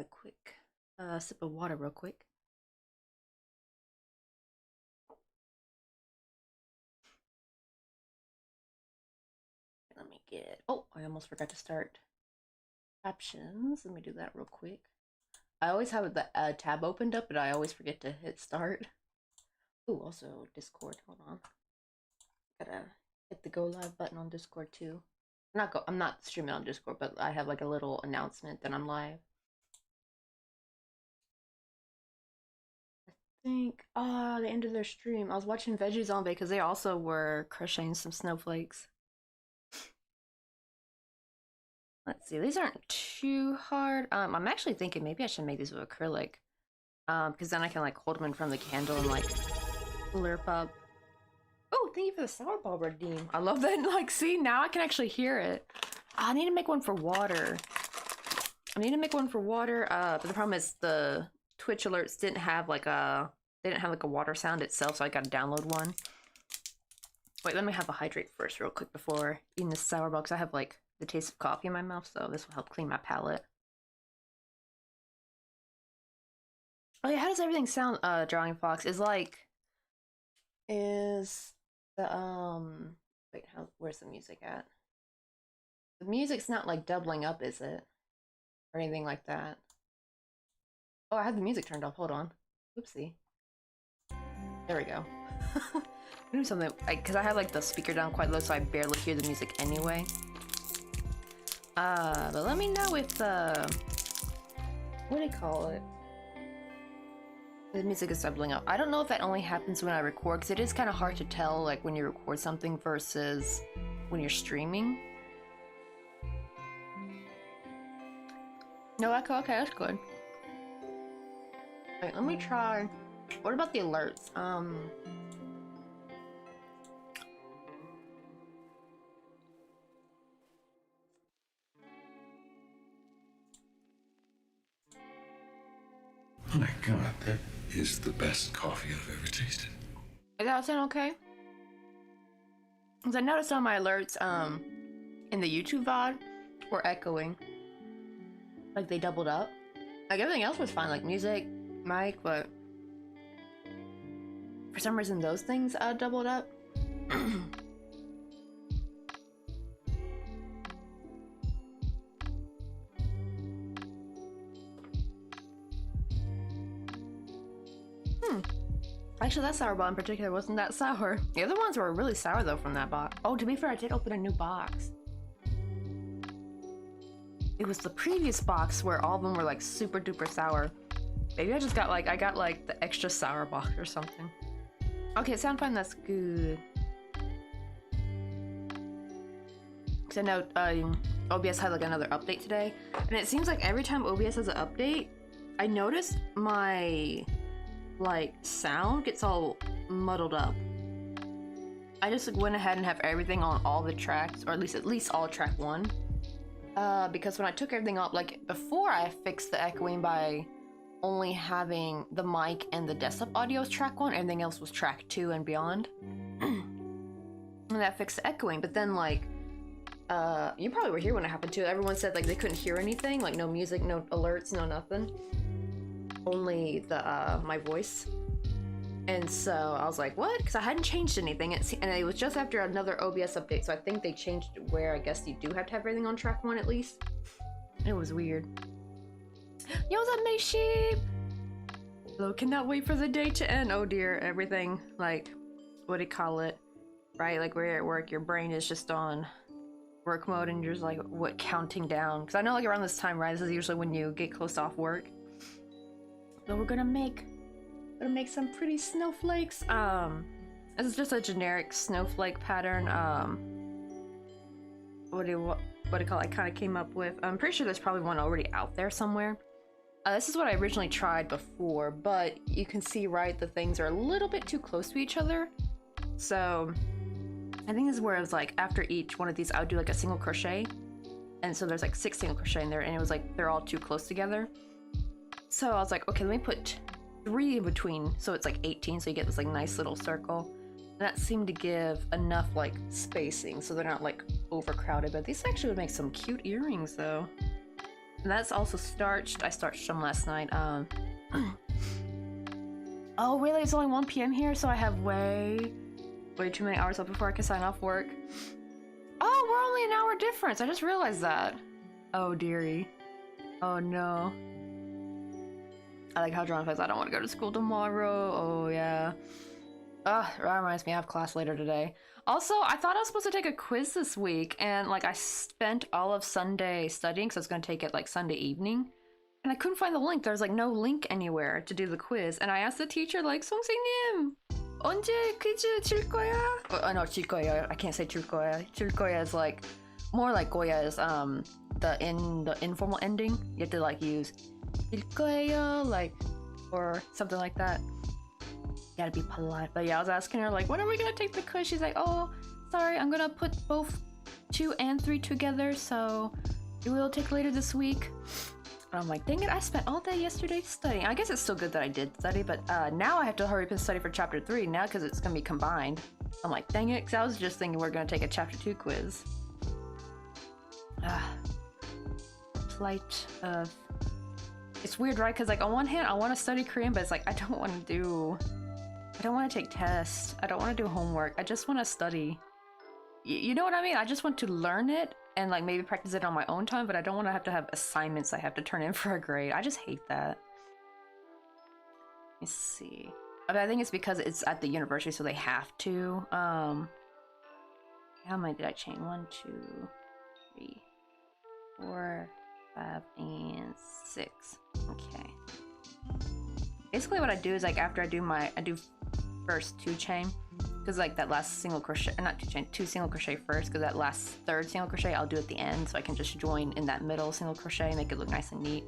a quick sip of water real quick. Let me get, oh, I almost forgot to start captions. Let me do that real quick. I always have the tab opened up, but I always forget to hit start. Oh, also Discord, hold on. Gotta hit the go live button on Discord too. I'm not streaming on Discord, but I have like a little announcement that I'm live. I think the end of their stream. I was watching Veggie Zombie because they also were crocheting some snowflakes. Let's see, these aren't too hard. I'm actually thinking maybe I should make these with acrylic. Because then I can like hold them in front of the candle and like slurp up. Oh, thank you for the sour ball redeem. I love that. Like, see, now I can actually hear it. I need to make one for water. But the problem is the Twitch alerts didn't have like a water sound itself, so I gotta download one. Wait, let me have a hydrate first real quick before eating this sour ball, because I have like the taste of coffee in my mouth, so this will help clean my palate. Oh yeah, how does everything sound, Drawing Fox? Is the wait, where's the music at? The music's not like doubling up, is it? Or anything like that. Oh, I had the music turned off, hold on. Oopsie. There we go. Do something, because I have like the speaker down quite low, so I barely hear the music anyway. But let me know if what do you call it? The music is doubling up. I don't know if that only happens when I record, because it is kind of hard to tell like when you record something versus when you're streaming. No echo? Okay, that's good. Wait, let me try. What about the alerts? My God, that is the best coffee I've ever tasted. Does that sound okay? Because I noticed on my alerts, in the YouTube VOD, were echoing. Like they doubled up. Like everything else was fine, like music, mic, but for some reason those things doubled up. Actually, that sour ball in particular wasn't that sour. The other ones were really sour though from that box. Oh, to be fair, I did open a new box. It was the previous box where all of them were like super duper sour. Maybe I just got like, the extra sour box or something. Okay, sound fine, that's good. Because I know OBS had like another update today. And it seems like every time OBS has an update, I noticed my like sound gets all muddled up. I just like, went ahead and have everything on all the tracks, or at least all track 1. Because when I took everything up, like before I fixed the echoing by only having the mic and the desktop audio as track 1, everything else was track 2 and beyond. And that fixed the echoing, but then like, you probably were here when it happened too. Everyone said like they couldn't hear anything, like no music, no alerts, no nothing. Only the, my voice. And so I was like, what? Because I hadn't changed anything. And it was just after another OBS update, so I think they changed it where I guess you do have to have everything on track 1 at least. It was weird. Yo, what's up, May Sheep? Hello, cannot wait for the day to end. Oh dear, everything, like, what do you call it? Right, like where you're at work, your brain is just on work mode and you're just like, what, counting down? Because I know like around this time, right, this is usually when you get close off work. So we're gonna make some pretty snowflakes. This is just a generic snowflake pattern. What do you call it? I kind of came up with. I'm pretty sure there's probably one already out there somewhere. This is what I originally tried before, but you can see, right, the things are a little bit too close to each other. So I think this is where it was like after each one of these I would do like a single crochet, and so there's like 6 single crochet in there, and it was like they're all too close together. So I was like, okay, let me put 3 in between, so it's like 18, so you get this like nice little circle. And that seemed to give enough like spacing so they're not like overcrowded. But these actually would make some cute earrings though. And that's also starched. I starched them last night. Oh, really? It's only 1 p.m. here, so I have way too many hours up before I can sign off work. Oh, we're only an hour difference. I just realized that. Oh, dearie. Oh, no. I like how John says, I don't want to go to school tomorrow. Oh, yeah. Ugh, that reminds me, I have class later today. Also, I thought I was supposed to take a quiz this week, and, like, I spent all of Sunday studying, because I was going to take it, like, Sunday evening. And I couldn't find the link. There's, like, no link anywhere to do the quiz. And I asked the teacher, like, 선생님, 언제 퀴즈 줄 거야? Oh, no, 줄 거야. I can't say 줄 거야. 줄 거야 is, like, more like Goya is, the informal ending. You have to, like, use 줄 거예요, like, or something like that. You gotta be polite. But yeah, I was asking her, like, when are we gonna take the quiz? She's like, oh, sorry, I'm gonna put both 2 and 3 together, so it will take later this week. And I'm like, dang it, I spent all day yesterday studying. I guess it's still good that I did study, but now I have to hurry up and study for chapter 3 now because it's gonna be combined. I'm like, dang it, because I was just thinking we're gonna take a chapter 2 quiz. Plight of... It's weird, right? Because, like, on one hand, I want to study Korean, but it's like, I don't want to take tests. I don't want to do homework. I just want to study. You know what I mean? I just want to learn it and, like, maybe practice it on my own time, but I don't want to have assignments I have to turn in for a grade. I just hate that. Let's see. But I think it's because it's at the university, so they have to. How many did I change? 1, 2, 3, 4, 5, and 6. Okay. Basically what I do is, like, after I do first 2 chain, because, like, that last single crochet, not 2 chain, 2 single crochet first, because that last 3rd single crochet I'll do at the end, so I can just join in that middle single crochet and make it look nice and neat.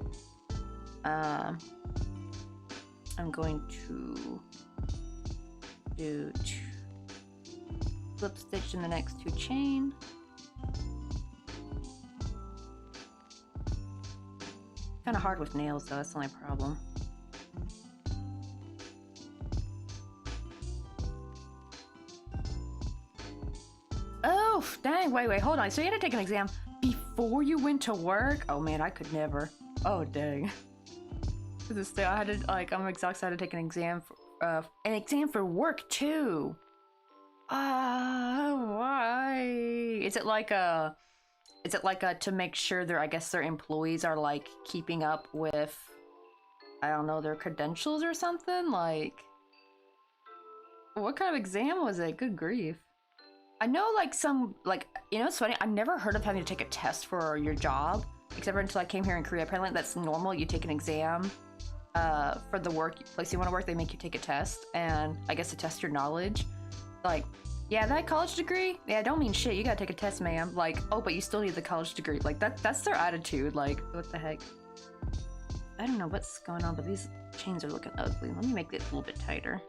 I'm going to do 2 slip stitch in the next 2 chain. Kind of hard with nails though, that's the only problem. Oh, dang, wait, hold on. So you had to take an exam before you went to work? Oh man, I could never. Oh, dang. To this day, I had to, like, I'm exhausted. I had to take an exam for work too. Why? Is it like a to make sure I guess their employees are, like, keeping up with, I don't know, their credentials or something? Like, what kind of exam was it? Good grief. I know, like, some, like, you know, it's funny, I've never heard of having to take a test for your job, except for until I came here in Korea. Apparently that's normal. You take an exam for the place you want to work. They make you take a test, and I guess to test your knowledge. Like, yeah, that college degree? Yeah, don't mean shit. You gotta take a test, ma'am. Like, oh, but you still need the college degree. Like, that's their attitude. Like, what the heck? I don't know what's going on, but these chains are looking ugly. Let me make it a little bit tighter.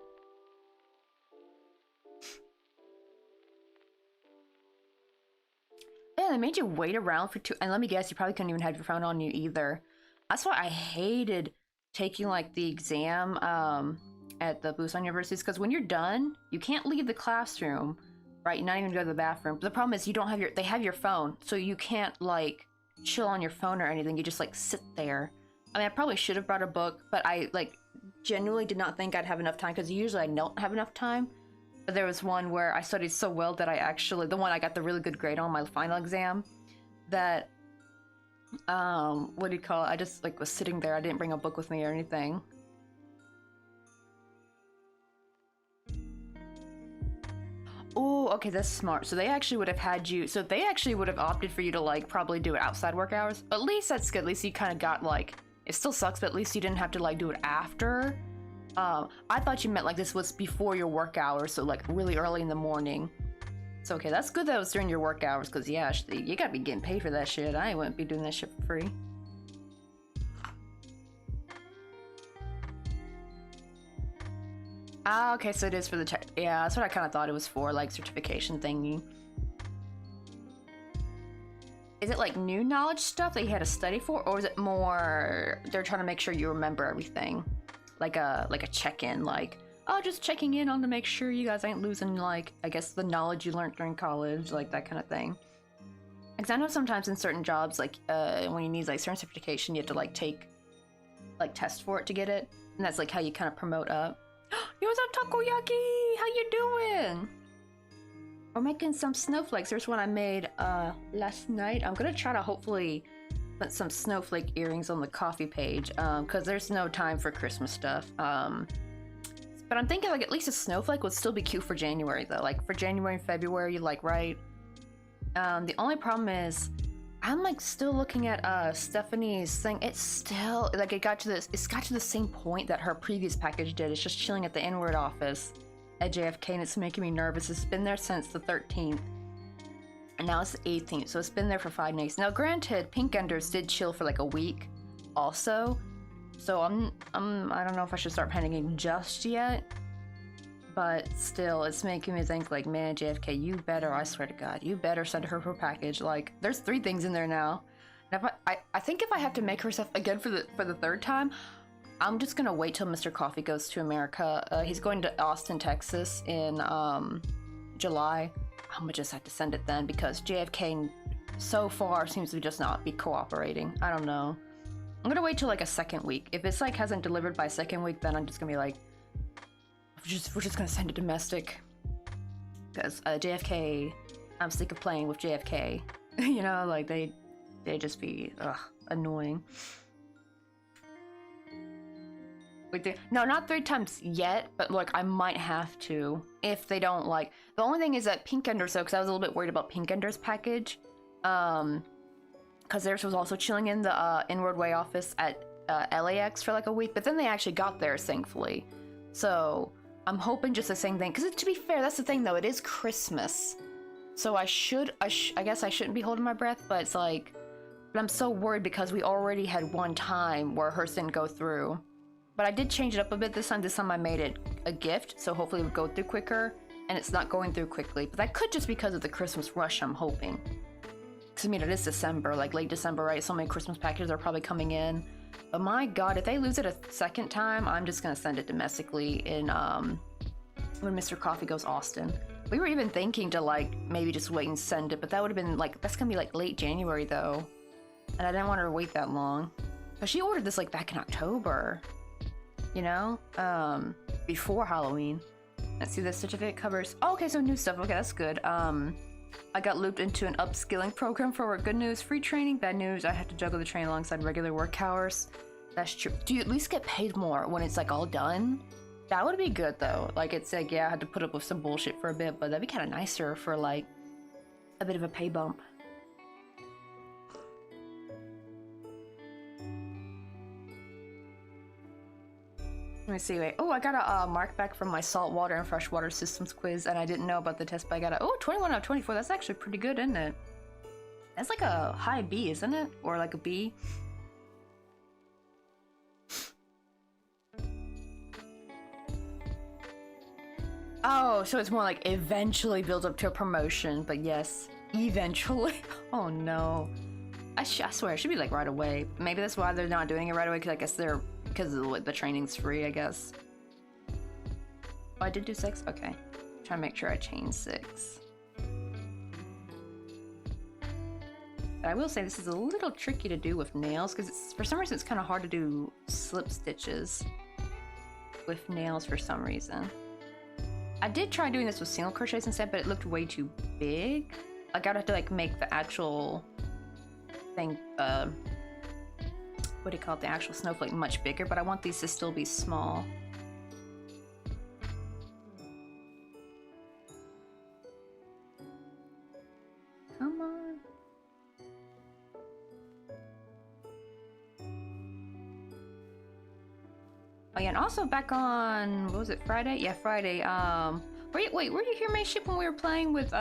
Yeah, they made you wait around for 2, and let me guess, you probably couldn't even have your phone on you either. That's why I hated taking, like, the exam at the Busan universities, because when you're done, you can't leave the classroom, right? You're not even go to the bathroom. But the problem is you don't have they have your phone, so you can't, like, chill on your phone or anything. You just, like, sit there. I mean, I probably should have brought a book, but I, like, genuinely did not think I'd have enough time, because usually I don't have enough time. But there was one where I studied so well that I actually, the one I got the really good grade on my final exam, that, what do you call it? I just, like, was sitting there. I didn't bring a book with me or anything. Oh, okay, that's smart. So they actually would have had you, so they actually would have opted for you to, like, probably do it outside work hours. At least that's good. At least you kind of got, like, it still sucks, but at least you didn't have to, like, do it after. I thought you meant, like, this was before your work hours, so, like, really early in the morning. So, okay, that's good that it was during your work hours, because, yeah, you gotta be getting paid for that shit. I wouldn't be doing that shit for free. Ah, okay, so it is for the yeah, that's what I kind of thought it was for, like, certification thingy. Is it, like, new knowledge stuff that you had to study for, or is it more they're trying to make sure you remember everything? Like a check-in, like, oh, just checking in on to make sure you guys ain't losing, like, I guess the knowledge you learned during college, like, that kind of thing. Because I know sometimes in certain jobs, like when you need like certain certification, you have to like take like test for it to get it, and that's like how you kind of promote up. Yo, what's up, Takoyaki? How you doing? We're making some snowflakes. There's one I made last night. I'm gonna try to hopefully put some snowflake earrings on the coffee page, because there's no time for Christmas stuff. But I'm thinking like at least a snowflake would still be cute for January though. Like for January and February, like, right? The only problem is I'm like still looking at Stephanie's thing. It's still like it got to the same point that her previous package did. It's just chilling at the inward office at JFK, and it's making me nervous. It's been there since the 13th, and now it's the 18th, so it's been there for 5 days. Now granted, Pink Enders did chill for like a week also, so I don't know if I should start panicking just yet, but still it's making me think like, man, JFK, you better, I swear to God, you better send her her package. Like there's 3 things in there now, and if I think if I have to make her stuff again for the 3rd time, I'm just gonna wait till Mr. Coffee goes to America. He's going to Austin, Texas in July. I'm gonna just have to send it then, because JFK so far seems to just not be cooperating. I don't know. I'm gonna wait till like a 2nd week. If it's like hasn't delivered by 2nd week, then I'm just gonna be like, we're just gonna send it domestic. Because JFK, I'm sick of playing with JFK. You know, like they just be annoying. No, not 3 times yet, but like I might have to if they don't like. The only thing is that Pink Enders, though, because I was a little bit worried about Pink Enders' package, because theirs was also chilling in the Inward Way office at LAX for like a week, but then they actually got theirs, thankfully. So I'm hoping just the same thing. Because to be fair, that's the thing though, it is Christmas, so I guess I shouldn't be holding my breath, but it's like, but I'm so worried because we already had one time where hers didn't go through. But I did change it up a bit this time. This time I made it a gift, so hopefully it would go through quicker, and it's not going through quickly. But that could just be because of the Christmas rush, I'm hoping. Because I mean, it is December, like late December, right? So many Christmas packages are probably coming in. But my God, if they lose it a 2nd time, I'm just gonna send it domestically in when Mr. Coffee goes Austin. We were even thinking to like maybe just wait and send it, but that would have been like, that's gonna be like late January though. And I didn't want her to wait that long. But she ordered this like back in October. You know, before Halloween. Let's see, the certificate covers. Oh, okay, so new stuff. Okay, that's good. I got looped into an upskilling program for work. Good news, free training. Bad news, I have to juggle the training alongside regular work hours. That's true. Do you at least get paid more when it's like all done? That would be good though. Like it's like, yeah, I had to put up with some bullshit for a bit, but that'd be kind of nicer for like a bit of a pay bump. Let me see, wait. Oh, I got a mark back from my saltwater and freshwater systems quiz, and I didn't know about the test, but I got a, 21 out of 24. That's actually pretty good, isn't it? That's like a high B, isn't it? Or like a B? Oh, so it's more like eventually builds up to a promotion, but yes, eventually. Oh no. I swear, it should be like right away. Maybe that's why they're not doing it right away, because I guess because the training's free, I guess. Oh, I did do 6? Okay. Trying to make sure I chain 6. But I will say this is a little tricky to do with nails, because for some reason it's kind of hard to do slip stitches with nails for some reason. I did try doing this with single crochets instead, but it looked way too big. Like I'd have to like make the actual thing, what do you call it, the actual snowflake much bigger, but I want these to still be small. Come on. Oh yeah, and also back on, what was it, Friday? Yeah, Friday. Wait, were you here, my ship, when we were playing with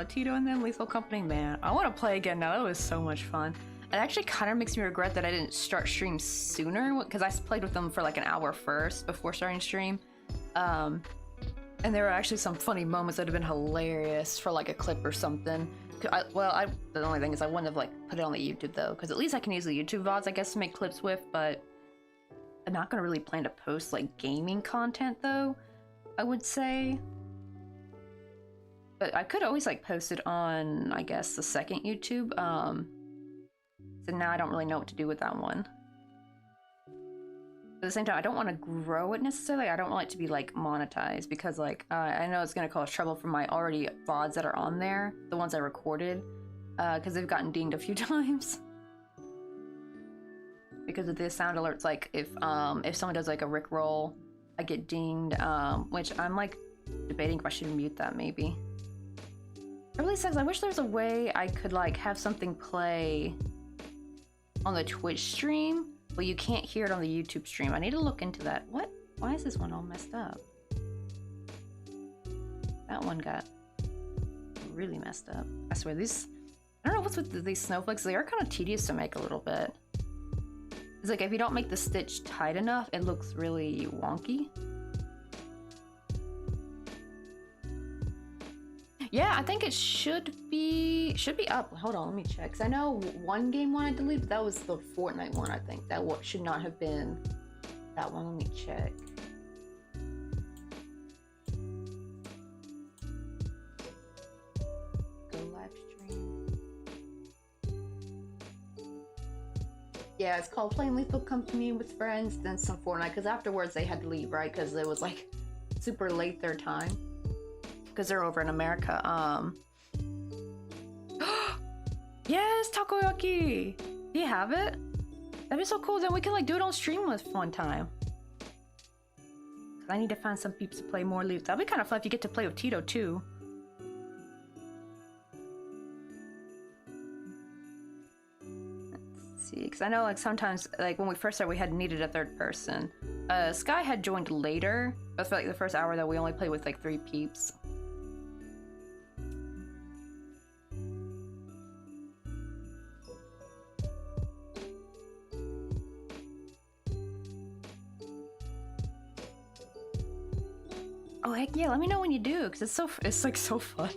Tito and them, Lethal Company? Man, I want to play again now. That was so much fun. It actually kind of makes me regret that I didn't start stream sooner, because I played with them for like an hour first before starting stream. And there were actually some funny moments that would have been hilarious for like a clip or something. The only thing is I wouldn't have like put it on the YouTube though, because at least I can use the YouTube VODs, I guess, to make clips with, but I'm not gonna really plan to post like gaming content though, I would say. But I could always like post it on, I guess, the second YouTube. So now I don't really know what to do with that one. At the same time, I don't want to grow it necessarily. I don't want it to be like monetized because like I know it's gonna cause trouble for my already VODs that are on there, the ones I recorded, because they've gotten dinged a few times because of the sound alerts. Like if someone does like a Rickroll, I get dinged, which I'm like debating if I should mute that maybe. It really sucks. I wish there was a way I could like have something play on the Twitch stream. Well, you can't hear it on the YouTube stream. I need to look into that. What? Why is this one all messed up? That one got really messed up. I swear, these... I don't know what's with these snowflakes. They are kind of tedious to make a little bit. It's like if you don't make the stitch tight enough, it looks really wonky. Yeah, I think it should be up. Hold on, let me check. Cause I know one game one I deleted, but that was the Fortnite one. I think that should not have been that one. Let me check. Go live stream. Yeah, it's called Playing Lethal Company with Friends, then some Fortnite. Because afterwards they had to leave, right? Because it was like super late their time. Because they're over in America. Yes, takoyaki! Do you have it? That'd be so cool. Then we can like do it on stream with one time. I need to find some peeps to play more Leaf. That'd be kind of fun if you get to play with Tito too. Let's see, because I know like sometimes like when we first started we had needed a third person. Sky had joined later, but for like the first hour that we only played with like 3 peeps. Oh heck yeah, let me know when you do, because it's like so fun.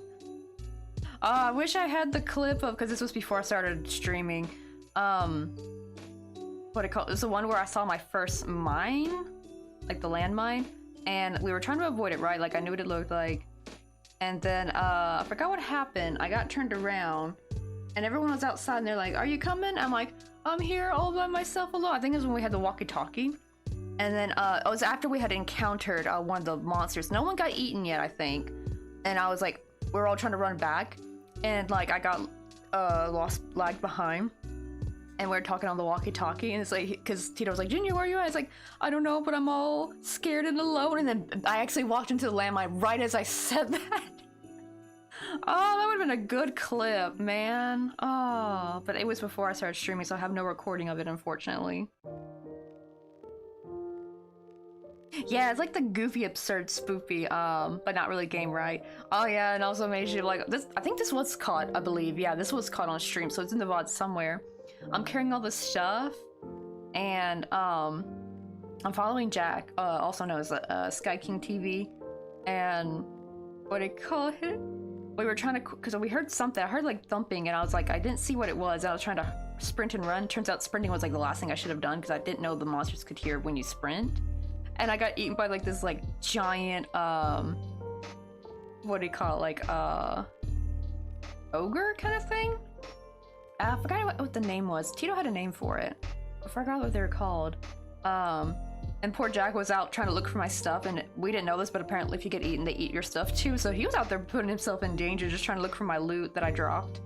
I wish I had the clip of, because this was before I started streaming, what it called, it was the one where I saw my first mine, like the landmine, and we were trying to avoid it, right? Like I knew what it looked like, and then I forgot what happened. I got turned around, and everyone was outside, and they're like, "Are you coming?" I'm like, "I'm here all by myself alone." I think it was when we had the walkie-talkie. And then it was after we had encountered one of the monsters. No one got eaten yet, I think. And I was like, we were all trying to run back. And like, I got lagged behind. And we were talking on the walkie-talkie. And it's like, because Tito was like, Junior, where are you at? It's like, I don't know, but I'm all scared and alone. And then I actually walked into the landmine right as I said that. Oh, that would have been a good clip, man. Oh, but it was before I started streaming, so I have no recording of it, unfortunately. Yeah, it's like the goofy, absurd, spoofy, but not really game, right? Oh yeah, and also made you like this. I think this was caught, I believe. Yeah, this was caught on stream, so it's in the VOD somewhere. I'm carrying all this stuff, and I'm following Jack, also known as Sky King TV, and what do you call it? We were trying to, because we heard something. I heard like thumping, and I was like, I didn't see what it was. I was trying to sprint and run. Turns out sprinting was like the last thing I should have done because I didn't know the monsters could hear when you sprint. And I got eaten by like this like giant what do you call it, like ogre kind of thing. I forgot what the name was. Tito had a name for it. I forgot what they were called. And poor Jack was out trying to look for my stuff, and we didn't know this, but apparently if you get eaten, they eat your stuff too. So he was out there putting himself in danger, just trying to look for my loot that I dropped.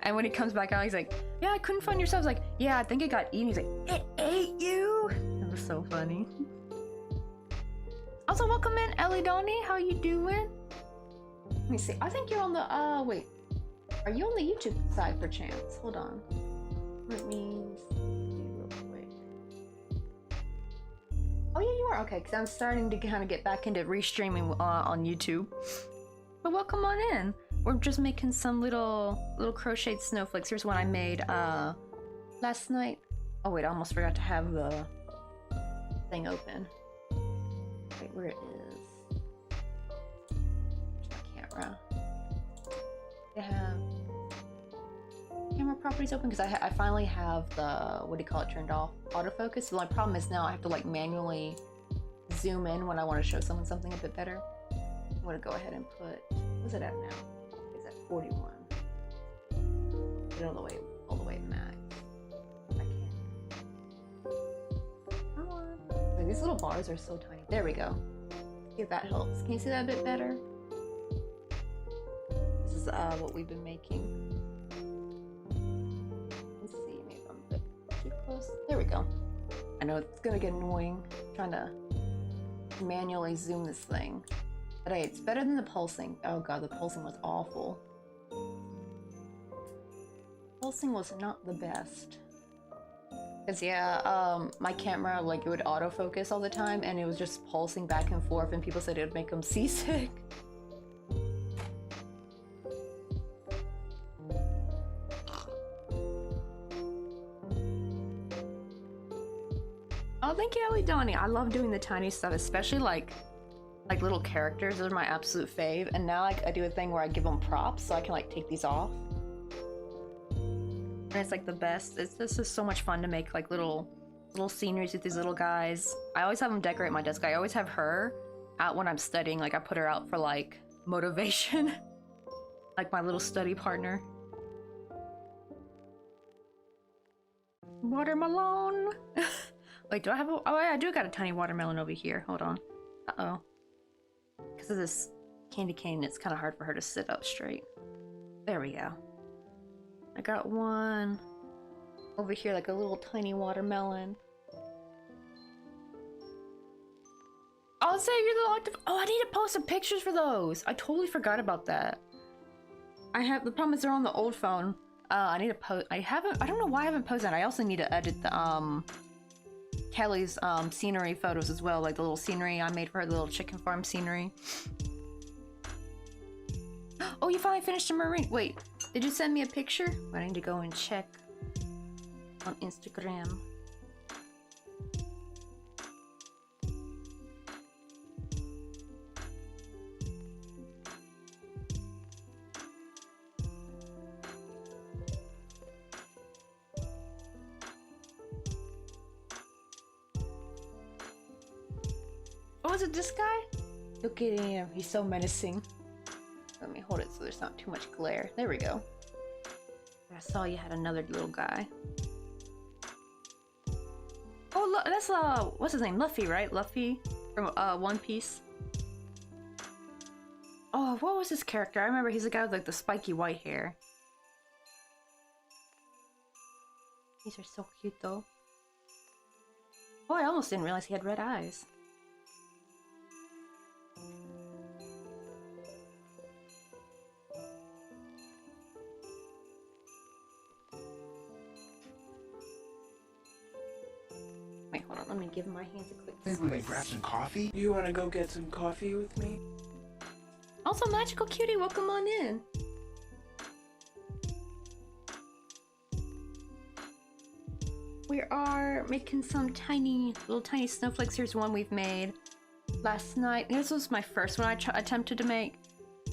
And when he comes back out, he's like, "Yeah, I couldn't find your stuff." I was like, "Yeah, I think it got eaten." He's like, "It ate you?" It was so funny. Also, welcome in, Ellie Donnie. How you doing? Let me see. I think you're on the, wait. Are you on the YouTube side, perchance? Hold on. Let me see real quick. Oh, yeah, you are. Okay, because I'm starting to kind of get back into restreaming on YouTube. But welcome on in. We're just making some little crocheted snowflakes. Here's one I made, last night. Oh, wait, I almost forgot to have the thing open. Wait, where it is. Where's my camera? I have camera properties open because I finally have the, what do you call it, turned off, autofocus. The only problem is now I have to like manually zoom in when I want to show someone something a bit better. I'm gonna go ahead and put What's it at now? It's at 41. Get all the way max. I can't. Come on. Like, these little bars are so tiny. There we go. See if that helps. Can you see that a bit better? This is what we've been making. Let's see, maybe I'm a bit too close. There we go. I know it's gonna get annoying trying to manually zoom this thing. But hey, it's better than the pulsing. Oh god, the pulsing was awful. Pulsing was not the best. Cause yeah, my camera, like, it would autofocus all the time and it was just pulsing back and forth and people said it would make them seasick. Oh, thank you, Ellie Donnie. I love doing the tiny stuff, especially like little characters. Those are my absolute fave. And now I do a thing where I give them props so I can like take these off. And it's like the best. This is so much fun to make like little sceneries with these little guys. I always have them decorate my desk. I always have her out when I'm studying. Like I put her out for like motivation. Like my little study partner. Watermelon. Wait, do I have a... Oh yeah, I do got a tiny watermelon over here. Hold on. Uh-oh. Because of this candy cane, it's kind of hard for her to sit up straight. There we go. I got one over here, like a little tiny watermelon. Oh, say you're the octopus. Oh, I need to post some pictures for those. I totally forgot about that. The problem is they're on the old phone. I need to post. I don't know why I haven't posted that. I also need to edit the Kelly's scenery photos as well, like the little scenery I made for her, the little chicken farm scenery. Oh, you finally finished the marine. Wait, did you send me a picture? I need to go and check on Instagram. Oh, is it this guy? Look at him. He's so menacing. Let me hold it so there's not too much glare. There we go. I saw you had another little guy. Oh, look, that's what's his name? Luffy, right? Luffy from One Piece. Oh, what was his character? I remember he's the guy with like the spiky white hair. These are so cute though. Oh, I almost didn't realize he had red eyes. Wait, hold on, let me give my hands a quick Maybe we grab some coffee? You wanna go get some coffee with me? Also, Magical Cutie, welcome on in. We are making some little tiny snowflakes. Here's one we've made last night. This was my first one I attempted to make.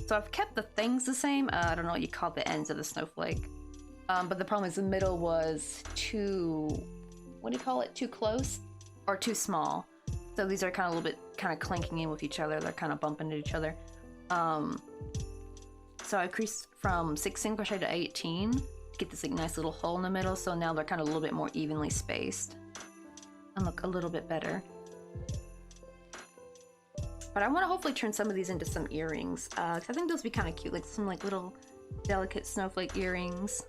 So I've kept the things the same. I don't know what you call the ends of the snowflake. But the problem is the middle was too... What do you call it? Too close? Or too small. So these are kind of a little bit kind of clanking in with each other. They're kind of bumping into each other. So I increased from 16 crochet to 18 to get this like nice little hole in the middle. So now they're kind of a little bit more evenly spaced and look a little bit better. But I want to hopefully turn some of these into some earrings. 'Cause I think those would be kind of cute, like some like little delicate snowflake earrings.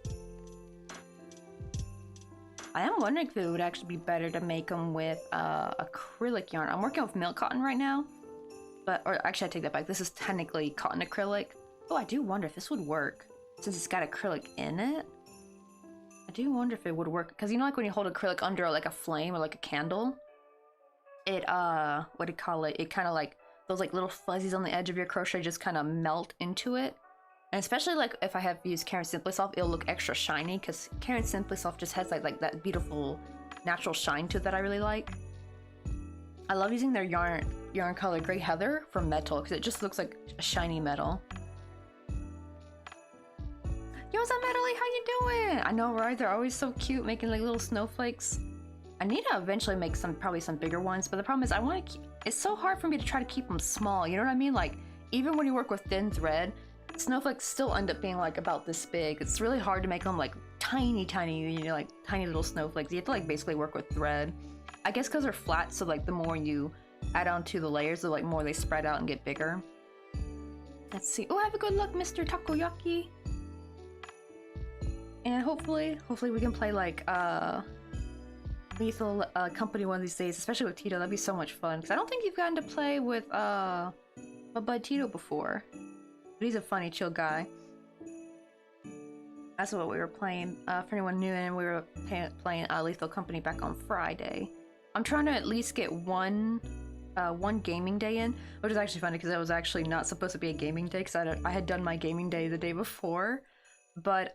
I am wondering if it would actually be better to make them with acrylic yarn. I'm working with milk cotton right now, or actually I take that back. This is technically cotton acrylic. Oh, I do wonder if this would work since it's got acrylic in it. I do wonder if it would work because you know, like when you hold acrylic under like a flame or like a candle, it what do you call it? It kind of like those like little fuzzies on the edge of your crochet just kind of melt into it. And especially like if I have used Karen Simply Soft, it'll look extra shiny because Karen Simply Soft just has like that beautiful natural shine to it that I really like. I love using their yarn color Grey Heather for metal because it just looks like a shiny metal. Yo, what's up, Natalie? How you doing? I know, right? They're always so cute making like little snowflakes. I need to eventually make probably some bigger ones, but the problem is it's so hard for me to try to keep them small. You know what I mean? Like even when you work with thin thread, snowflakes still end up being like about this big. It's really hard to make them like tiny, like tiny little snowflakes. You have to like basically work with thread. I guess because they're flat, so like the more you add onto the layers, the like more they spread out and get bigger. Let's see. Oh, have a good luck, Mr. Takoyaki. And hopefully we can play like Lethal Company one of these days, especially with Tito. That'd be so much fun. Because I don't think you've gotten to play with my bud Tito before. But he's a funny, chill guy. That's what we were playing. For anyone new, and we were playing Lethal Company back on Friday. I'm trying to at least get one gaming day in, which is actually funny because it was actually not supposed to be a gaming day because I had done my gaming day the day before. But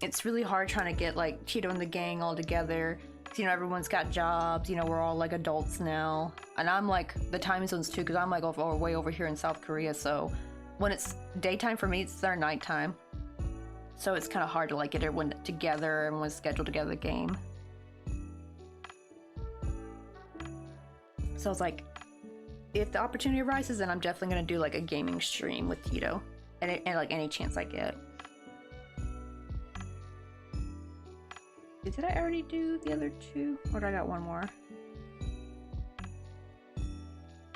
it's really hard trying to get like Tito and the gang all together. You know, everyone's got jobs, you know, we're all like adults now. And I'm like, the time zones too, because I'm like way over here in South Korea, so when it's daytime for me, it's their nighttime. So it's kind of hard to like get everyone together, everyone's scheduled together the game. So I was like, if the opportunity arises, then I'm definitely gonna do like a gaming stream with Tito, and like any chance I get. Did I already do the other two? Or did I got one more?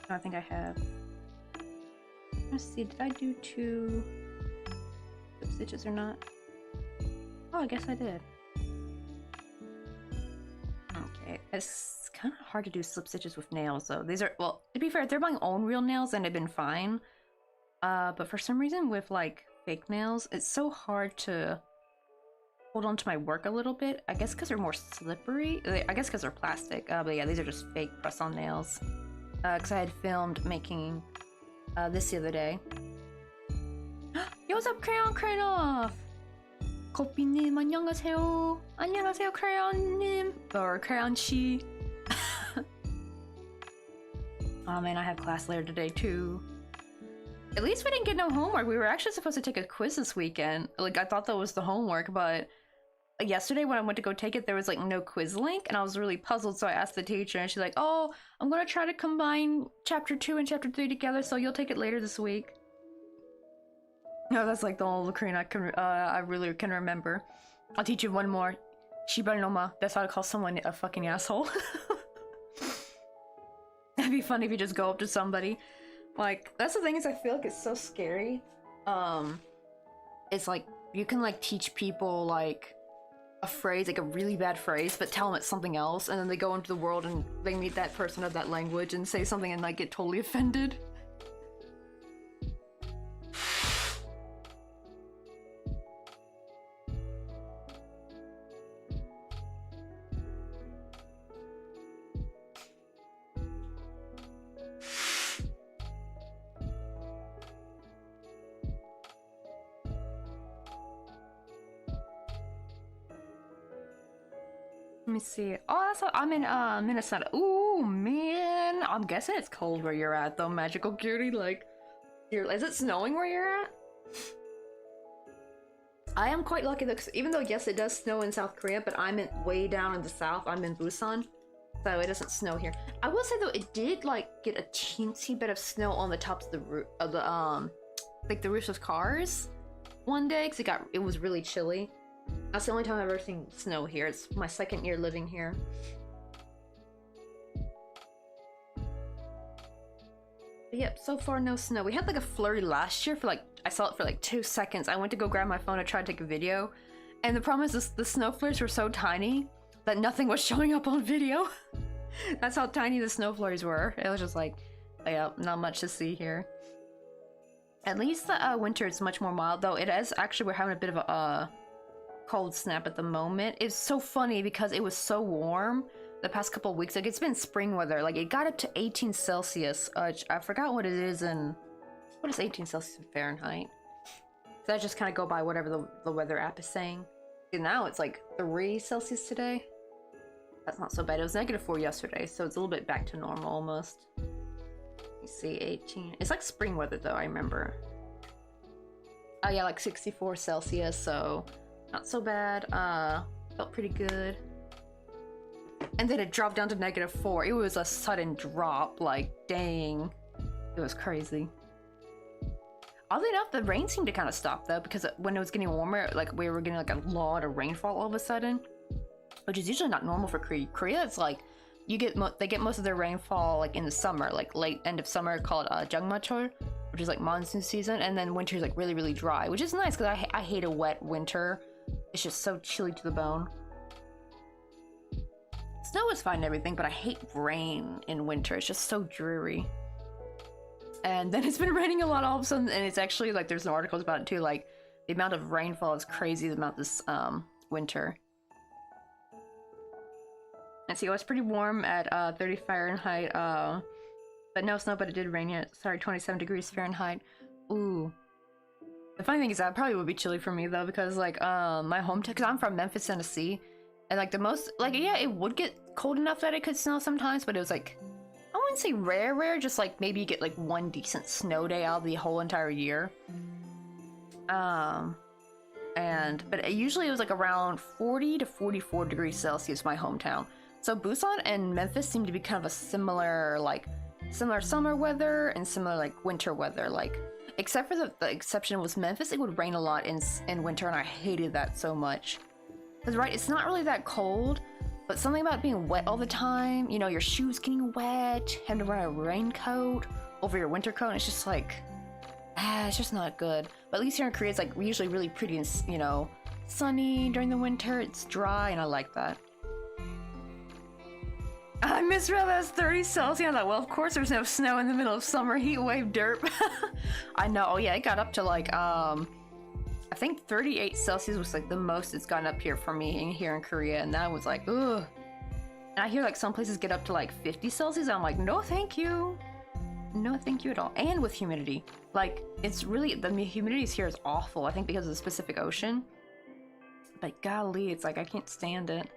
No, I think I have. Let's see, did I do 2 stitches or not? Oh, I guess I did. Okay, it's kind of hard to do slip stitches with nails though. These are, well, to be fair, if they're my own real nails, then they've been fine. But for some reason with like fake nails, it's so hard to hold on to my work a little bit. I guess because they're more slippery. I guess because they're plastic. But yeah, these are just fake press-on nails. Because I had filmed making this the other day. Yo, what's up, Crayon Cranoff? Kopi님, 안녕하세요. 안녕하세요, Crayon님. Or Crayonchi. Oh man, I have class later today too. At least we didn't get no homework. We were actually supposed to take a quiz this weekend. Like, I thought that was the homework, but yesterday when I went to go take it, there was like no quiz link, and I was really puzzled, so I asked the teacher, and she's like, oh, I'm gonna try to combine chapter 2 and chapter 3 together, so you'll take it later this week. No, that's like the only Korean I really can remember. I'll teach you one more. Shibanoma. That's how to call someone a fucking asshole. That'd be funny if you just go up to somebody. Like, that's the thing, is I feel like it's so scary. It's like, you can like teach people like a phrase, like a really bad phrase, but tell them it's something else, and then they go into the world and they meet that person of that language and say something and like get totally offended. Let me see. Oh, that's I'm in Minnesota. Ooh, man. I'm guessing it's cold where you're at, though, Magical Cutie. Like, is it snowing where you're at? I am quite lucky though, because even though yes, it does snow in South Korea, but I'm way down in the south. I'm in Busan, so it doesn't snow here. I will say though, it did like get a teensy bit of snow on the tops of the roof of the like the roofs of cars one day, because it was really chilly. That's the only time I've ever seen snow here. It's my second year living here. But yep, so far no snow. We had like a flurry last year for like, I saw it for like 2 seconds. I went to go grab my phone to try to take a video. And the problem is the snow flurries were so tiny that nothing was showing up on video. That's how tiny the snow flurries were. It was just like, yeah, not much to see here. At least the winter is much more mild though. It is actually, we're having a bit of a cold snap at the moment. It's so funny because it was so warm the past couple of weeks. Like, it's been spring weather. Like, it got up to 18 Celsius. I forgot what it is in... What is 18 Celsius in Fahrenheit? So I just kind of go by whatever the weather app is saying. And now it's like 3 Celsius today. That's not so bad. It was -4 yesterday, so it's a little bit back to normal almost. Let me see, 18. It's like spring weather though, I remember. Oh yeah, like 64 Celsius, so not so bad. Felt pretty good. And then it dropped down to -4. It was a sudden drop, like, dang. It was crazy. Oddly enough, the rain seemed to kind of stop though, because when it was getting warmer, like we were getting like a lot of rainfall all of a sudden, which is usually not normal for Korea. Korea, it's like they get most of their rainfall like in the summer, like late end of summer, called Jangmachol, which is like monsoon season, and then winter is like really, really dry, which is nice because I hate a wet winter. It's just so chilly to the bone. Snow is fine and everything, but I hate rain in winter. It's just so dreary. And then it's been raining a lot all of a sudden, and it's actually like there's some articles about it too, like the amount of rainfall is crazy, the amount this winter. And see, it was pretty warm at 30 Fahrenheit, but no snow, but it did rain yet. Sorry, 27 degrees Fahrenheit. Ooh. The funny thing is that probably would be chilly for me though, because like my hometown, because I'm from Memphis, Tennessee, and like the most, like yeah, it would get cold enough that it could snow sometimes, but it was like, I wouldn't say rare, just like maybe you get like one decent snow day out of the whole entire year. But usually it was like around 40 to 44 degrees Celsius, my hometown. So Busan and Memphis seem to be kind of a similar summer weather and similar like winter weather, like except for the exception was Memphis. It would rain a lot in winter, and I hated that so much. Because right, it's not really that cold, but something about being wet all the time, you know, your shoes getting wet, having to wear a raincoat over your winter coat, and it's just like, it's just not good. But at least here in Korea, it's like usually really pretty and, you know, sunny during the winter. It's dry, and I like that. I misread that as 30 Celsius. I thought, well, of course there's no snow in the middle of summer heat wave derp. I know. Oh yeah, it got up to like, I think 38 Celsius was like the most it's gotten up here for me here in Korea, and that was like, ugh. And I hear like some places get up to like 50 Celsius. I'm like, no thank you. No thank you at all. And with humidity. Like, it's really, the humidity here is awful, I think because of the Pacific Ocean. But golly, it's like, I can't stand it.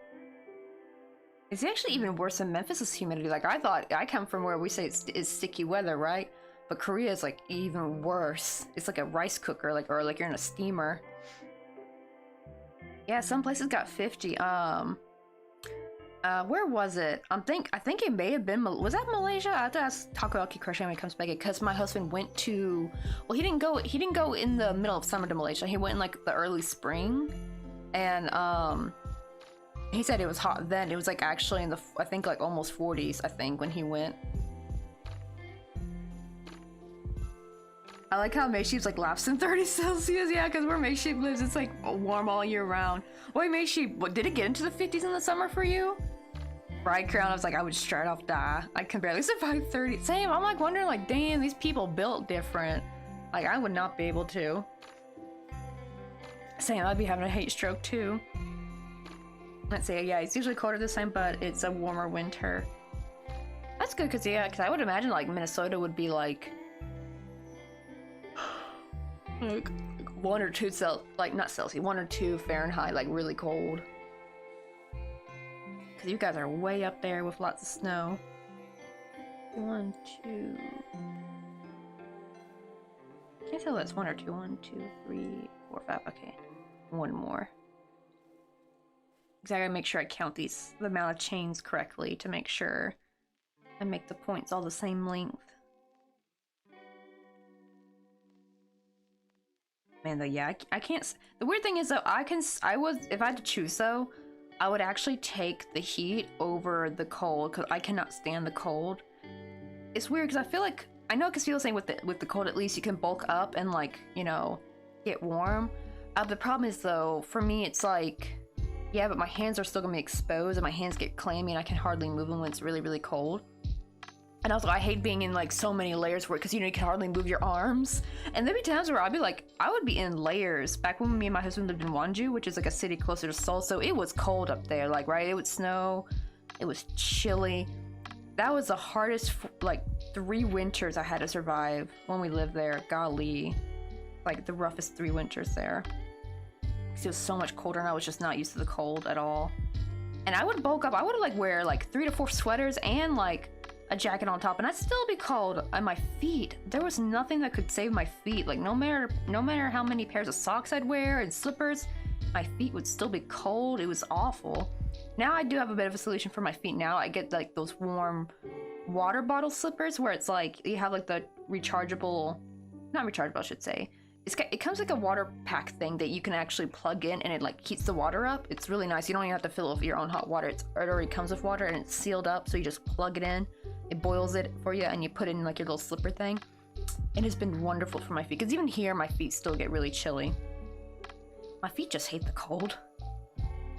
It's actually even worse than Memphis' humidity. Like, I thought, I come from where we say it's sticky weather, right? But Korea is like even worse. It's like a rice cooker, like, or like you're in a steamer. Yeah, some places got 50. Where was it? I think it may have been, was that Malaysia? I have to ask Takoyaki Crochet when he comes back, because my husband went to, well, he didn't go in the middle of summer to Malaysia. He went in like the early spring, and he said it was hot then. It was like actually in the, I think like almost 40s, I think, when he went. I like how Makeshift like laughs in 30 Celsius. Yeah, because where Makeshift lives, it's like warm all year round. Wait, Makeshift, what, did it get into the 50s in the summer for you? Right, Crown, I was like, I would straight off die. I can barely survive 30. Same, I'm like wondering, like, damn, these people built different. Like, I would not be able to. Same, I'd be having a heat stroke too. Let's see, yeah, it's usually colder this time, but it's a warmer winter. That's good, because yeah, because I would imagine like Minnesota would be like 1 or 2 not Celsius, 1 or 2 Fahrenheit, like really cold. Because you guys are way up there with lots of snow. 1, 2. Can't tell that's 1 or 2. 1, 2, 3, 4, 5. Okay, one more. Because I gotta make sure I count the amount of chains correctly to make sure I make the points all the same length. Man, though, yeah, I can't. The weird thing is, though, if I had to choose, though, I would actually take the heat over the cold, because I cannot stand the cold. It's weird, because I feel like, I know, because people saying with the cold, at least you can bulk up and, like, you know, get warm. The problem is, though, for me, it's like, yeah, but my hands are still gonna be exposed, and my hands get clammy, and I can hardly move them when it's really, really cold. And also, I hate being in like so many layers where, because you know, you can hardly move your arms. And there'd be times where I'd be like, I would be in layers. Back when me and my husband lived in Wonju, which is like a city closer to Seoul, so it was cold up there, like, right? It would snow, it was chilly. That was the hardest, like, 3 winters I had to survive when we lived there. Golly. Like, the roughest 3 winters there. Because it was so much colder, and I was just not used to the cold at all. And I would bulk up. I would like wear like 3 to 4 sweaters and like a jacket on top, and I'd still be cold on my feet. There was nothing that could save my feet. Like, no matter how many pairs of socks I'd wear and slippers, my feet would still be cold. It was awful. Now I do have a bit of a solution for my feet. Now I get like those warm water bottle slippers where it's like you have like the rechargeable not rechargeable, I should say. It comes like a water pack thing that you can actually plug in, and it like heats the water up. It's really nice. You don't even have to fill it with your own hot water. It already comes with water, and it's sealed up, so you just plug it in. It boils it for you, and you put it in like your little slipper thing. It has been wonderful for my feet, because even here, my feet still get really chilly. My feet just hate the cold.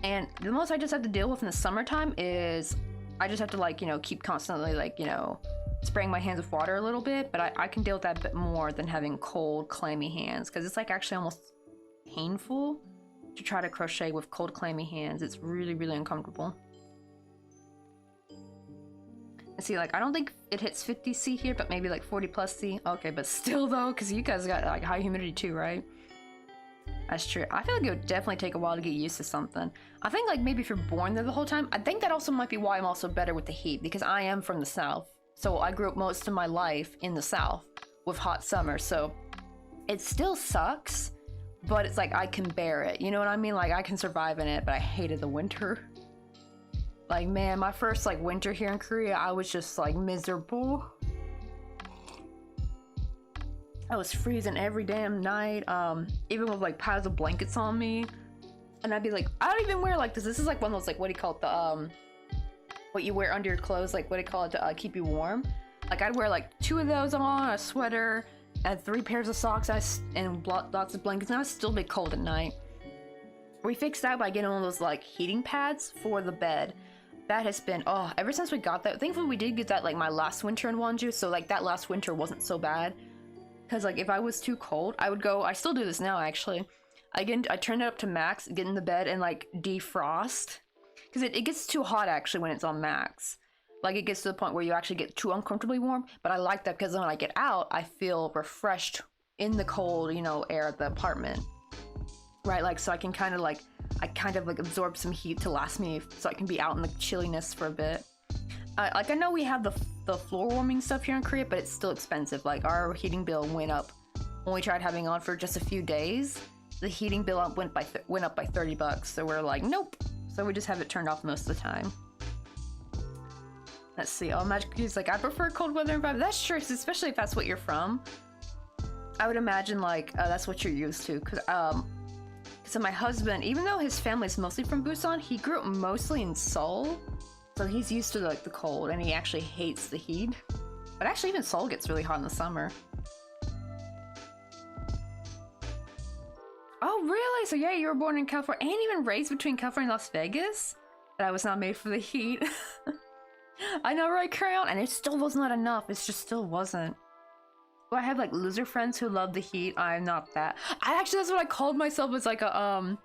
And the most I just have to deal with in the summertime is I just have to like, you know, keep constantly like, you know, spraying my hands with water a little bit, but I can deal with that a bit more than having cold, clammy hands, because it's like actually almost painful to try to crochet with cold, clammy hands. It's really, really uncomfortable. See, like, I don't think it hits 50 C here, but maybe like 40 plus C. Okay, but still though, because you guys got like high humidity too, right? That's true. I feel like it would definitely take a while to get used to something. I think like maybe if you're born there the whole time, I think that also might be why I'm also better with the heat, because I am from the South. So I grew up most of my life in the South with hot summers. So it still sucks, but it's like I can bear it. You know what I mean? Like I can survive in it, but I hated the winter. Like, man, my first like winter here in Korea, I was just like miserable. I was freezing every damn night, even with like piles of blankets on me. And I'd be like, I don't even wear like this. This is like one of those, like, what do you call it? The, what you wear under your clothes, like, what do you call it, to keep you warm? Like, I'd wear like 2 of those on, a sweater, and 3 pairs of socks, and lots of blankets, and I'd still be cold at night. We fixed that by getting one of those like heating pads for the bed. That has been, oh, ever since we got that. Thankfully we did get that like my last winter in Wonju, so like that last winter wasn't so bad. Because like if I was too cold, I would go, I still do this now actually. I turn it up to max, get in the bed and like defrost. Because it gets too hot actually when it's on max. Like it gets to the point where you actually get too uncomfortably warm. But I like that because when I get out, I feel refreshed in the cold, you know, air of the apartment. Right, like so I can kind of like, absorb some heat to last me so I can be out in the chilliness for a bit. Like I know we have the floor warming stuff here in Korea, but it's still expensive. Like our heating bill went up when we tried having on for just a few days. The heating bill went up by 30 bucks. So we're like, nope. So we just have it turned off most of the time. Let's see. Oh, Magic Cookie's like, I prefer cold weather environment. That's true, especially if that's what you're from. I would imagine like that's what you're used to. So my husband, even though his family's mostly from Busan, he grew up mostly in Seoul. So he's used to like the cold, and he actually hates the heat. But actually even Seoul gets really hot in the summer. Oh really? So yeah, you were born in California and even raised between California and Las Vegas? But I was not made for the heat. I know, right, Crayon? And it still was not enough. It just still wasn't. Well, I have like loser friends who love the heat. I'm not that. That's what I called myself as like a,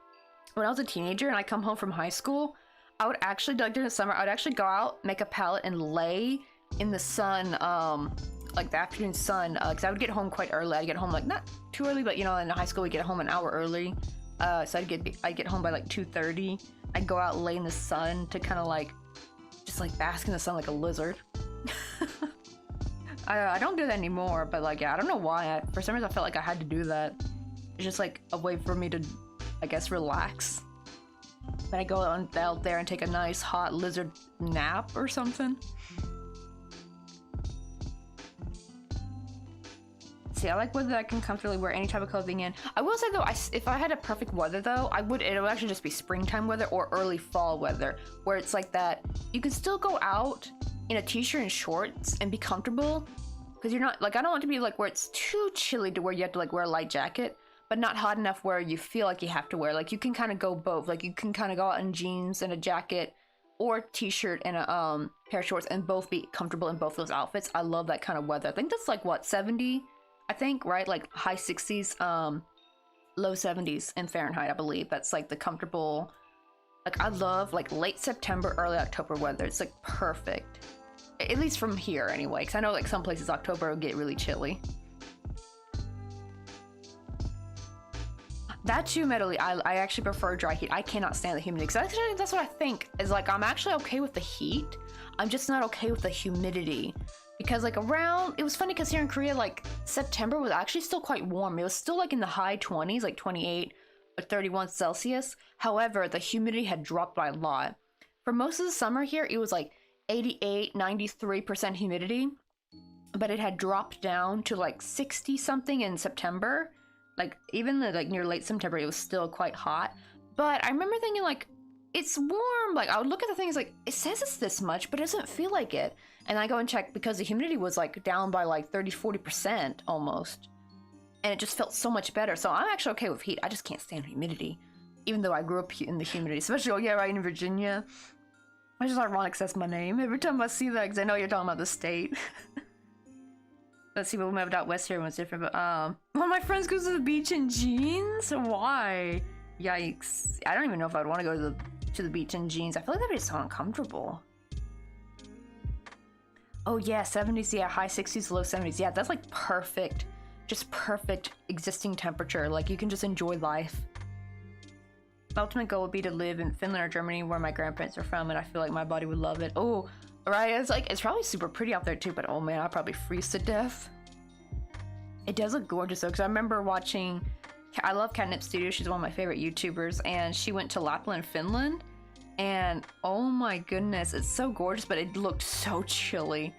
when I was a teenager and I come home from high school, I would actually, like during the summer, I would actually go out, make a pallet and lay in the sun, like the afternoon sun, because I would get home quite early. I'd get home like, not too early, but you know, in high school we get home an hour early. So I'd get home by like 2:30. I'd go out and lay in the sun to kind of like, just like bask in the sun like a lizard. I don't do that anymore, but like, yeah, I don't know why. For some reason I felt like I had to do that. It's just like a way for me to, I guess, relax. But I go out there and take a nice hot lizard nap or something. See, I like weather that I can comfortably wear any type of clothing in. I will say though, if I had a perfect weather though, it would actually just be springtime weather or early fall weather, where it's like that. You can still go out in a t-shirt and shorts and be comfortable, because you're not like, I don't want to be like where it's too chilly to where you have to like wear a light jacket, but not hot enough where you feel like you have to wear, like you can kind of go both. Like you can kind of go out in jeans and a jacket or t-shirt and a pair of shorts and both be comfortable in both those outfits. I love that kind of weather. I think that's like what, 70, I think, right? Like high 60s, low 70s in Fahrenheit, I believe. That's like the comfortable, like I love like late September, early October weather. It's like perfect. At least from here anyway, because I know like some places October will get really chilly. That too, Medley, I actually prefer dry heat. I cannot stand the humidity, because actually that's what I think is like, I'm actually okay with the heat. I'm just not okay with the humidity. Because like it was funny because here in Korea, like September was actually still quite warm. It was still like in the high 20s, like 28 or 31 Celsius. However, the humidity had dropped by a lot. For most of the summer here, it was like 88, 93% humidity. but it had dropped down to like 60 something in September. Like even like near late September, it was still quite hot. But I remember thinking like, it's warm. Like I would look at the things like, it says it's this much, but it doesn't feel like it. And I go and check because the humidity was like down by like 30-40% almost. And it just felt so much better. So I'm actually okay with heat. I just can't stand humidity. Even though I grew up in the humidity, especially, oh yeah, right in Virginia. Which is ironic, that's my name. Every time I see that, because I know you're talking about the state. Let's see, when we moved out west here, was different, but one of my friends goes to the beach in jeans? Why? Yikes. I don't even know if I'd want to go to the beach in jeans. I feel like that'd be so uncomfortable. Oh yeah, 70s, yeah, high 60s, low 70s. Yeah, that's like perfect. Just perfect existing temperature. Like you can just enjoy life. My ultimate goal would be to live in Finland or Germany where my grandparents are from, and I feel like my body would love it. Oh, right, it's like, it's probably super pretty out there too, but oh man, I'd probably freeze to death. It does look gorgeous though, because I remember watching, I love Catnip Studio, she's one of my favorite YouTubers, and she went to Lapland, Finland, and oh my goodness, it's so gorgeous, but it looked so chilly.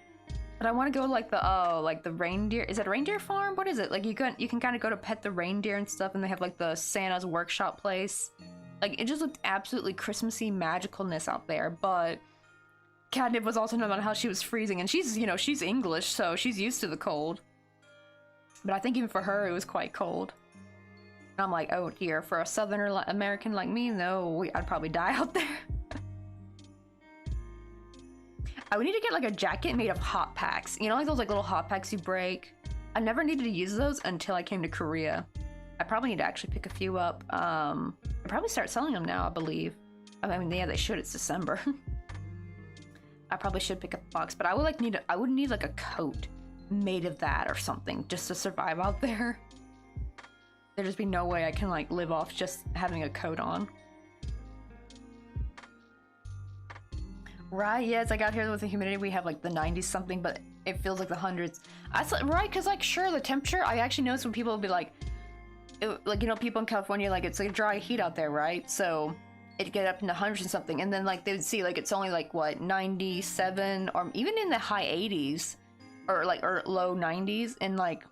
But I want to go like the reindeer, is it a reindeer farm? What is it? Like you can kind of go to pet the reindeer and stuff, and they have like the Santa's workshop place. Like, it just looked absolutely Christmassy magicalness out there, but Catnip was also talking about how she was freezing, and she's, you know, she's English, so she's used to the cold. But I think even for her, it was quite cold. And I'm like, oh dear, for a Southern American like me, no, I'd probably die out there. I would need to get like a jacket made of hot packs. You know, like those like little hot packs you break? I never needed to use those until I came to Korea. I probably need to actually pick a few up. I'll probably start selling them now, I believe. I mean, yeah, they should. It's December. I probably should pick up a box, but I would like I would need like a coat made of that or something just to survive out there. There'd just be no way I can like live off just having a coat on. Right, yeah, it's like out here with the humidity, we have like the 90s something, but it feels like the hundreds. Right, because like sure, the temperature, I actually noticed when people would be like, like, you know, people in California, like, it's like dry heat out there, right? So it'd get up into hundreds and something, and then like they would see like it's only like what, 97 or even in the high 80s or low 90s in like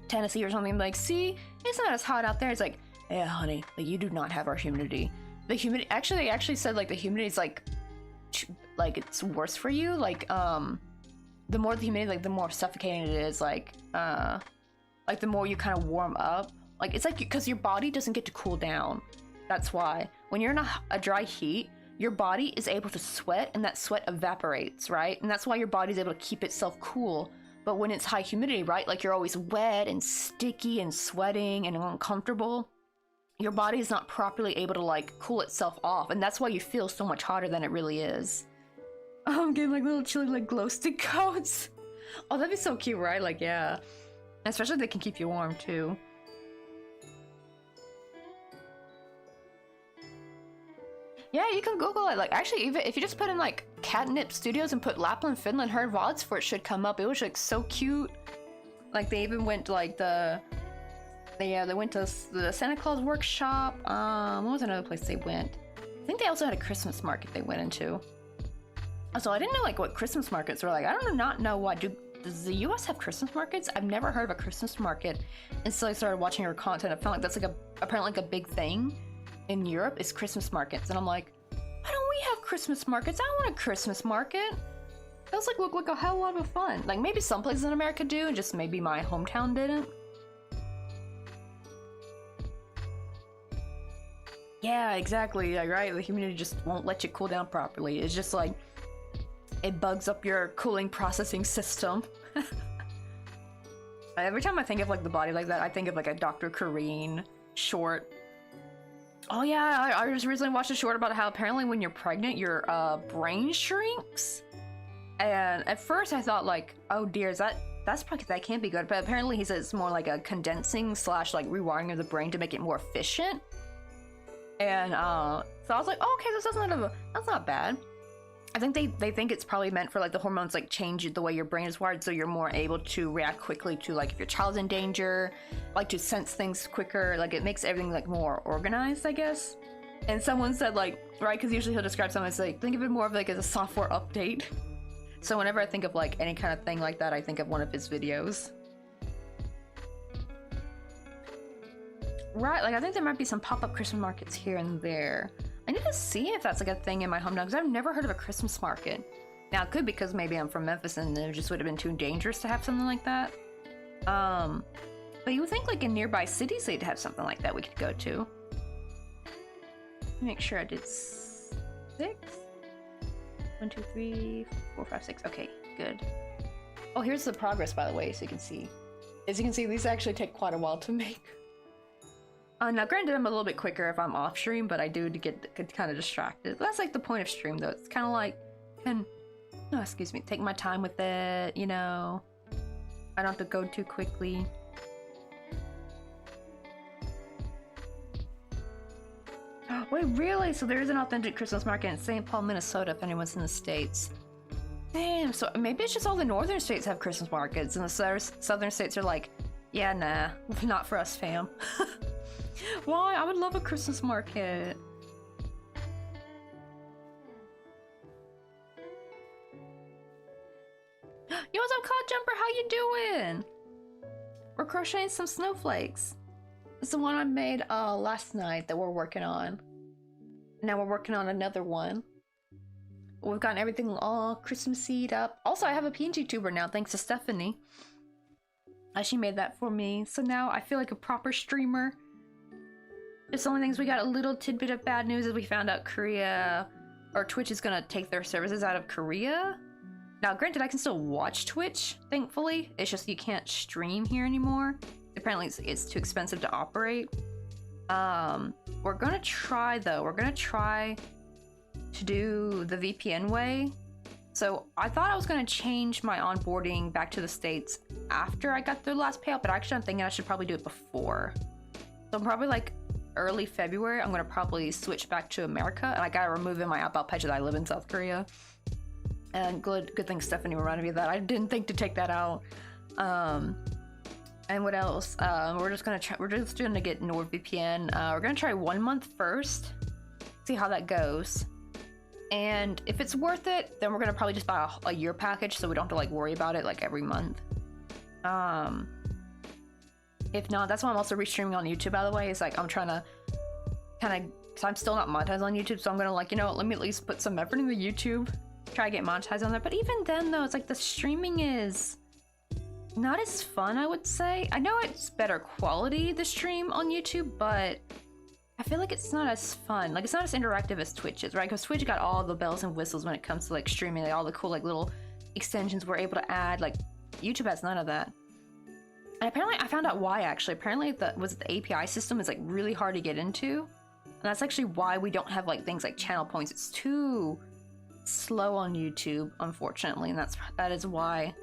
Tennessee or something. Like, see, it's not as hot out there. It's like, yeah, honey, like you do not have our humidity. The humidity, actually, they actually said like the humidity is like it's worse for you. Like the more the humidity, like the more suffocating it is. Like the more you kind of warm up. Like, it's like, because your body doesn't get to cool down. That's why. When you're in a dry heat, your body is able to sweat, and that sweat evaporates, right? And that's why your body's able to keep itself cool. But when it's high humidity, right, like you're always wet and sticky and sweating and uncomfortable, your body is not properly able to, like, cool itself off. And that's why you feel so much hotter than it really is. Oh, I'm getting, like, little chilly, like, glow stick coats. Oh, that'd be so cute, right? Like, yeah. Especially if they can keep you warm, too. Yeah, you can Google it. Like, actually, even if you just put in like Catnip Studios and put Lapland, Finland, her VODs for it should come up. It was like so cute. Like, they even went to like they went to the Santa Claus workshop. What was another place they went? I think they also had a Christmas market they went into. So I didn't know like what Christmas markets were like. I don't know what. Does the US have Christmas markets? I've never heard of a Christmas market. And so I started watching her content. I found like that's like apparently like a big thing in Europe is Christmas markets, and I'm like, why don't we have Christmas markets? I want a Christmas market. Those like look like a hell lot of fun. Like maybe some places in America do, and just maybe my hometown didn't. Yeah, exactly. Like, right, the humidity just won't let you cool down properly. It's just like it bugs up your cooling processing system. Every time I think of like the body like that, I think of like a Dr. Kareen short. Oh yeah, I just recently watched a short about how apparently when you're pregnant, your brain shrinks. And at first I thought like, oh dear, that's probably, that can't be good. But apparently he says it's more like a condensing / like rewiring of the brain to make it more efficient. And so I was like, oh, okay, that's not bad. I think they think it's probably meant for like the hormones like change the way your brain is wired, so you're more able to react quickly to like if your child's in danger, like to sense things quicker. Like it makes everything like more organized, I guess. And someone said like, right, because usually he'll describe something as like, think of it more of like as a software update. So whenever I think of like any kind of thing like that, I think of one of his videos. Right, like I think there might be some pop-up Christmas markets here and there. I need to see if that's like a thing in my hometown, because I've never heard of a Christmas market. Now it could be because maybe I'm from Memphis and it just would have been too dangerous to have something like that. But you would think like in nearby cities they'd have something like that we could go to. Make sure I did 6. 1, 2, 3, 4, 5, 6. Okay, good. Oh, here's the progress, by the way, so you can see. As you can see, these actually take quite a while to make. Now, granted, I'm a little bit quicker if I'm off stream, but I do get kind of distracted. That's like the point of stream, though. It's kind of like, take my time with it, you know. I don't have to go too quickly. Wait, really? So there is an authentic Christmas market in St. Paul, Minnesota, if anyone's in the States. Damn, so maybe it's just all the northern states have Christmas markets, and the southern states are like, yeah, nah, not for us, fam. Why? I would love a Christmas market. Yo, what's up, Cloud Jumper? How you doing? We're crocheting some snowflakes. It's the one I made last night that we're working on. Now we're working on another one. We've gotten everything all Christmassy up. Also, I have a PNG tuber now, thanks to Stephanie. She made that for me. So now I feel like a proper streamer. Just the only things, we got a little tidbit of bad news as we found out Korea, or Twitch is gonna take their services out of Korea. Now, granted, I can still watch Twitch, thankfully. It's just you can't stream here anymore. Apparently, it's too expensive to operate. We're gonna try, though. We're gonna try to do the VPN way. So I thought I was gonna change my onboarding back to the States after I got the last payout, but actually I'm thinking I should probably do it before. So probably like early February, I'm gonna probably switch back to America, and I gotta remove in my about page that I live in South Korea. And good thing Stephanie reminded me of that. I didn't think to take that out. And what else? We're just gonna get NordVPN. We're gonna try 1 month first, see how that goes. And if it's worth it, then we're gonna probably just buy a year package, so we don't have to like worry about it like every month. If not, that's why I'm also restreaming on YouTube, by the way. It's like I'm trying to because I'm still not monetized on YouTube, so I'm gonna like, you know, let me at least put some effort into YouTube, try to get monetized on there. But even then, though, it's like the streaming is not as fun, I would say. I know it's better quality, the stream on YouTube, but I feel like it's not as fun. Like, it's not as interactive as Twitch is, right? Because Twitch got all the bells and whistles when it comes to like streaming, like all the cool like little extensions we're able to add. Like, YouTube has none of that. And apparently, I found out why, actually. Apparently, the API system is like really hard to get into. And that's actually why we don't have like things like channel points. It's too slow on YouTube, unfortunately, and that is why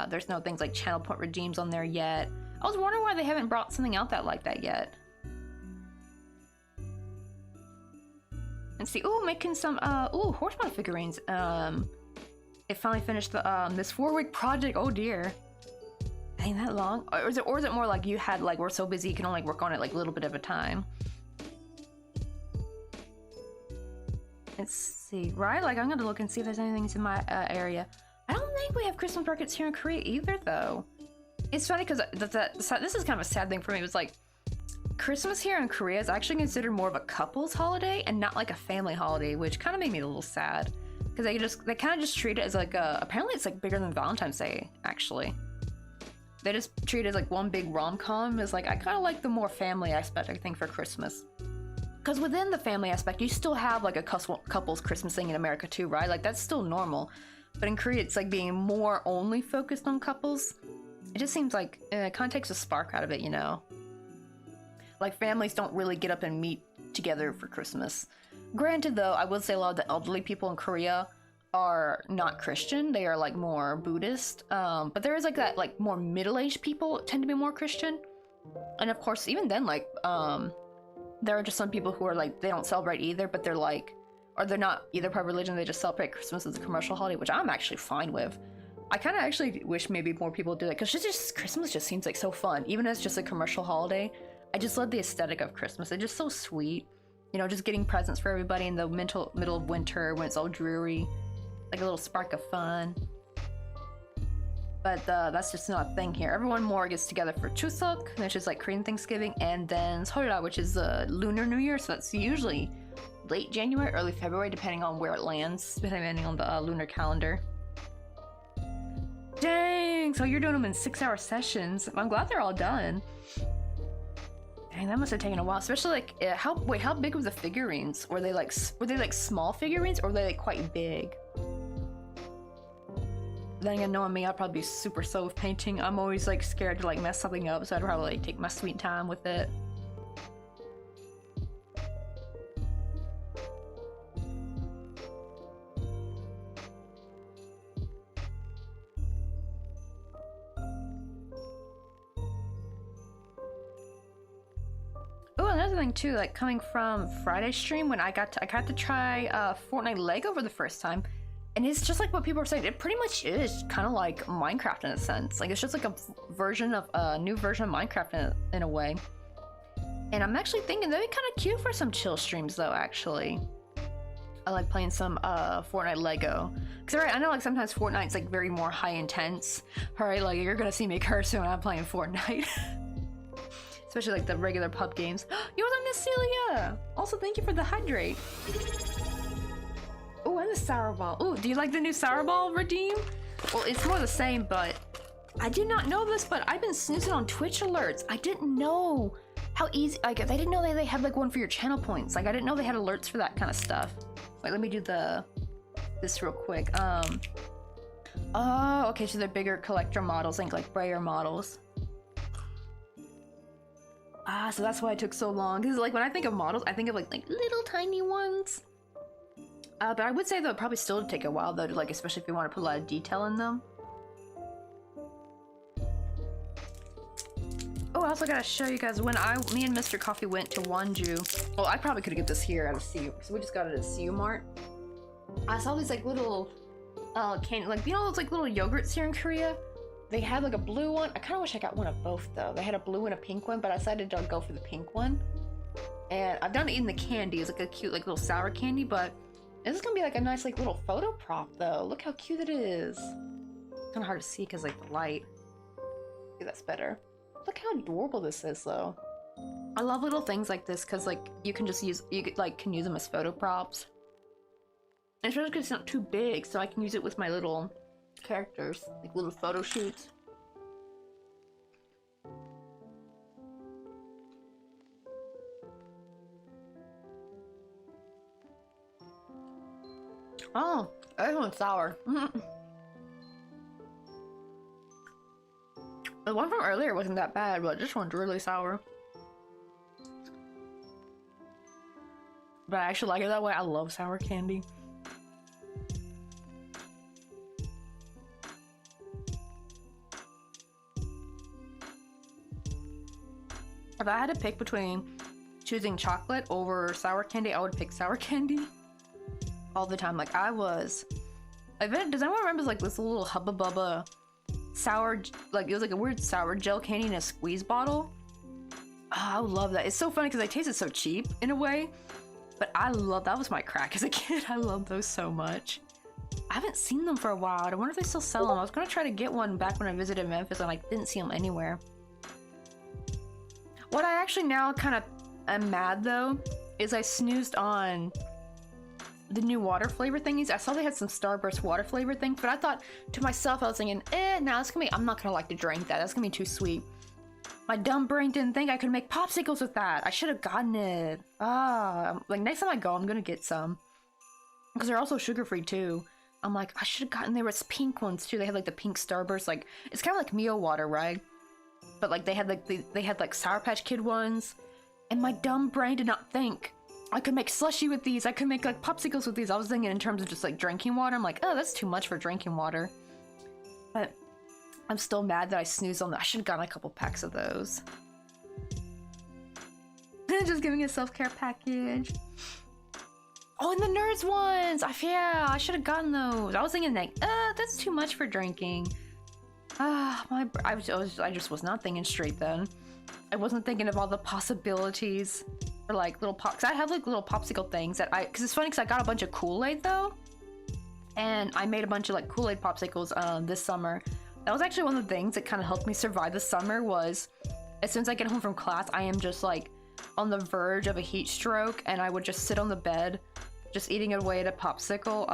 there's no things like channel point redeems on there yet. I was wondering why they haven't brought something out like that yet. And see, making some horsepower figurines. It finally finished the this 4-week project. Oh dear, ain't that long? Or is it more like you had like, we're so busy you can only work on it like a little bit at a time? Let's see, right? Like, I'm gonna look and see if there's anything in my area. I don't think we have Christmas markets here in Korea either, though. It's funny because this is kind of a sad thing for me. It was like, Christmas here in Korea is actually considered more of a couple's holiday and not like a family holiday, which kind of made me a little sad. Because they kind of just treat it as like apparently it's like bigger than Valentine's Day, actually. They just treat it as like one big rom-com. It's like, I kind of like the more family aspect, I think, for Christmas. Because within the family aspect, you still have like a couple's Christmas thing in America too, right? Like, that's still normal. But in Korea, it's like being more only focused on couples. It just seems like it kind of takes a spark out of it, you know? Like, families don't really get up and meet together for Christmas. Granted, though, I would say a lot of the elderly people in Korea are not Christian. They are like more Buddhist. But there is like that, like more middle-aged people tend to be more Christian. And of course, even then, like, there are just some people who are like, they don't celebrate either, but they're like, or they're not either part of religion, they just celebrate Christmas as a commercial holiday, which I'm actually fine with. I kind of actually wish maybe more people do that, because just Christmas just seems like so fun, even as just a commercial holiday. I just love the aesthetic of Christmas. It's just so sweet. You know, just getting presents for everybody in the middle of winter when it's all dreary. like a little spark of fun. But that's just not a thing here. Everyone more gets together for Chuseok, which is like Korean Thanksgiving, and then Seollal, which is Lunar New Year, so that's usually late January, early February, depending on where it lands, depending on the lunar calendar. Dang, so you're doing them in 6-hour sessions. I'm glad they're all done. Dang, that must have taken a while, especially like, how big were the figurines? Were they like small figurines, or were they like quite big? Then again, knowing me, I'd probably be super slow with painting. I'm always like scared to like mess something up, so I'd probably like take my sweet time with it. Oh, another thing too, like coming from Friday's stream when I got to try Fortnite Lego for the first time. And it's just like what people are saying. It pretty much is kind of like Minecraft in a sense. Like it's just like a new version of Minecraft in a way. And I'm actually thinking that'd be kind of cute for some chill streams though. Actually, I like playing some Fortnite Lego. Cause right, I know like sometimes Fortnite's like very more high intense. All right, like you're gonna see me cursing when I'm playing Fortnite. Especially like the regular pub games. Yours, Miss Celia. Also, thank you for the hydrate. Oh, and the sour ball. Oh, do you like the new sour ball redeem? Well, it's more the same, but I did not know this, but I've been snoozing on Twitch alerts. I didn't know how easy, like, I didn't know they had like one for your channel points. Like, I didn't know they had alerts for that kind of stuff. Like, let me do this real quick. Oh, okay, so they're bigger collector models, like brayer models. Ah, so that's why it took so long. Because like when I think of models, I think of like little tiny ones. But I would say that would probably still take a while though, to, like especially if you want to put a lot of detail in them. Oh, I also gotta show you guys when me and Mr. Coffee went to Wonju. Well, I probably could get this here at a CU, so we just got it at a CU Mart. I saw these like little candy, like you know those like little yogurts here in Korea. They had like a blue one. I kind of wish I got one of both though. They had a blue and a pink one, but I decided to go for the pink one. And I've done eating the candy. It's like a cute like little sour candy, but this is gonna be like a nice like little photo prop though. Look how cute it is. It's kind of hard to see because like the light. See, that's better. Look how adorable this is though. I love little things like this because like you can just use, can use them as photo props. And especially because it's not too big, so I can use it with my little characters, like little photo shoots. Oh, this one's sour. The one from earlier wasn't that bad, but this one's really sour. But I actually like it that way. I love sour candy. If I had to pick between choosing chocolate over sour candy, I would pick sour candy. All the time. Like I was... does anyone remember like this little Hubba Bubba sour, like it was like a weird sour gel candy in a squeeze bottle? Oh, I would love that. It's so funny because they tasted so cheap in a way. But I love, that was my crack as a kid. I love those so much. I haven't seen them for a while. I wonder if they still sell them. I was gonna try to get one back when I visited Memphis and I didn't see them anywhere. What I actually now kind of am mad though, is I snoozed on the new water flavor thingies. I saw they had some Starburst water flavor things, but I thought to myself, I was thinking, nah, it's gonna be, I'm not gonna like to drink that. That's gonna be too sweet. My dumb brain didn't think I could make popsicles with that. I should have gotten it. Like next time I go, I'm gonna get some. Because they're also sugar-free too. I'm like, I should have gotten, there was pink ones too. They had like the pink Starburst, like, it's kind of like Mio water, right? But like they had like Sour Patch Kid ones. And my dumb brain did not think I could make slushy with these. I could make like popsicles with these. I was thinking in terms of just like drinking water. I'm like, oh, that's too much for drinking water. But I'm still mad that I snoozed on that. I should have gotten a couple packs of those. Just giving a self-care package. Oh, and the Nerds ones! Yeah, I should have gotten those. I was thinking like, that's too much for drinking. I just was not thinking straight then. I wasn't thinking of all the possibilities for like little pops. I have like little popsicle things that because it's funny because I got a bunch of Kool-Aid though. And I made a bunch of like Kool-Aid popsicles this summer. That was actually one of the things that kind of helped me survive the summer. Was as soon as I get home from class, I am just like on the verge of a heat stroke, and I would just sit on the bed just eating away at a popsicle,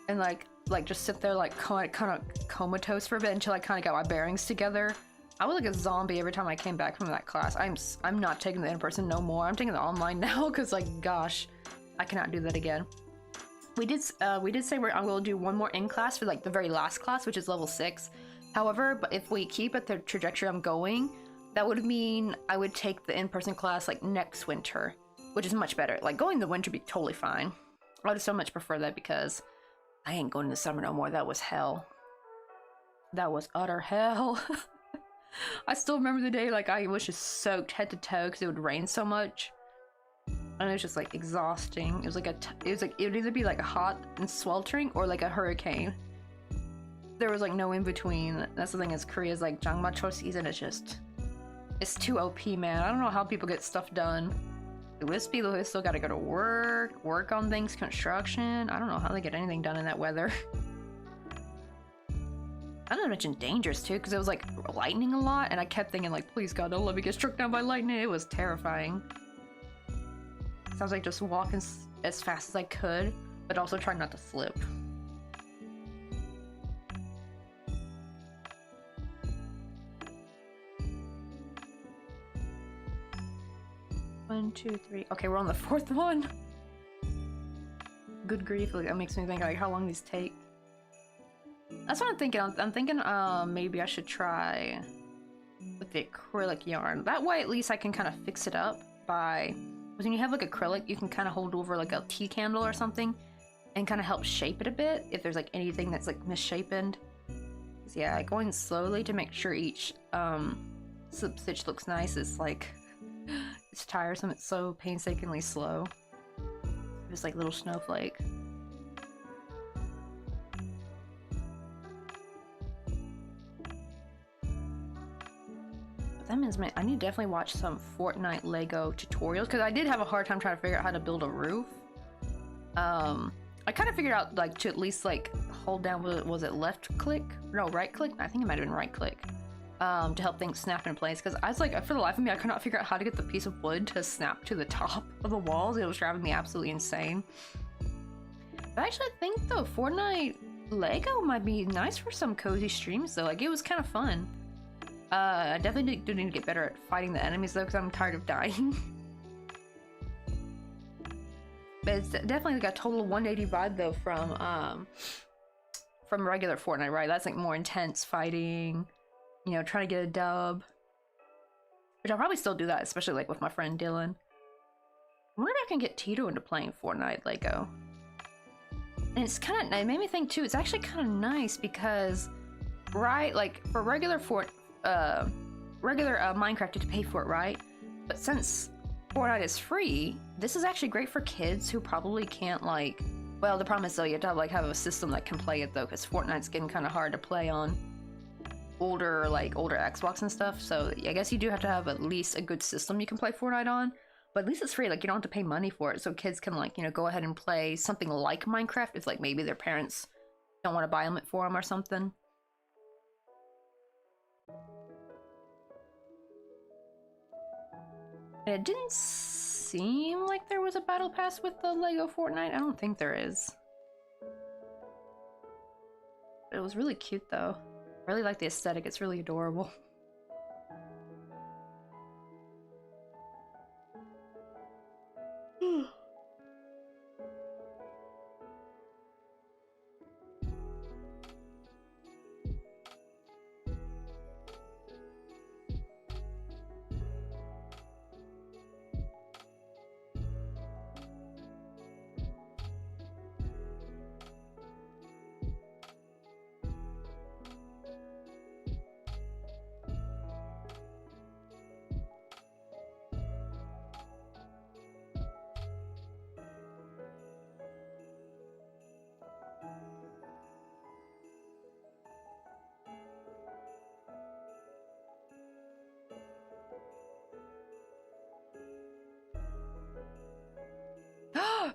and like just sit there like kind of comatose for a bit until I kind of got my bearings together. I was like a zombie every time I came back from that class. I'm not taking the in-person no more. I'm taking the online now because like gosh, I cannot do that again. We did say I'm going to do one more in class for like the very last class, which is level 6. However, but if we keep at the trajectory I'm going, that would mean I would take the in-person class like next winter, which is much better. Like going in the winter would be totally fine. I would so much prefer that because I ain't going in the summer no more. That was hell. That was utter hell. I still remember the day like I was just soaked head to toe because it would rain so much. And it was just like exhausting. It was like it would either be like a hot and sweltering or like a hurricane. There was like no in between. That's the thing, is Korea's like Jangmacho season is just, it's too OP, man. I don't know how people get stuff done. This people who still gotta go to work on things, construction. I don't know how they get anything done in that weather. I didn't mention dangers too, because it was like lightning a lot, and I kept thinking like, please God, don't let me get struck down by lightning. It was terrifying. So I was like just walking as fast as I could, but also trying not to slip. One, two, three. Okay, we're on the 4th one. Good grief, like, that makes me think like how long these take. That's what I'm thinking. I'm thinking maybe I should try with the acrylic yarn. That way at least I can kind of fix it up by, because when you have like acrylic, you can kind of hold over like a tea candle or something and kind of help shape it a bit if there's like anything that's like misshapen. So yeah, going slowly to make sure each slip stitch looks nice is like, it's tiresome. It's so painstakingly slow. Just like little snowflake. That means I need to definitely watch some Fortnite Lego tutorials, because I did have a hard time trying to figure out how to build a roof. I kind of figured out like to at least like hold down, was it left click? No, right click? I think it might have been right click. To help things snap in place, because I was like, for the life of me, I could not figure out how to get the piece of wood to snap to the top of the walls. It was driving me absolutely insane. But I actually think though, Fortnite Lego might be nice for some cozy streams though. Like, it was kind of fun. I definitely do need to get better at fighting the enemies though, because I'm tired of dying. But it's definitely like a total 180 vibe though from regular Fortnite, right? That's like more intense fighting, you know, trying to get a dub. Which I'll probably still do that, especially like with my friend Dylan. I wonder if I can get Tito into playing Fortnite Lego. And it's kind of, it made me think too, it's actually kind of nice because, right, like for regular Minecraft, you have to pay for it, right? But since Fortnite is free, this is actually great for kids who probably can't like, well, the problem is though, you have to have a system that can play it though, because Fortnite's getting kind of hard to play on older Xbox and stuff. So I guess you do have to have at least a good system you can play Fortnite on. But at least it's free, like you don't have to pay money for it, so kids can like, you know, go ahead and play something like Minecraft if like maybe their parents don't want to buy them it for them or something. And it didn't seem like there was a battle pass with the Lego Fortnite. I don't think there is. It was really cute though. I really like the aesthetic, it's really adorable.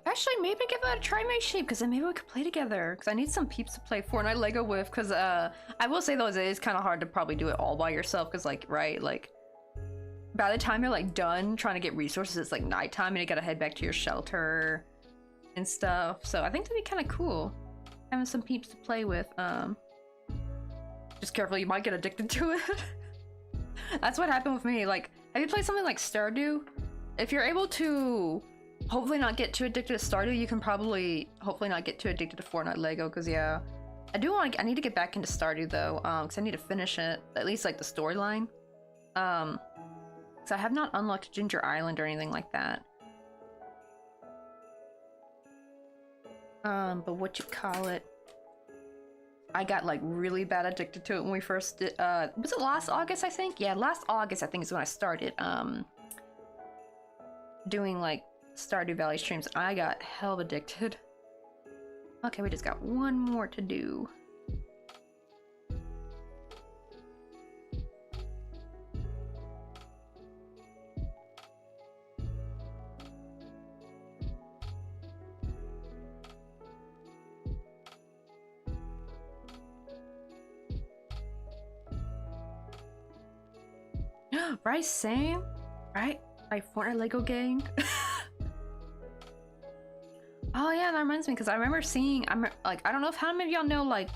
Actually, maybe give that a try, my sheep, because then maybe we could play together. Because I need some peeps to play Fortnite Lego with. Because I will say though, it is kind of hard to probably do it all by yourself. Because like, right, like by the time you're like done trying to get resources, it's like nighttime and you gotta head back to your shelter and stuff. So I think that'd be kind of cool having some peeps to play with. Just careful, you might get addicted to it. That's what happened with me. Like, have you played something like Stardew? If you're able to hopefully not get too addicted to Stardew, you can probably hopefully not get too addicted to Fortnite Lego. Because yeah, I need to get back into Stardew though, because I need to finish it, at least like the storyline. So I have not unlocked Ginger Island or anything like that. But what you call it? I got like really bad addicted to it when we first did, was it last August, I think? Yeah, last August, I think is when I started, doing like Stardew Valley streams. I got hell addicted. Okay, we just got one more to do. Right, same, right? Like Fortnite Lego gang. Oh yeah, that reminds me, because I remember seeing, like, I don't know if how many of y'all know like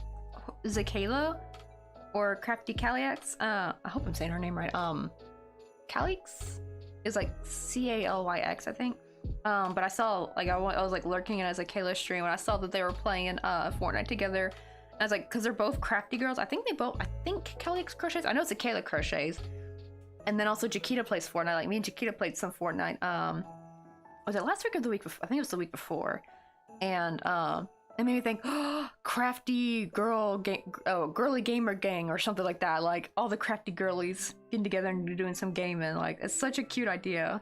Zakayla or Crafty Calyx. I hope I'm saying her name right. Calyx is like Calyx, I think. But I saw like I was like lurking in a Zakayla stream and I saw that they were playing Fortnite together. And I was like, because they're both crafty girls. I think Calyx crochets. I know Zakayla crochets. And then also Jaquita plays Fortnite. Like me and Jaquita played some Fortnite. Was it last week or the week before? I think it was the week before. And it made me think, oh, crafty girl gang, girly gamer gang or something like that. Like all the crafty girlies getting together and doing some gaming. Like it's such a cute idea.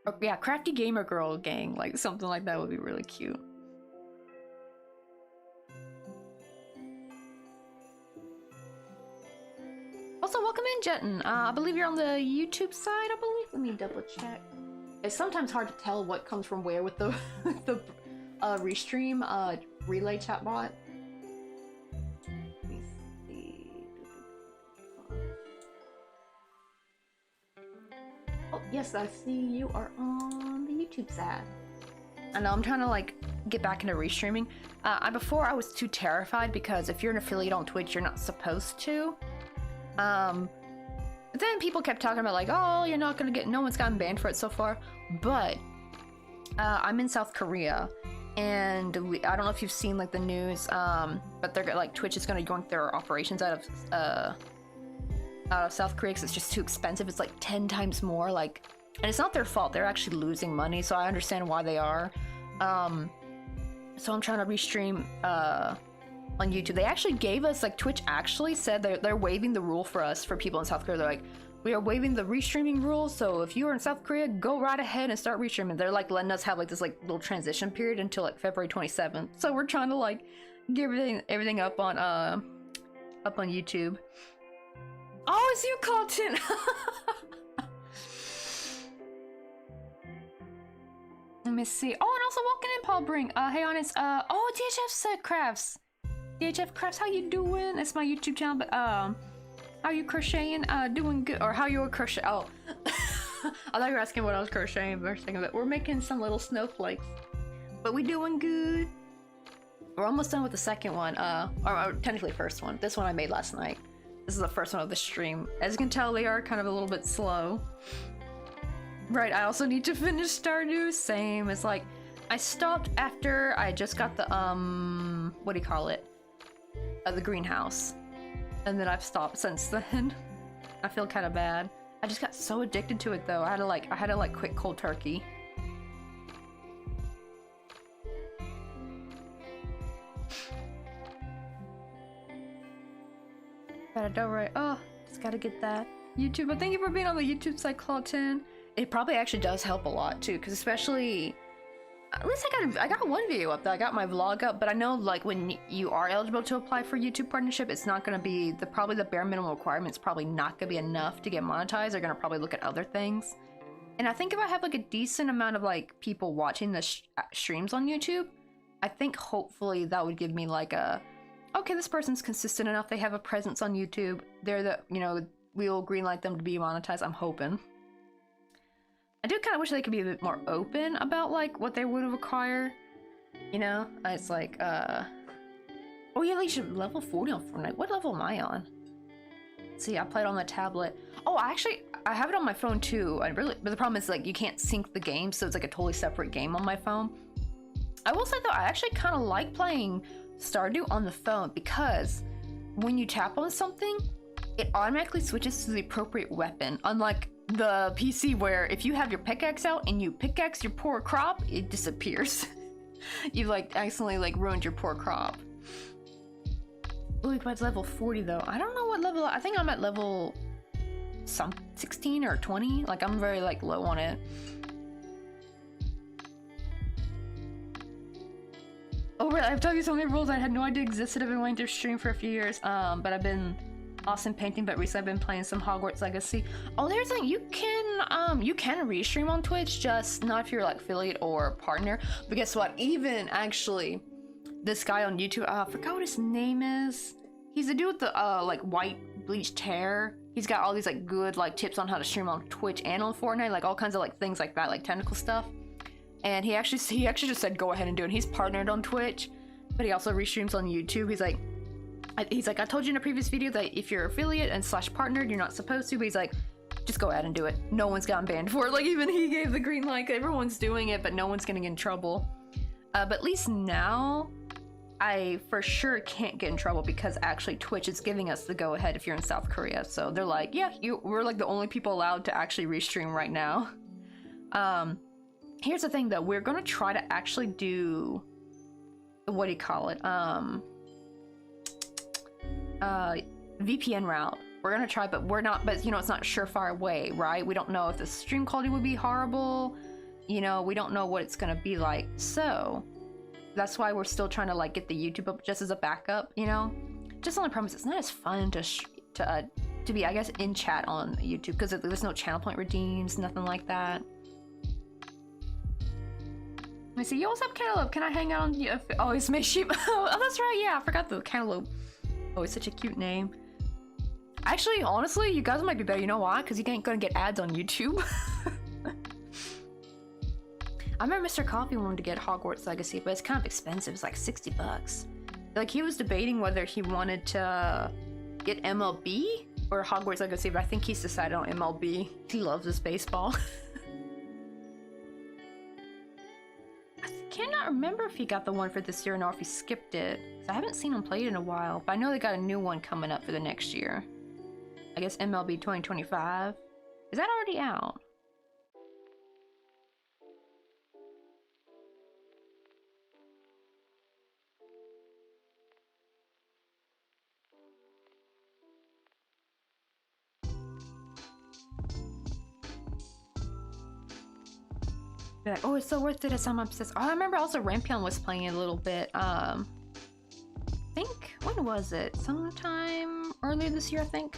Or, yeah, crafty gamer girl gang. Like something like that would be really cute. Also, welcome in, Jetin. I believe you're on the YouTube side, I believe. Let me double check. It's sometimes hard to tell what comes from where with the the restream relay chatbot. Let me see. Oh, yes, I see you are on the YouTube side. I know I'm trying to like get back into restreaming. Before I was too terrified because if you're an affiliate on Twitch, you're not supposed to. But then people kept talking about like, oh, you're not gonna get, no one's gotten banned for it so far. But I'm in South Korea, and I don't know if you've seen like the news, but they're like Twitch is gonna go their operations out of South Korea because it's just too expensive. It's like 10 times more, like, and it's not their fault. They're actually losing money, so I understand why they are. So I'm trying to restream on YouTube. They actually gave us, like, Twitch actually said they're waiving the rule for us, for people in South Korea. They're like, we are waiving the restreaming rule, so if you are in South Korea, go right ahead and start restreaming. They're like letting us have like this like little transition period until like February 27th. So we're trying to like get everything up on YouTube. Oh, it's you, Colton. Let me see. Oh, and also welcome in, Paul Brink. Hey, Honest. Oh, DHF Crafts. DHF Crafts, how you doing? It's my YouTube channel, but how you crocheting? Doing good, or how you were crochet? Oh, I thought you were asking what I was crocheting for a second, but we're making some little snowflakes. But we doing good. We're almost done with the second one, or technically first one. This one I made last night. This is the first one of the stream. As you can tell, they are kind of a little bit slow. Right, I also need to finish Stardew. Same. It's like I stopped after I just got the what do you call it? The greenhouse, and then I've stopped since then. I feel kind of bad. I just got so addicted to it though. I had to like quit cold turkey. Gotta do right. Oh, just gotta get that YouTube. But thank you for being on the YouTube side, Clawton. It probably actually does help a lot too, because especially, at least I got one video up there. I got my vlog up, but I know like when you are eligible to apply for YouTube partnership, it's not going to be probably the bare minimum requirements. Probably not going to be enough to get monetized. They're going to probably look at other things, And I think if I have like a decent amount of like people watching the streams on YouTube, I think hopefully that would give me like a, okay, this person's consistent enough, they have a presence on YouTube, they're the, you know, we'll greenlight them to be monetized. I'm hoping. I do kind of wish they could be a bit more open about like what they would require, you know? It's like, oh yeah, they should level 40 on Fortnite. What level am I on? See, I played on the tablet. Oh, I have it on my phone too. But the problem is like you can't sync the game, so it's like a totally separate game on my phone. I will say though, I actually kind of like playing Stardew on the phone because when you tap on something, it automatically switches to the appropriate weapon. Unlike the PC where if you have your pickaxe out and you pickaxe your poor crop, it disappears. You've like accidentally like ruined your poor crop. Ooh, it's level 40 though. I don't know what level. I think I'm at level 16 or 20. Like I'm very like low on it. Oh really, I've told you so many rules I had no idea existed. I've been waiting to stream for a few years. But I've been awesome painting, but recently I've been playing some Hogwarts Legacy. Oh, there's like you can restream on Twitch, just not if you're like affiliate or partner. But guess what? Even actually, this guy on YouTube, I forgot what his name is. He's the dude with the like white bleached hair. He's got all these like good like tips on how to stream on Twitch and on Fortnite, like all kinds of like things like that, like technical stuff. And he actually just said go ahead and do it. He's partnered on Twitch, but he also restreams on YouTube. He's like, I told you in a previous video that if you're affiliate and / partnered, you're not supposed to, but he's like, just go ahead and do it. No one's gotten banned for it. Like even he gave the green light. Everyone's doing it, but no one's getting in trouble. But at least now, I for sure can't get in trouble because actually Twitch is giving us the go ahead if you're in South Korea. So they're like, yeah, we're like the only people allowed to actually restream right now. Here's the thing though, we're gonna try to actually do, what do you call it? VPN route. We're gonna try, but we're not, but you know, it's not a surefire way, right? We don't know if the stream quality would be horrible. You know, we don't know what it's gonna be like. So that's why we're still trying to like get the YouTube up just as a backup, you know? Just on the premise, it's not as fun to be, I guess, in chat on YouTube because there's no channel point redeems, nothing like that. Let me see. Yo, what's up, Cantaloupe? Can I hang out on you? Oh, it's my sheep. Oh, that's right. Yeah, I forgot the Cantaloupe. Oh, it's such a cute name. Actually, honestly, you guys might be better. You know why? Because you ain't gonna get ads on YouTube. I remember Mr. Coffee wanted to get Hogwarts Legacy, but it's kind of expensive. It's like 60 bucks. Like, he was debating whether he wanted to get MLB or Hogwarts Legacy, but I think he's decided on MLB. He loves his baseball. I cannot remember if he got the one for this year or if he skipped it. I haven't seen him play it in a while, but I know they got a new one coming up for the next year. I guess MLB 2025. Is that already out? Be like, oh, it's so worth it as I'm obsessed. Oh, I remember also Rampion was playing it a little bit. I think, when was it? Sometime earlier this year, I think.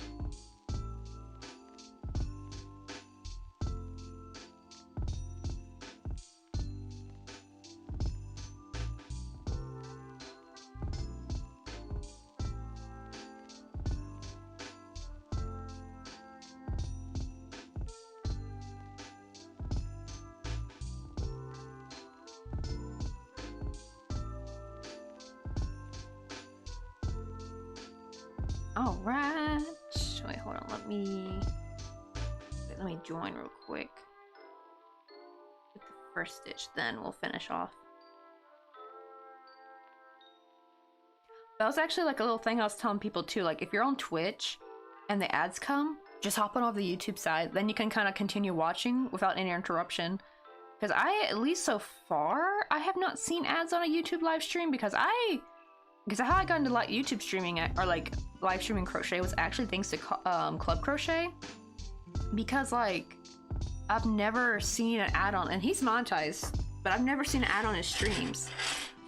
All right. Wait, hold on. Let me join real quick. Get the first stitch, then we'll finish off. That was actually like a little thing I was telling people too. Like, if you're on Twitch and the ads come, just hop on over the YouTube side. Then you can kind of continue watching without any interruption. Because at least so far, I have not seen ads on a YouTube live stream because how I got into like YouTube streaming or like live streaming crochet was actually thanks to Club Crochet, because like I've never seen an ad on, and he's monetized, but I've never seen an ad on his streams.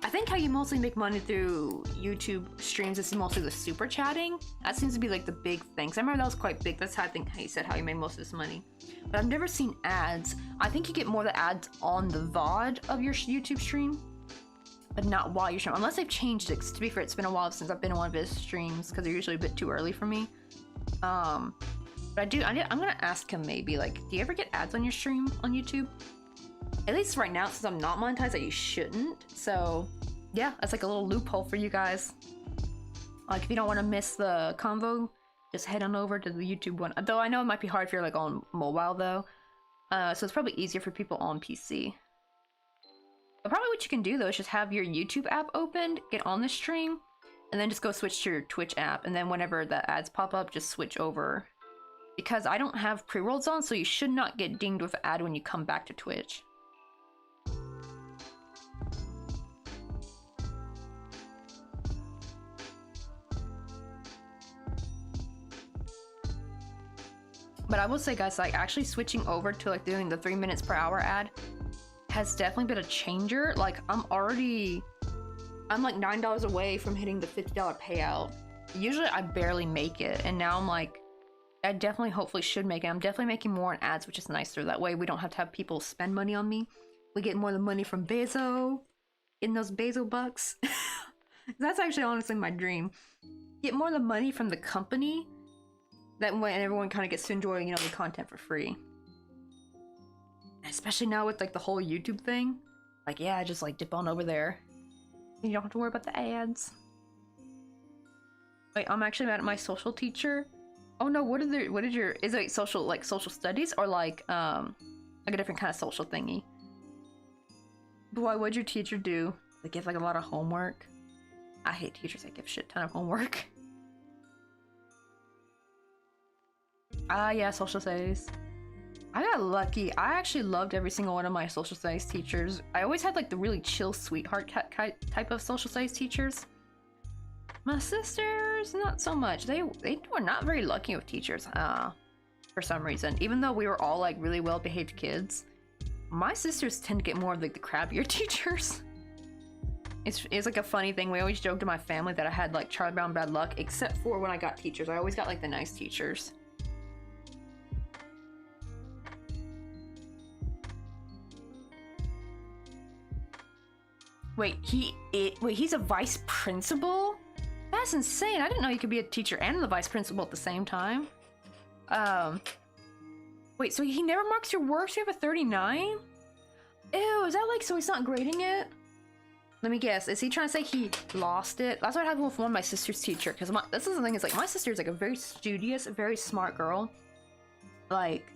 I think how you mostly make money through YouTube streams is mostly the super chatting. That seems to be like the big thing. 'Cause I remember that was quite big. That's how I think how you said how you made most of this money. But I've never seen ads. I think you get more of the ads on the VOD of your YouTube stream, but not while you're streaming. Unless they've changed it. 'Cause to be fair, it's been a while since I've been on one of his streams because they're usually a bit too early for me. But I'm gonna ask him maybe, like, do you ever get ads on your stream on YouTube? At least right now, since I'm not monetized, that you shouldn't. So, yeah, that's like a little loophole for you guys. Like, if you don't want to miss the convo, just head on over to the YouTube one. Though I know it might be hard if you're, like, on mobile, though. So it's probably easier for people on PC. But probably what you can do, though, is just have your YouTube app opened, get on the stream, and then just go switch to your Twitch app. And then whenever the ads pop up, just switch over. Because I don't have pre-rolls on, so you should not get dinged with an ad when you come back to Twitch. But I will say, guys, like, actually switching over to, like, doing the 3 minutes per hour ad has definitely been a changer. Like, I'm like $9 away from hitting the $50 payout. Usually I barely make it, and now I'm like, I definitely hopefully should make it. I'm definitely making more in ads, which is nicer. That way we don't have to have people spend money on me. We get more of the money from Bezo, in those Bezo bucks. That's actually honestly my dream. Get more of the money from the company. That way everyone kind of gets to enjoy, you know, the content for free. Especially now with, like, the whole YouTube thing. Like, yeah, just, like, dip on over there. You don't have to worry about the ads. Wait, I'm actually mad at my social teacher. Oh no, what is your, is it social studies, or like a different kind of social thingy? Boy, what'd your teacher do? They give, like, a lot of homework. I hate teachers that give shit ton of homework. Yeah, social studies. I got lucky. I actually loved every single one of my social studies teachers. I always had, like, the really chill sweetheart type of social studies teachers. My sisters, not so much. They were not very lucky with teachers, for some reason. Even though we were all, like, really well-behaved kids, my sisters tend to get more of, like, the crappier teachers. It's like a funny thing. We always joke to my family that I had, like, Charlie Brown bad luck, except for when I got teachers. I always got, like, the nice teachers. Wait, he's a vice principal? That's insane. I didn't know you could be a teacher and the vice principal at the same time. Wait, so he never marks your work, so you have a 39? Ew, is that like, so he's not grading it? Let me guess, is he trying to say he lost it? That's what happened with one of my sister's teacher, because this is the thing, is like, my sister is like a very studious, very smart girl. Like,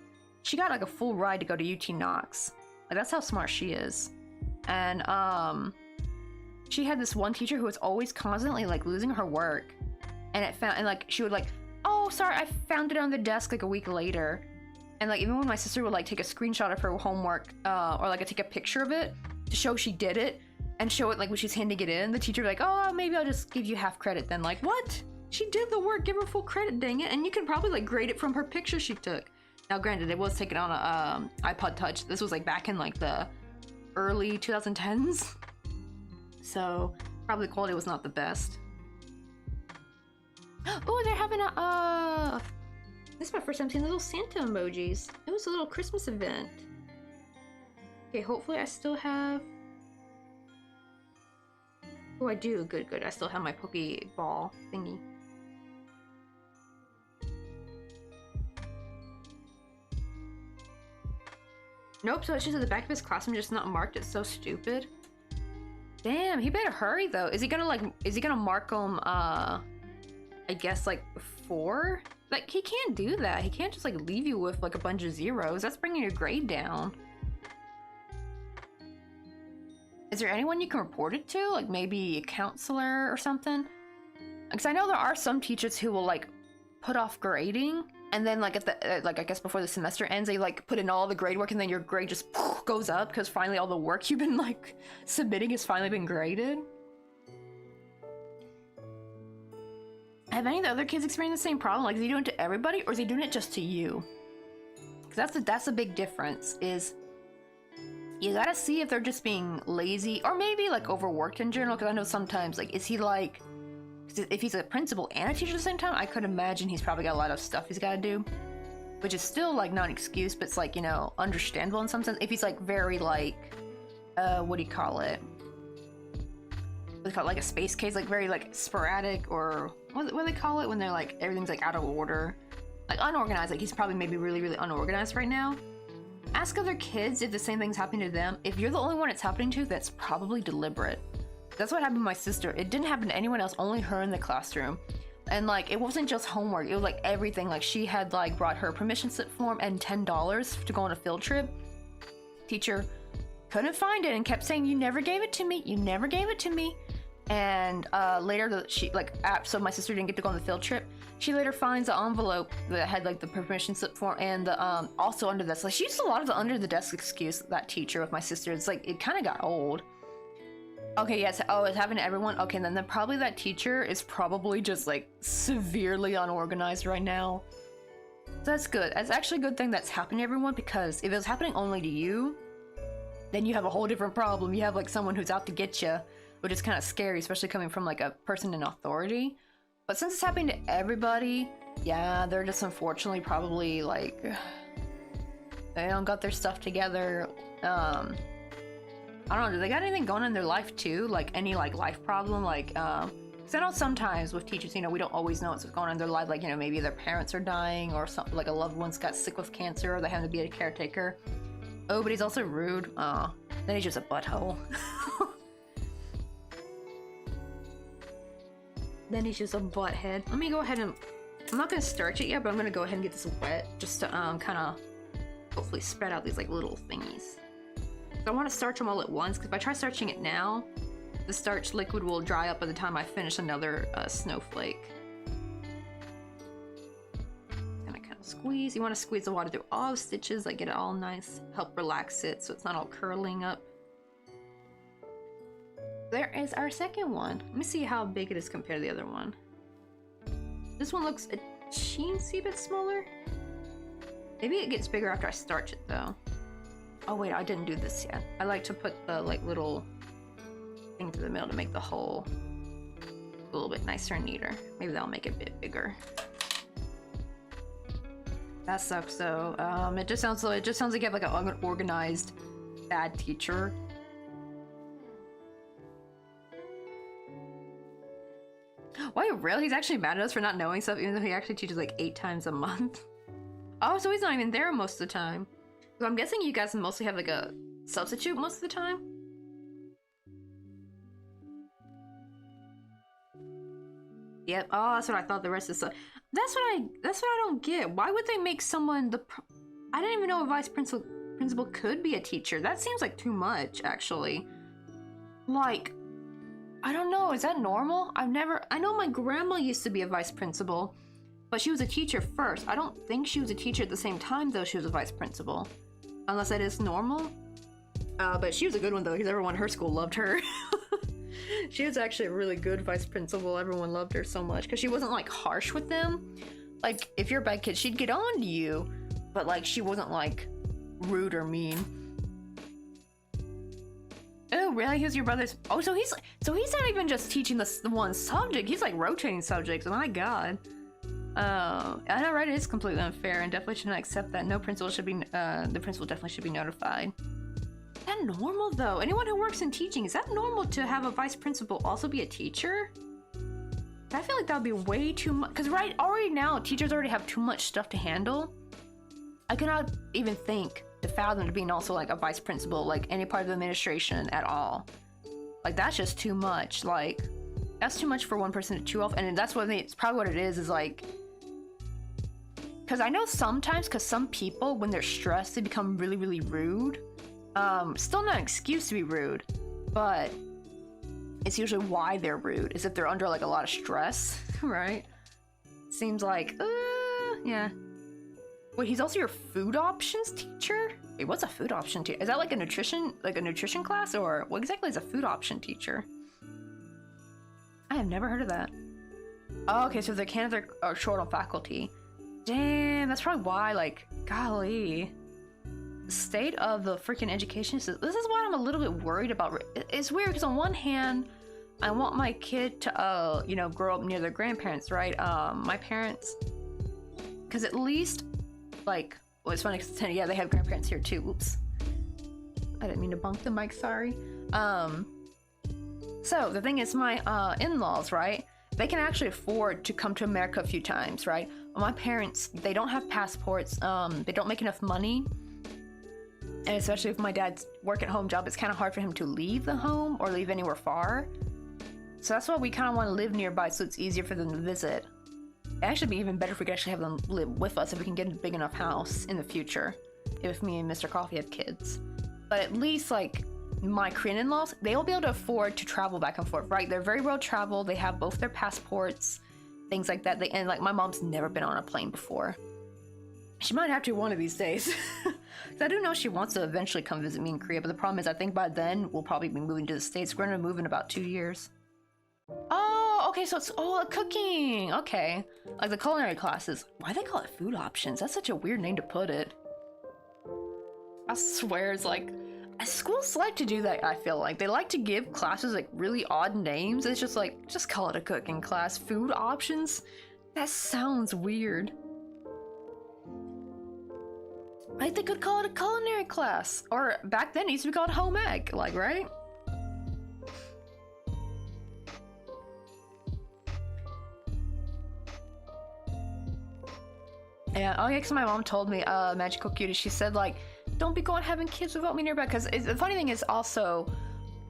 she got like a full ride to go to UT Knox. Like, that's how smart she is. And, she had this one teacher who was always constantly, like, losing her work. And like, she would, like, oh, sorry, I found it on the desk, like, a week later. And, like, even when my sister would, like, take a screenshot of her homework, or, like, take a picture of it to show she did it, and show it, like, when she's handing it in, the teacher would be like, oh, maybe I'll just give you half credit then. Like, what? She did the work, give her full credit, dang it. And you can probably, like, grade it from her picture she took. Now, granted, it was taken on a, iPod Touch. This was, like, back in, like, the early 2010s. So, probably the quality was not the best. Oh, they're having a, this is my first time seeing little Santa emojis. It was a little Christmas event. Okay, hopefully I still have... Oh, I do. Good, good. I still have my Pokeball thingy. Nope, so it's just at the back of his classroom, just not marked. It's so stupid. Damn, he better hurry though. Is he gonna mark them, I guess, like, before? Like, he can't do that. He can't just, like, leave you with, like, a bunch of zeros. That's bringing your grade down. Is there anyone you can report it to? Like, maybe a counselor or something? Because I know there are some teachers who will, like, put off grading, and then, like, at the, like, I guess before the semester ends, they, like, put in all the grade work, and then your grade just goes up, because finally all the work you've been, like, submitting has finally been graded. Have any of the other kids experienced the same problem? Like, is he doing it to everybody, or is he doing it just to you? Because that's a big difference, is you gotta see if they're just being lazy or maybe like overworked in general. Because I know sometimes, like, is he like, if he's a principal and a teacher at the same time, I could imagine he's probably got a lot of stuff he's got to do, which is still like not an excuse, but it's like, you know, understandable in some sense. If he's like very like, what do you call it? What do they call it? Like a space case, like very like sporadic, or what do they call it when they're like everything's like out of order, like unorganized. Like he's probably maybe really unorganized right now. Ask other kids if the same thing's happening to them. If you're the only one it's happening to, that's probably deliberate. That's what happened to my sister. It didn't happen to anyone else, only her in the classroom. And like, it wasn't just homework, it was like everything. Like she had like brought her permission slip form and $10 to go on a field trip. Teacher couldn't find it and kept saying, you never gave it to me, you never gave it to me. And later, so my sister didn't get to go on the field trip. She later finds the envelope that had like the permission slip form and the also under this. Like she used a lot of the under the desk excuse, that teacher with my sister. It's like, it kind of got old. Okay, yes, oh, it's happening to everyone? Okay, then probably that teacher is probably just like severely unorganized right now. So that's good. That's actually a good thing that's happening to everyone, because if it was happening only to you, then you have a whole different problem. You have like someone who's out to get you, which is kind of scary, especially coming from like a person in authority. But since it's happening to everybody, yeah, they're just unfortunately probably like, they don't got their stuff together. I don't know, do they got anything going on in their life too? Like any like life problem? Like, because I know sometimes with teachers, you know, we don't always know what's going on in their life. Like, you know, maybe their parents are dying, or something, like a loved one's got sick with cancer, or they have to be a caretaker. Oh, but he's also rude. Oh, then he's just a butthole. Then he's just a butthead. Let me go ahead and, I'm not gonna starch it yet, but I'm gonna go ahead and get this wet just to kind of hopefully spread out these like little thingies. I want to starch them all at once, because if I try starching it now, the starch liquid will dry up by the time I finish another snowflake. And I kind of squeeze. You want to squeeze the water through all the stitches, like get it all nice, help relax it so it's not all curling up. There is our second one. Let me see how big it is compared to the other one. This one looks a teensy bit smaller. Maybe it gets bigger after I starch it though. Oh wait, I didn't do this yet. I like to put the like little thing through the middle to make the hole a little bit nicer and neater. Maybe that'll make it a bit bigger. That sucks though. It just sounds like you have like an unorganized bad teacher. Wait, really? He's actually mad at us for not knowing stuff, even though he actually teaches like 8 times a month. Oh, so he's not even there most of the time. So I'm guessing you guys mostly have like a substitute most of the time? Yep. Oh, that's what I thought the rest of the stuff. That's what I don't get. Why would they make someone I didn't even know a vice principal could be a teacher. That seems like too much, actually. Like, I don't know, is that normal? I know my grandma used to be a vice principal, but she was a teacher first. I don't think she was a teacher at the same time though she was a vice principal. Unless that is normal. But she was a good one though, because everyone in her school loved her. She was actually a really good vice principal. Everyone loved her so much, because she wasn't like harsh with them. Like, if you're a bad kid, she'd get on to you, but like she wasn't like rude or mean. Oh, really? He's your brother's... Oh, so he's not even just teaching the one subject. He's like rotating subjects. Oh my god. I know, right? It is completely unfair, and definitely should not accept that. No principal should be... the principal definitely should be notified. Is that normal, though? Anyone who works in teaching, is that normal to have a vice principal also be a teacher? I feel like that would be way too much. Because already now, teachers already have too much stuff to handle. I cannot even think to fathom to being also like a vice principal, like any part of the administration at all. Like, that's just too much. Like, that's too much for one person to chew off. And that's what it's probably what it is like, because I know sometimes, because some people, when they're stressed, they become really, really rude. Still not an excuse to be rude, but it's usually why they're rude, is if they're under like a lot of stress, right? Seems like, yeah. Wait, he's also your food options teacher? Wait, what's a food option teacher? Is that like a nutrition class, or what exactly is a food option teacher? I have never heard of that. Oh, okay, so the candidates are short on faculty. Damn, that's probably why, like, golly. state of the freaking education system. This is why I'm a little bit worried about. It's weird because on one hand, I want my kid to, you know, grow up near their grandparents, right? My parents, because at least, like, well, it's funny because yeah, they have grandparents here too. Oops, I didn't mean to bunk the mic. Sorry. So the thing is, my in-laws, right? They can actually afford to come to America a few times, right? My parents, they don't have passports. They don't make enough money. And especially if my dad's work-at-home job, it's kind of hard for him to leave the home or leave anywhere far. So that's why we kind of want to live nearby so it's easier for them to visit. It'd actually be even better if we could actually have them live with us if we can get a big enough house in the future. If me and Mr. Coffee have kids. But at least, like, my Korean in-laws, they'll be able to afford to travel back and forth, right? They're very well traveled. They have both their passports, things like that. And like, my mom's never been on a plane before. She might have to one of these days. I do know she wants to eventually come visit me in Korea, but the problem is I think by then we'll probably be moving to the States. We're gonna move in about 2 years. Oh, okay, so it's cooking. Okay, like the culinary classes. Why do they call it food options? That's such a weird name to put it. I swear, it's like, schools like to do that. I feel like they like to give classes like really odd names. It's just like, just call it a cooking class. Food options. That sounds weird. Like, they could call it a culinary class, or back then it used to be called home ec, like, right? Yeah, oh yeah, because my mom told me, Magical Cutie, she said, like, don't be going having kids without me nearby, because the funny thing is also,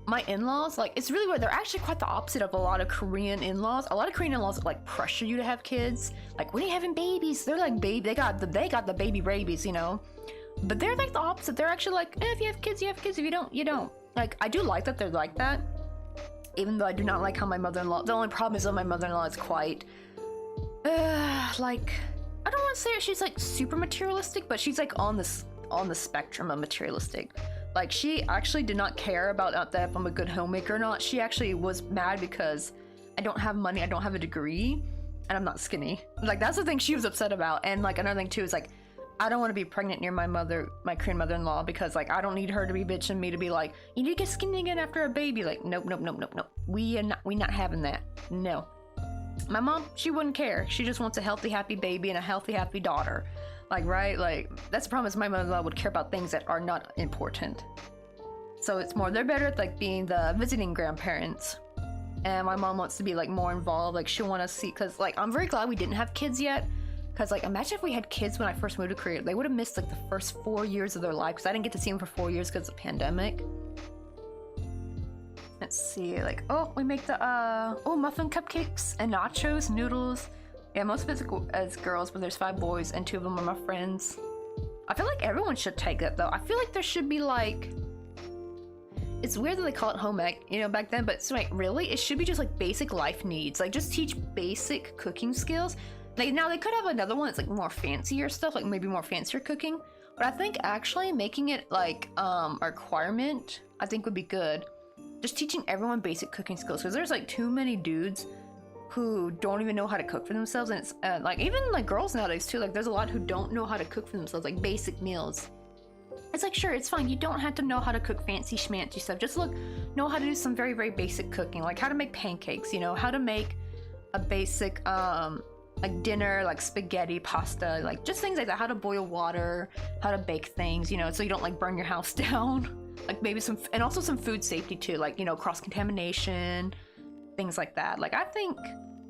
my in-laws, like, it's really weird. They're actually quite the opposite of a lot of Korean in-laws. A lot of Korean in-laws, like, pressure you to have kids. Like, when are you having babies? They're like, baby, they got the baby rabies, you know? But they're like the opposite. They're actually like, if you have kids, you have kids. If you don't, you don't. Like, I do like that they're like that. Even though I do not like how my mother-in-law, the only problem is that my mother-in-law is quite, like, I don't want to say she's like super materialistic, but she's like on the spectrum of materialistic. Like, she actually did not care about that if I'm a good homemaker or not. She actually was mad because I don't have money, I don't have a degree, and I'm not skinny. Like, that's the thing she was upset about. And like, another thing too is like, I don't want to be pregnant near my Korean mother-in-law, because like, I don't need her to be bitching me to be like, you need to get skinny again after a baby. Like, nope. We not having that. No. My mom, she wouldn't care. She just wants a healthy, happy baby and a healthy, happy daughter. Like, right? Like, that's the problem is my mother-in-law would care about things that are not important. So it's more, they're better at like being the visiting grandparents. And my mom wants to be like more involved. Like, she'll want to see, because like, I'm very glad we didn't have kids yet. Because like, imagine if we had kids when I first moved to Korea. They would have missed like the first 4 years of their life, because I didn't get to see them for 4 years because of the pandemic. Let's see, like, oh, we make the, muffin cupcakes and nachos, noodles. Yeah, most of it's as girls, but there's 5 boys and 2 of them are my friends. I feel like everyone should take that though. I feel like there should be like, it's weird that they call it home ec, you know, back then, but it's like, really? It should be just like basic life needs. Like, just teach basic cooking skills. Like, now they could have another one that's like more fancier stuff, like maybe more fancier cooking. But I think actually making it like a requirement, I think would be good. Just teaching everyone basic cooking skills, because there's like too many dudes who don't even know how to cook for themselves, and it's like, even like girls nowadays too, like there's a lot who don't know how to cook for themselves, like basic meals. It's like, sure, it's fine, you don't have to know how to cook fancy schmancy stuff, just know how to do some very, very basic cooking, like how to make pancakes, you know, how to make a basic like dinner, like spaghetti, pasta, like just things like that, how to boil water, how to bake things, you know, so you don't like burn your house down. Like maybe and also some food safety too, like, you know, cross-contamination, things like that. Like, I think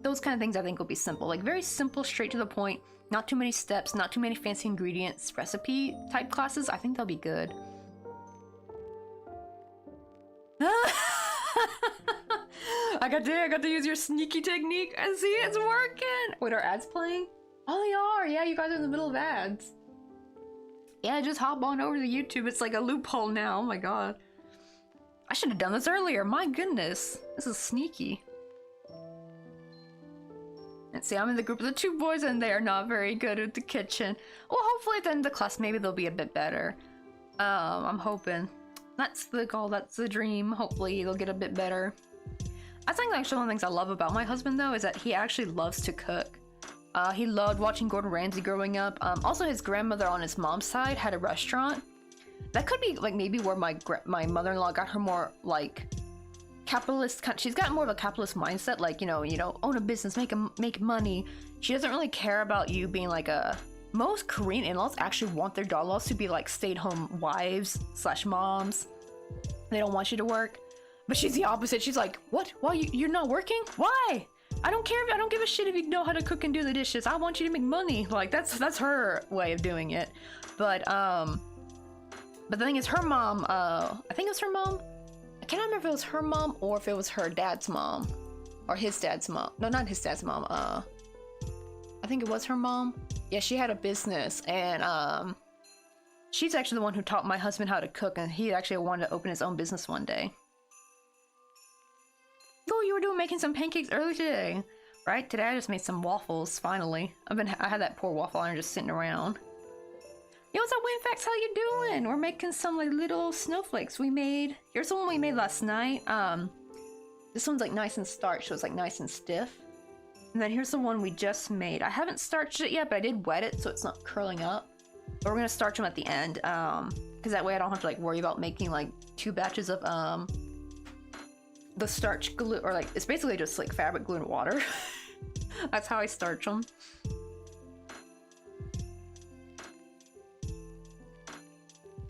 those kind of things I think will be simple, like very simple, straight to the point, not too many steps, not too many fancy ingredients, recipe type classes. I think they'll be good. I got to use your sneaky technique. I see it's working. Wait, are ads playing? Oh, they are. Yeah, you guys are in the middle of ads. Yeah, just hop on over to YouTube. It's like a loophole now. Oh my god. I should have done this earlier. My goodness. This is sneaky. And see, I'm in the group of the 2 boys and they are not very good at the kitchen. Well, hopefully at the end of the class, maybe they'll be a bit better. I'm hoping. That's the goal. That's the dream. Hopefully they'll get a bit better. I think actually one of the things I love about my husband though is that he actually loves to cook. He loved watching Gordon Ramsay growing up. Also, his grandmother on his mom's side had a restaurant. That could be like maybe where my mother-in-law got her more like capitalist. She's got more of a capitalist mindset, like, you know, own a business, make money. She doesn't really care about you being like a. Most Korean in-laws actually want their daughter-in-laws to be like stay-at-home wives / moms. They don't want you to work. But she's the opposite. She's like, what? Why you're not working? Why? I don't care. I don't give a shit if you know how to cook and do the dishes. I want you to make money. Like that's her way of doing it. But the thing is, her mom. I think it was her mom. I can't remember if it was her mom or if it was her dad's mom, or his dad's mom. No, not his dad's mom. I think it was her mom. Yeah, she had a business, and she's actually the one who taught my husband how to cook, and he actually wanted to open his own business one day. Oh, you were making some pancakes earlier today, right? Today I just made some waffles, finally. I had that poor waffle iron just sitting around. Yo, what's up, Winfax? How you doing? We're making some like little snowflakes we made. Here's the one we made last night. This one's like nice and starched, so it's like nice and stiff. And then here's the one we just made. I haven't starched it yet, but I did wet it so it's not curling up. But we're gonna starch them at the end, because that way I don't have to like worry about making like 2 batches of the starch glue, or like it's basically just like fabric glue and water. That's how I starch them.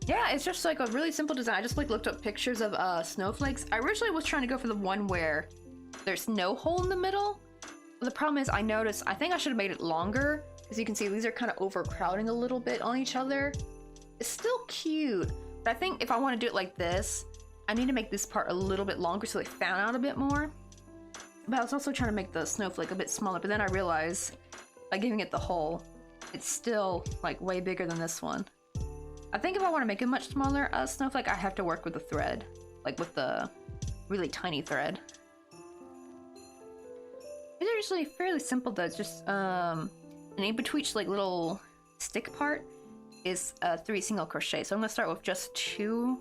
Yeah, it's just like a really simple design. I just like looked up pictures of snowflakes. I originally was trying to go for the one where there's no hole in the middle. The problem is I noticed, I think I should have made it longer. As you can see, these are kind of overcrowding a little bit on each other. It's still cute, but I think if I want to do it like this, I need to make this part a little bit longer so they fan out a bit more. But I was also trying to make the snowflake a bit smaller, but then I realized by giving it the hole, it's still like way bigger than this one. I think if I want to make a much smaller snowflake, I have to work with the thread, like with the really tiny thread. These are usually fairly simple though. It's just and in between each like little stick part is 3 single crochet. So I'm gonna start with just 2.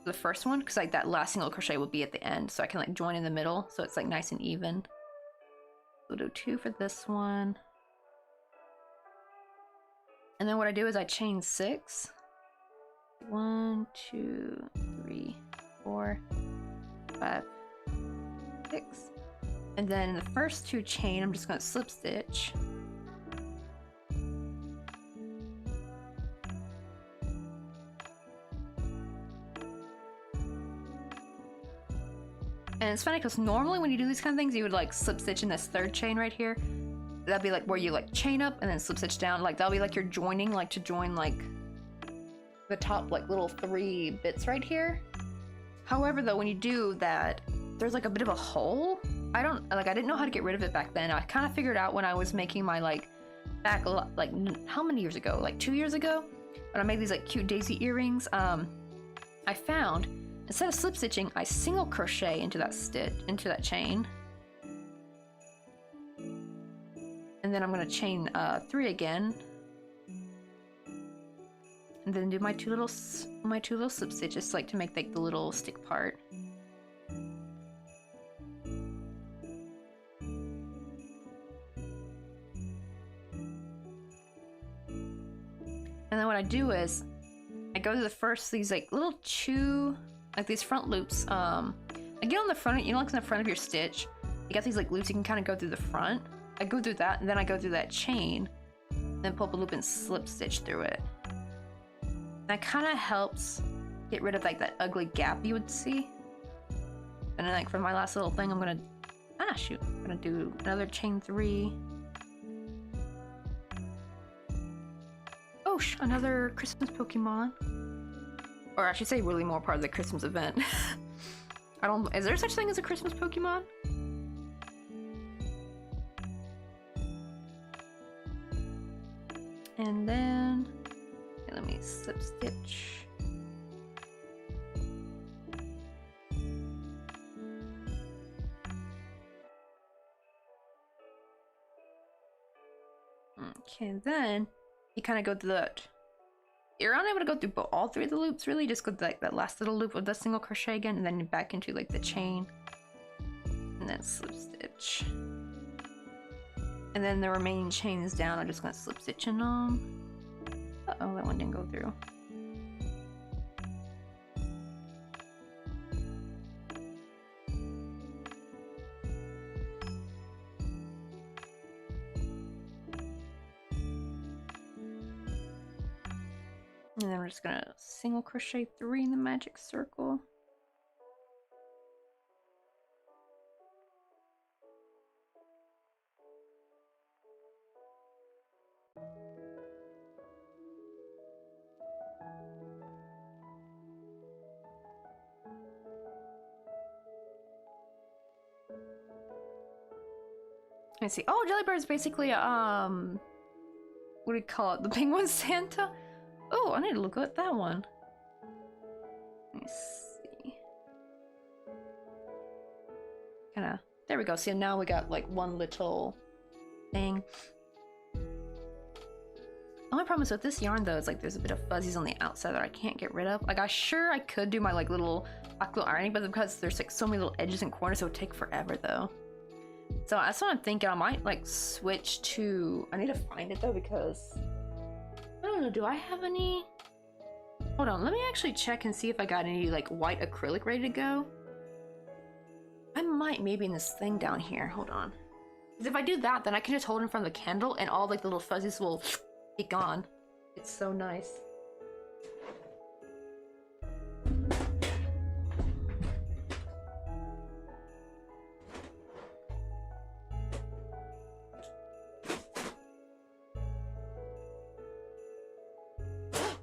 The first one, because like that last single crochet will be at the end, so I can like join in the middle, so it's like nice and even. We'll do 2 for this one, and then what I do is I chain 6. 1, 2, 3, 4, 5, 6, and then in the first 2 chain, I'm just going to slip stitch. And it's funny because normally when you do these kind of things, you would like slip stitch in this 3rd chain right here. That'd be like where you like chain up and then slip stitch down. Like that'll be like you're joining, like to join like the top like little 3 bits right here. However though, when you do that, there's like a bit of a hole. I didn't know how to get rid of it back then. I kind of figured out when I was making my like how many years ago? Like 2 years ago, when I made these like cute daisy earrings. I found, instead of slip stitching, I single crochet into that chain. And then I'm gonna chain 3 again. And then do my two little slip stitches, like to make like the little stick part. And then what I do is I go to the first, these like little like these front loops. I get on the front, like in the front of your stitch, you got these like loops you can kind of go through the front. I go through that, and then I go through that chain, then pull up a loop and slip stitch through it. That kind of helps get rid of like that ugly gap you would see. And then like for my last little thing, I'm gonna do another chain 3. Oh, another Christmas Pokemon. Or I should say really more part of the Christmas event. Is there such thing as a Christmas Pokemon? And then, okay, let me slip stitch. Okay, and then you kind of go through that. You're unable to go through all 3 of the loops, really. Just go through like that last little loop of the single crochet again, and then back into like the chain, and then slip stitch. And then the remaining chains down, I'm just gonna slip stitch in them. Uh-oh, that one didn't go through. And then we're just gonna single crochet 3 in the magic circle. Let's see. Oh, Jellybird is basically what do you call it? The penguin Santa? Oh, I need to look at that one. Let me see. Kinda. There we go. See, now we got like one little thing. Only problem is with this yarn though, it's like there's a bit of fuzzies on the outside that I can't get rid of. Like I could do my like little ironing, but because there's like so many little edges and corners, it would take forever though. So that's what I'm thinking. I might like switch to. I need to find it though because I don't know. Do I have any? Hold on. Let me actually check and see if I got any like white acrylic ready to go. I might maybe in this thing down here. Hold on. Because if I do that, then I can just hold it in front of the candle, and all like the little fuzzies will be gone. It's so nice.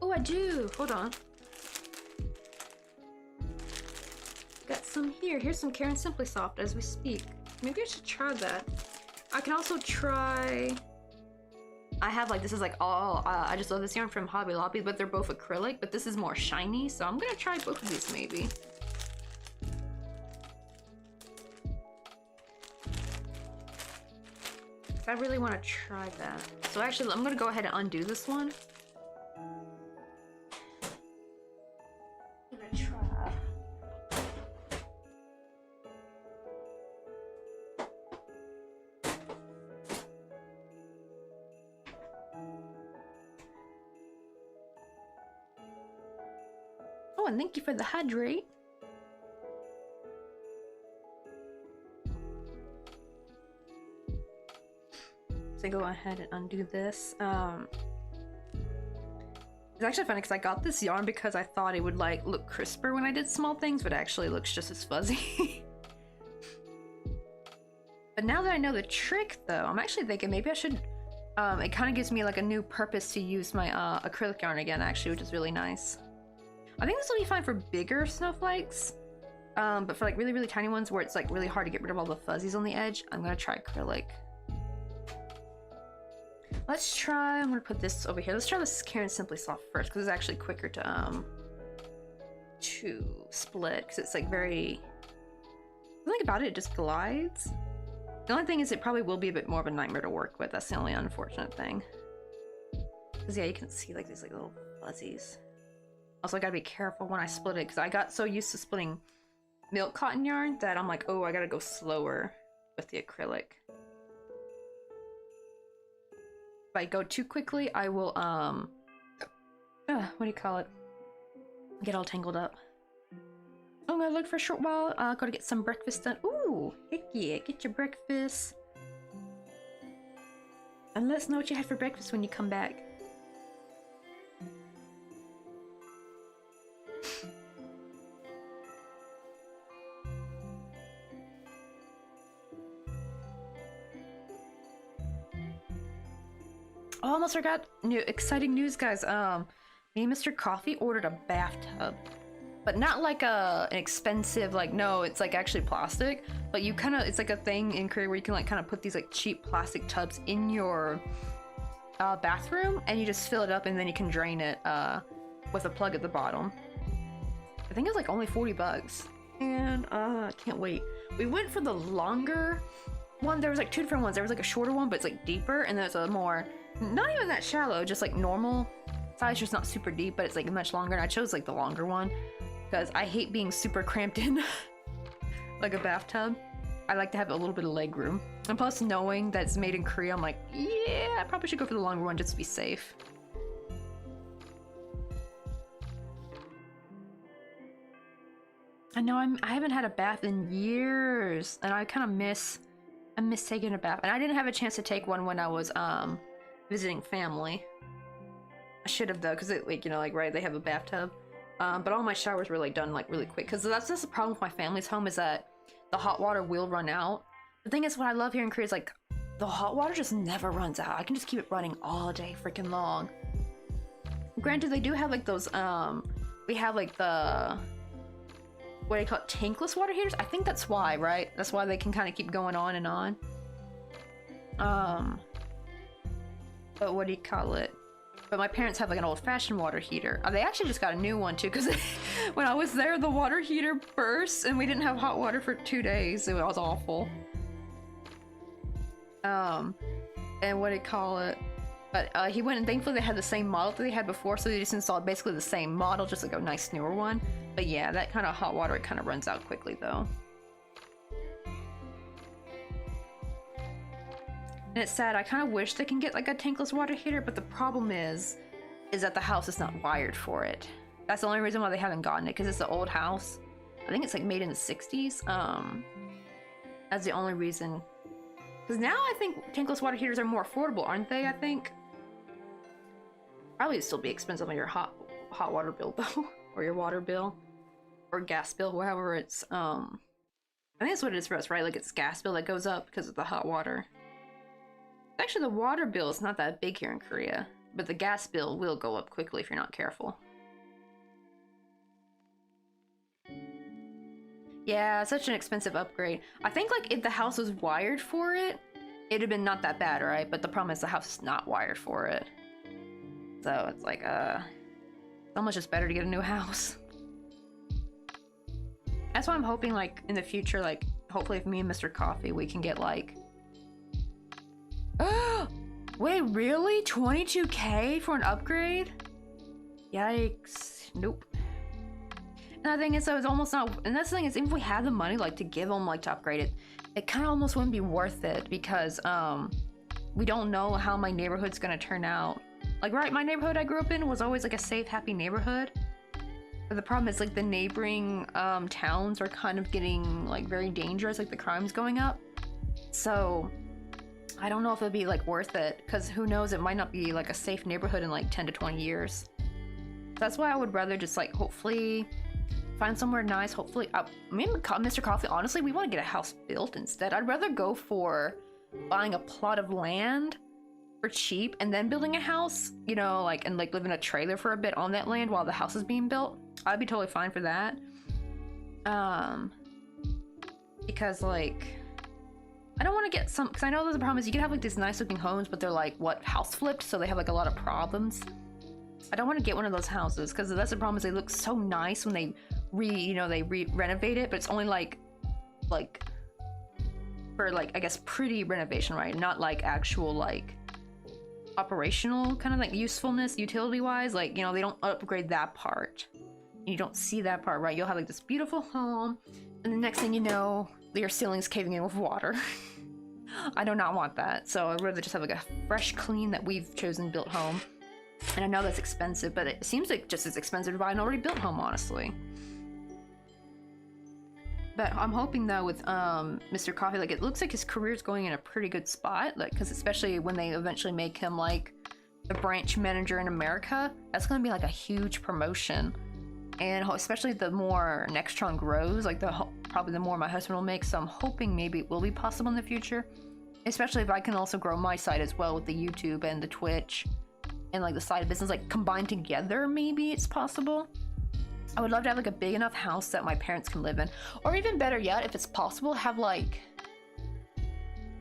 Oh, I do. Hold on. Got some here. Here's some Karen Simply Soft as we speak. Maybe I should try that. I can also try. I have like, this is like all, I just love this yarn from Hobby Lobby, but they're both acrylic, but this is more shiny, so I'm gonna try both of these maybe. I really want to try that. So actually, I'm gonna go ahead and undo this one. I'm gonna try. Oh, and thank you for the hydrate. So go ahead and undo this. It's actually funny because I got this yarn because I thought it would like look crisper when I did small things, but it actually looks just as fuzzy. But now that I know the trick though, I'm actually thinking maybe I should, it kind of gives me like a new purpose to use my acrylic yarn again actually, which is really nice. I think this will be fine for bigger snowflakes, but for like really, really tiny ones where it's like really hard to get rid of all the fuzzies on the edge, I'm gonna try acrylic. Let's try, I'm gonna put this over here. Let's try this Karen Simply Soft first because it's actually quicker to split because it's like very, the thing about it, it just glides. The only thing is it probably will be a bit more of a nightmare to work with. That's the only unfortunate thing. Because yeah, you can see like these like little fuzzies. Also, I gotta be careful when I split it because I got so used to splitting milk cotton yarn that I'm like, oh, I gotta go slower with the acrylic. If I go too quickly, I will, what do you call it? Get all tangled up. I'm gonna look for a short while. Gotta get some breakfast done. Ooh, heck yeah, get your breakfast. And let us know what you had for breakfast when you come back. Oh, almost forgot. New exciting news, guys. Me and Mr. Coffee ordered a bathtub, but not like an expensive, like, no, it's like actually plastic, but you kind of, it's like a thing in Korea where you can like kind of put these like cheap plastic tubs in your bathroom and you just fill it up and then you can drain it with a plug at the bottom. I think it's like only 40 bucks and I can't wait. We went for the longer one. There was like two different ones. There was like a shorter one, but it's like deeper, and there's a more, not even that shallow, just like normal size, just not super deep, but it's like much longer, and I chose like the longer one because I hate being super cramped in like a bathtub. I like to have a little bit of leg room, and plus knowing that it's made in Korea, I'm like, yeah, I probably should go for the longer one just to be safe. I know I haven't had a bath in years, and I kind of miss taking a bath, and I didn't have a chance to take one when I was visiting family. I should have though, because it like, you know, like right, they have a bathtub. But all my showers were like done like really quick, because that's just the problem with my family's home, is that the hot water will run out. The thing is, what I love here in Korea is like the hot water just never runs out. I can just keep it running all day freaking long. Granted, they do have like those we have like the, what do you call it, tankless water heaters? I think that's why, right? That's why they can kind of keep going on and on. But what do you call it? But my parents have like an old-fashioned water heater. They actually just got a new one too, because when I was there, the water heater burst and we didn't have hot water for 2 days. It was awful. And what do you call it? But he went, and thankfully they had the same model that they had before, so they just installed basically the same model, just like a nice newer one. But yeah, that kind of hot water, it kind of runs out quickly though. And it's sad, I kind of wish they can get like a tankless water heater, but the problem is that the house is not wired for it. That's the only reason why they haven't gotten it, because it's an old house. I think it's like made in the 60s. That's the only reason. Because now I think tankless water heaters are more affordable, aren't they? I think. Probably still be expensive on your hot water bill though, or your water bill, or gas bill, whatever it's. I think that's what it is for us, right? Like it's gas bill that goes up because of the hot water. Actually, the water bill is not that big here in Korea, but the gas bill will go up quickly if you're not careful. Yeah, such an expensive upgrade. I think like if the house was wired for it, it'd have been not that bad, right? But the problem is the house is not wired for it. So it's like, so much just better to get a new house. That's why I'm hoping like in the future, like hopefully if me and Mr. Coffee, we can get like, wait, really? 22K for an upgrade? Yikes. Nope. And the thing is, so it's almost not, and that's the thing is, even if we had the money like to give them like to upgrade it, it kind of almost wouldn't be worth it, because we don't know how my neighborhood's gonna turn out. Like, right, my neighborhood I grew up in was always like a safe, happy neighborhood. But the problem is like the neighboring towns are kind of getting like very dangerous, like the crime's going up. So I don't know if it'd be like worth it, because who knows, it might not be like a safe neighborhood in like 10 to 20 years. That's why I would rather just like hopefully find somewhere nice. Hopefully, me and Mr. Coffee, honestly, we want to get a house built instead. I'd rather go for buying a plot of land for cheap and then building a house, you know, like, and like live in a trailer for a bit on that land while the house is being built. I'd be totally fine for that. Because like, I don't want to get some, because I know there's a problem is you can have like these nice looking homes, but they're like, what, house flipped, so they have like a lot of problems. I don't want to get one of those houses, because that's the problem is they look so nice when they renovate it, but it's only like for like, I guess, pretty renovation, right? Not like actual like operational kind of like usefulness, utility wise, like, you know, they don't upgrade that part. You don't see that part, right? You'll have like this beautiful home, and the next thing you know, your ceiling's caving in with water. I do not want that, so I'd rather just have like a fresh, clean, that we've chosen built home. And I know that's expensive, but it seems like just as expensive to buy an already built home, honestly. But I'm hoping though with Mr. Coffee, like it looks like his career's going in a pretty good spot, like, because especially when they eventually make him like the branch manager in America, that's going to be like a huge promotion. And especially the more Nextron grows, like probably the more my husband will make, so I'm hoping maybe it will be possible in the future. Especially if I can also grow my side as well with the YouTube and the Twitch and like the side business, like combined together, maybe it's possible. I would love to have like a big enough house that my parents can live in, or even better yet, if it's possible, have like,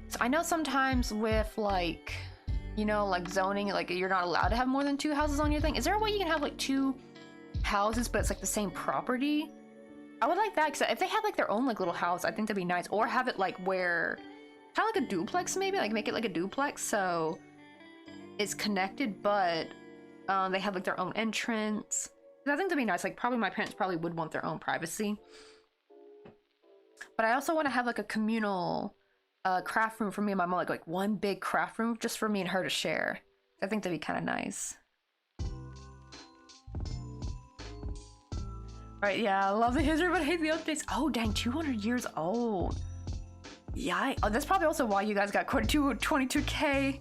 so I know sometimes with like, you know, like zoning, like you're not allowed to have more than 2 houses on your thing. Is there a way you can have like 2 houses but it's like the same property? I would like that, because if they have like their own like little house, I think that'd be nice. Or have it like where, kind of like a duplex maybe, like make it like a duplex so it's connected, but they have like their own entrance. I think that'd be nice. Like probably my parents probably would want their own privacy, but I also want to have like a communal craft room for me and my mom, like one big craft room just for me and her to share. I think that'd be kind of nice. Right, yeah, I love the history, but I hate the updates. Oh dang, 200 years old. Yeah, oh, that's probably also why you guys got quite 22K.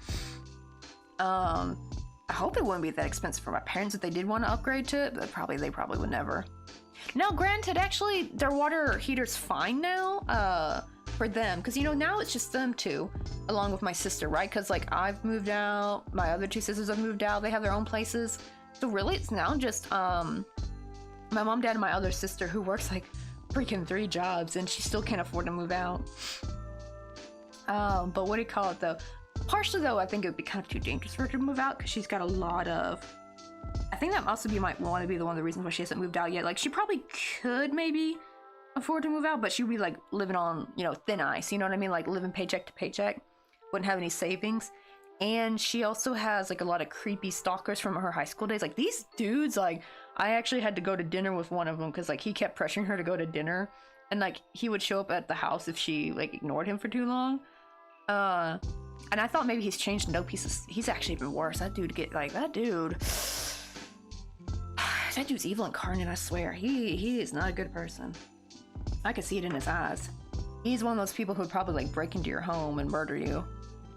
I hope it wouldn't be that expensive for my parents if they did want to upgrade to it, but they probably would never. Now, granted, actually, their water heater's fine now, for them, because, you know, now it's just them two, along with my sister, right? Because, like, I've moved out, my other two sisters have moved out, they have their own places, so really, it's now just, my mom, dad, and my other sister, who works, like, freaking 3 jobs, and she still can't afford to move out. But what do you call it, though? Partially, though, I think it would be kind of too dangerous for her to move out, because she's got a lot of... I think that also might want to be one of the reasons why she hasn't moved out yet. Like, she probably could, maybe, afford to move out, but she'd be, like, living on, you know, thin ice, you know what I mean? Like, living paycheck to paycheck. Wouldn't have any savings. And she also has, like, a lot of creepy stalkers from her high school days. Like, these dudes, like, I actually had to go to dinner with one of them, because, like, he kept pressuring her to go to dinner. And, like, he would show up at the house if she, like, ignored him for too long. And I thought maybe he's changed. Nope, he's actually even worse. That dude that dude's evil incarnate, I swear. He is not a good person. I could see it in his eyes. He's one of those people who would probably, like, break into your home and murder you.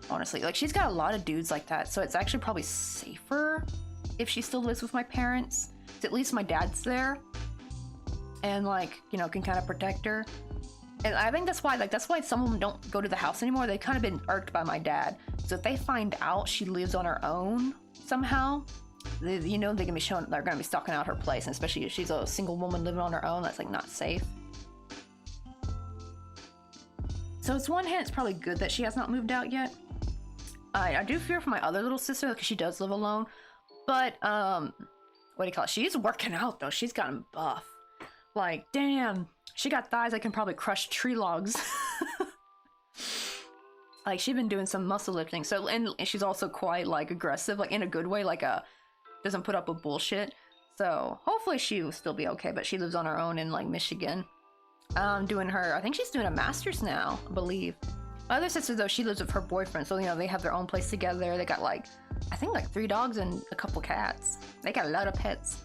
Honestly, like, she's got a lot of dudes like that, so it's actually probably safer if she still lives with my parents. At least my dad's there. And, like, you know, can kind of protect her. And I think that's why some of them don't go to the house anymore. They've kind of been irked by my dad. So if they find out she lives on her own somehow, you know, they're gonna be stalking out her place, and especially if she's a single woman living on her own, that's, like, not safe. So it's one hand, it's probably good that she has not moved out yet. I do fear for my other little sister, because she does live alone. But, what do you call it? She's working out, though. She's gotten buff. Like, damn. She got thighs that can probably crush tree logs. Like, she's been doing some muscle lifting. So, and she's also quite, like, aggressive, like, in a good way, like, doesn't put up with bullshit. So, hopefully she will still be okay, but she lives on her own in, like, Michigan. I think she's doing a master's now, I believe. My other sister, though, she lives with her boyfriend, so, you know, they have their own place together. They got, like, I think, like, 3 dogs and a couple cats. They got a lot of pets.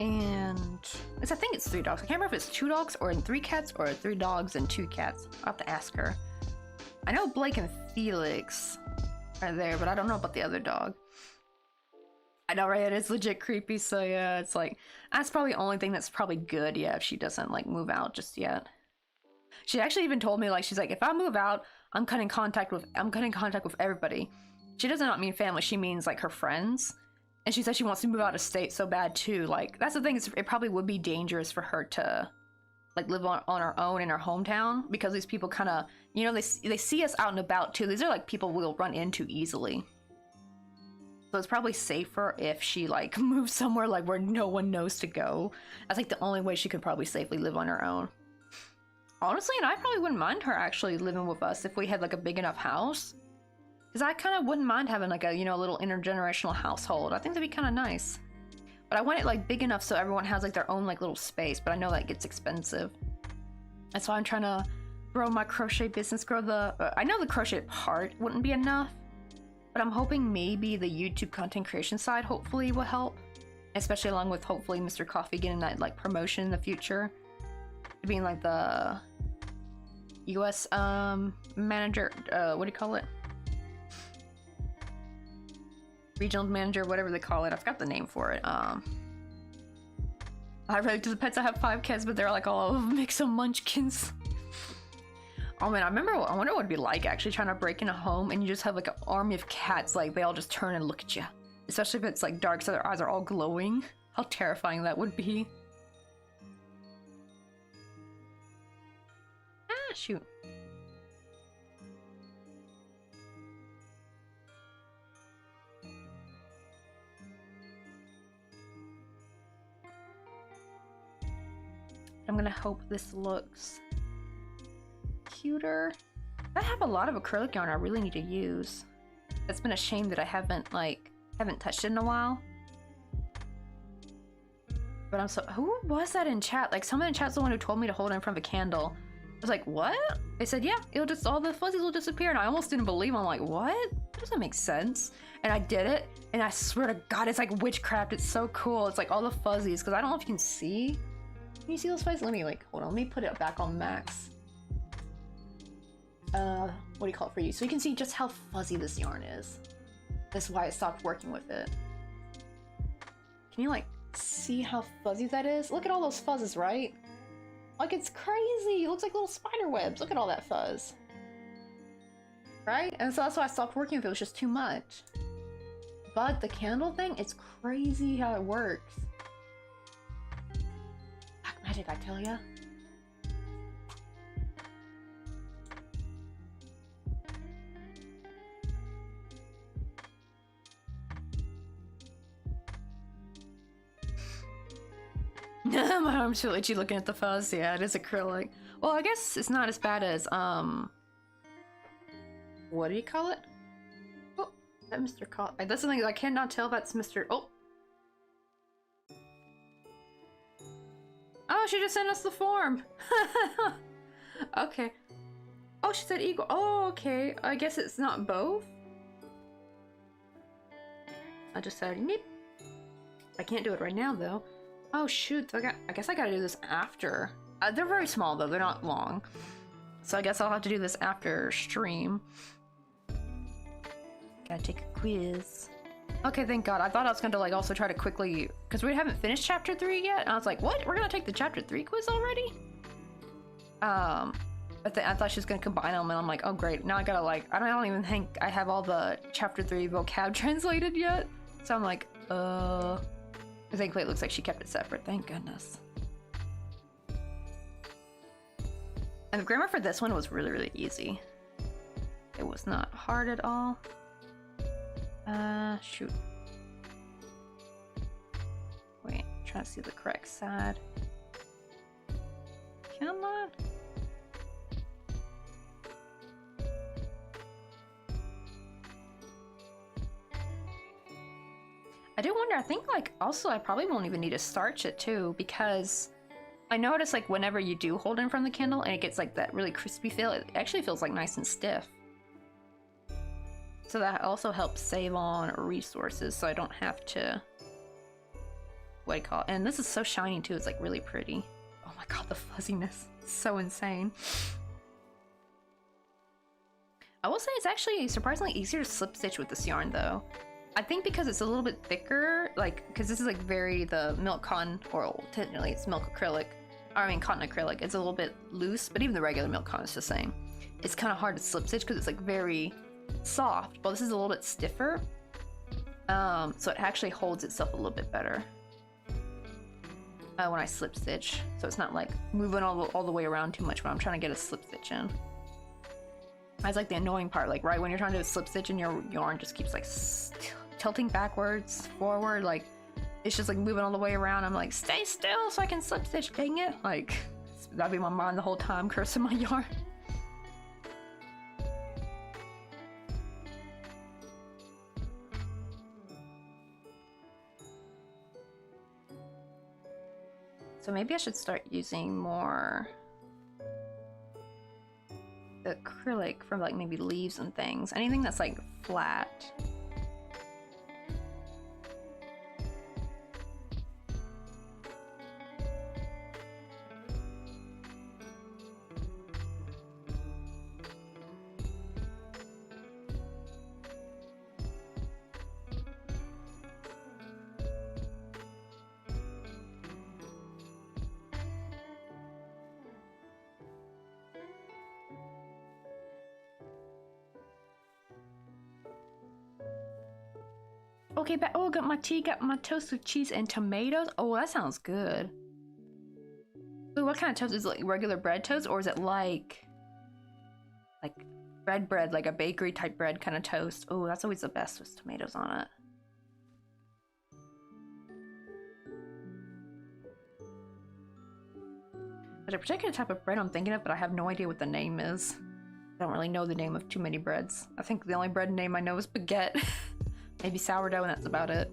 And I think it's 3 dogs. I can't remember if it's 2 dogs or 3 cats or 3 dogs and 2 cats. I'll have to ask her. I know Blake and Felix are there, but I don't know about the other dog. I know, right? It is legit creepy, so yeah, it's like, that's probably the only thing that's probably good, yeah, if she doesn't, like, move out just yet. She actually even told me, like, she's like, if I move out, I'm cutting contact with everybody. She does not mean family, she means, like, her friends. And she said she wants to move out of state so bad, too. Like, that's the thing, it probably would be dangerous for her to, like, live on her own in her hometown, because these people kind of, you know, they see us out and about, too. These are, like, people we'll run into easily. So it's probably safer if she, like, moves somewhere, like, where no one knows to go. That's, like, the only way she could probably safely live on her own. Honestly, and I probably wouldn't mind her actually living with us if we had, like, a big enough house. Because I kind of wouldn't mind having, like, a, you know, little intergenerational household. I think that'd be kind of nice. But I want it, like, big enough so everyone has, like, their own, like, little space. But I know that gets expensive. That's why I'm trying to grow my crochet business, I know the crochet part wouldn't be enough. But I'm hoping maybe the YouTube content creation side hopefully will help. Especially along with hopefully Mr. Coffee getting that, like, promotion in the future. Being, like, the US manager, what do you call it? Regional manager, whatever they call it. I forgot the name for it. I relate to the pets. I have 5 cats, but they're, like, all mixed up munchkins. Oh man, I wonder what it would be like actually trying to break in a home and you just have, like, an army of cats, like, they all just turn and look at you. Especially if it's, like, dark so their eyes are all glowing. How terrifying that would be. Ah, shoot. I'm gonna hope this looks cuter. I have a lot of acrylic yarn I really need to use. It's been a shame that I haven't touched it in a while. But I'm so, who was that in chat? Like, someone in chat's the one who told me to hold it in front of a candle. I was like, what? They said, yeah, it'll just, all the fuzzies will disappear. And I almost didn't believe them. I'm like, what? That doesn't make sense. And I did it. And I swear to God, it's like witchcraft. It's so cool. It's like all the fuzzies. Because I don't know if you can see. Can you see those fuzzies? Let me, like, hold on. Let me put it back on max. What do you call it for you? So you can see just how fuzzy this yarn is. That's why I stopped working with it. Can you like see how fuzzy that is? Look at all those fuzzes, right? Like it's crazy. It looks like little spider webs. Look at all that fuzz. Right? And so that's why I stopped working with it. It was just too much. But the candle thing, it's crazy how it works. Black magic, I tell ya. My arm's too itchy looking at the fuzz. Yeah, it is acrylic. Well, I guess it's not as bad as, what do you call it? Oh, is that Mr. That's something I cannot tell if that's Mr. Oh. Oh, she just sent us the form. Okay. Oh, she said equal. Oh, okay. I guess it's not both. I just said, neep. I can't do it right now, though. Oh shoot, I guess I gotta do this after. They're very small though, they're not long. So I guess I'll have to do this after stream. Gotta take a quiz. Okay, thank God. I thought I was gonna like also try to quickly, because we haven't finished chapter 3 yet, and I was like, what? We're gonna take the chapter 3 quiz already? But I thought she was gonna combine them, and I'm like, oh great, now I gotta like, I don't even think I have all the chapter 3 vocab translated yet. So I'm like, Thankfully it looks like she kept it separate, thank goodness. And the grammar for this one was really, really easy. It was not hard at all. Shoot. Wait, I'm trying to see the correct side. Come on. I do wonder, I think like also I probably won't even need to starch it too, because I notice like whenever you do hold in from the candle and it gets like that really crispy feel, it actually feels like nice and stiff. So that also helps save on resources so I don't have to, what do you call it? And this is so shiny too, it's like really pretty. Oh my god, the fuzziness, it's so insane. I will say it's actually surprisingly easier to slip stitch with this yarn though. I think because it's a little bit thicker, like, because this is like the milk cotton, or technically it's milk acrylic, or I mean cotton acrylic, it's a little bit loose, but even the regular milk cotton is the same. It's kind of hard to slip stitch because it's like very soft, but this is a little bit stiffer, so it actually holds itself a little bit better when I slip stitch, so it's not like moving all the way around too much when I'm trying to get a slip stitch in. That's like the annoying part, like right when you're trying to do a slip stitch and your yarn just keeps like tilting backwards, forward, like it's just like moving all the way around. I'm like, stay still so I can slip stitch, dang it. Like, that'd be my mind the whole time, cursing my yarn. So maybe I should start using more acrylic from like maybe leaves and things. Anything that's like flat. Okay, but oh, got my tea, got my toast with cheese and tomatoes. Oh, that sounds good. Ooh, what kind of toast? Is it like regular bread toast, or is it like bread, like a bakery type bread kind of toast? Oh, that's always the best with tomatoes on it. There's a particular type of bread I'm thinking of, but I have no idea what the name is. I don't really know the name of too many breads. I think the only bread name I know is baguette. Maybe sourdough, and that's about it.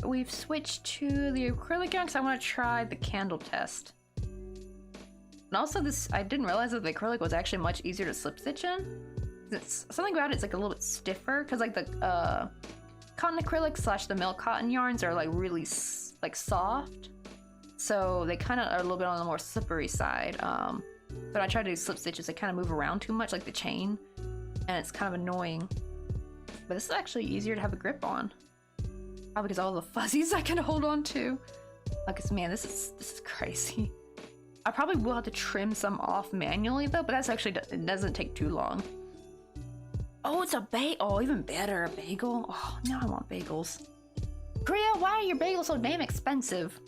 We've switched to the acrylic yarn because I want to try the candle test. And also this, I didn't realize that the acrylic was actually much easier to slip stitch in. It's something about it's like a little bit stiffer because like the cotton acrylic / the milk cotton yarns are like really like soft, so they kind of are a little bit on the more slippery side. But I try to do slip stitches, they kind of move around too much, like the chain, and it's kind of annoying. But this is actually easier to have a grip on, probably because all the fuzzies I can hold on to. Like, man, this is crazy. I probably will have to trim some off manually though, but that's actually, it doesn't take too long. Oh, it's a bagel. Oh, even better, a bagel. Oh, now I want bagels. Priya, why are your bagels so damn expensive?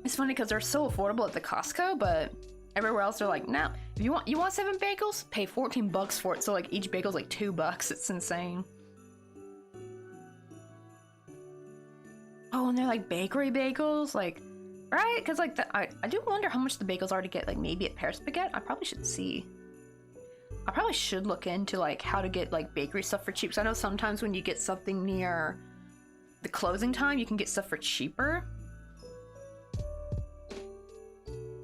It's funny because they're so affordable at the Costco, but everywhere else they're like, nah, if you want 7 bagels, pay 14 bucks for it. So like each bagel's like $2. It's insane. Oh, and they're like bakery bagels, like, right? Because like I do wonder how much the bagels are to get, like maybe at Paris Baguette. I probably should see. I probably should look into like how to get like bakery stuff for cheap. So I know sometimes when you get something near the closing time, you can get stuff for cheaper.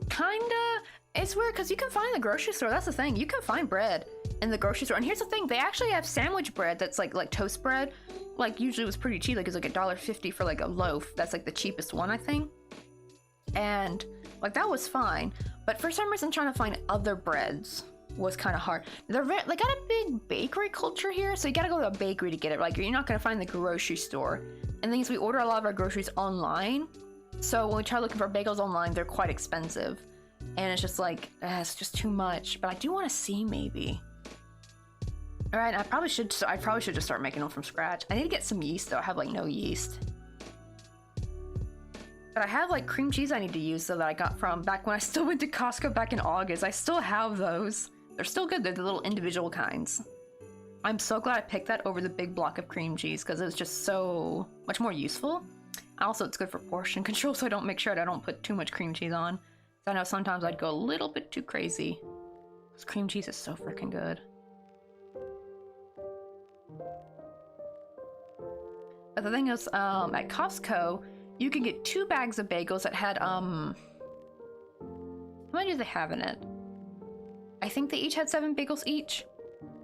Kinda. It's weird because you can find in the grocery store. That's the thing. You can find bread in the grocery store. And here's the thing. They actually have sandwich bread that's like toast bread. Like usually it was pretty cheap. Like it's like $1.50 for like a loaf. That's like the cheapest one, I think. And like that was fine. But for some reason trying to find other breads was kind of hard. They got a big bakery culture here. So you gotta go to a bakery to get it. Like you're not gonna find the grocery store. And things we order a lot of our groceries online. So when we try looking for bagels online, they're quite expensive. And it's just like, it's just too much. But I do want to see maybe. All right, I probably should just start making them from scratch. I need to get some yeast though. I have like no yeast. But I have like cream cheese I need to use though that I got from back when I still went to Costco back in August. I still have those. They're still good. They're the little individual kinds. I'm so glad I picked that over the big block of cream cheese because it was just so much more useful. Also, it's good for portion control, so I don't make sure I don't put too much cream cheese on. I know sometimes I'd go a little bit too crazy. Because cream cheese is so freaking good. But the thing is, at Costco, you can get 2 bags of bagels that had, how many do they have in it? I think they each had 7 bagels each.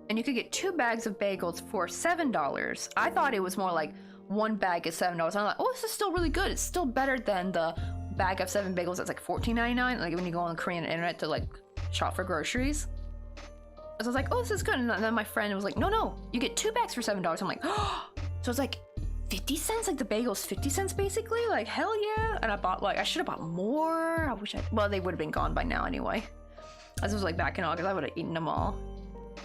And you could get 2 bags of bagels for $7. I thought it was more like 1 bag is $7. I'm like, oh, this is still really good. It's still better than the bag of 7 bagels that's like $14.99. Like when you go on the Korean internet to like shop for groceries. So I was like, oh, this is good. And then my friend was like, no, you get 2 bags for $7. I'm like, oh. So it's like 50 cents, like the bagel's 50 cents basically. Like hell yeah. And I bought like, I should have bought more. I wish well, they would have been gone by now anyway. This was like back in August. I would have eaten them all.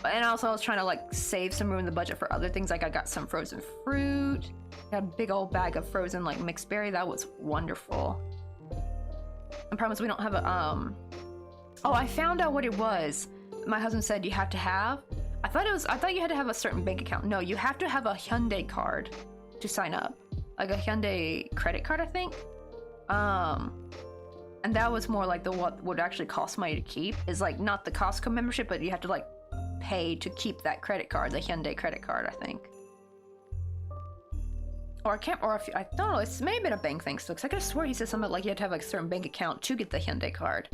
And also I was trying to like save some room in the budget for other things. Like I got some frozen fruit. Got a big old bag of frozen like mixed berry. That was wonderful. I promise we don't have a oh, I found out what it was. My husband said you have to have. I thought you had to have a certain bank account. No, you have to have a Hyundai card to sign up. Like a Hyundai credit card, I think. And that was more like what would actually cost money to keep. Is like not the Costco membership, but you have to like pay to keep that credit card, the Hyundai credit card, I think. Or I can't, or if I don't know, it's maybe been a bank thing still, because I could have swore he said something like you had to have like a certain bank account to get the Hyundai card.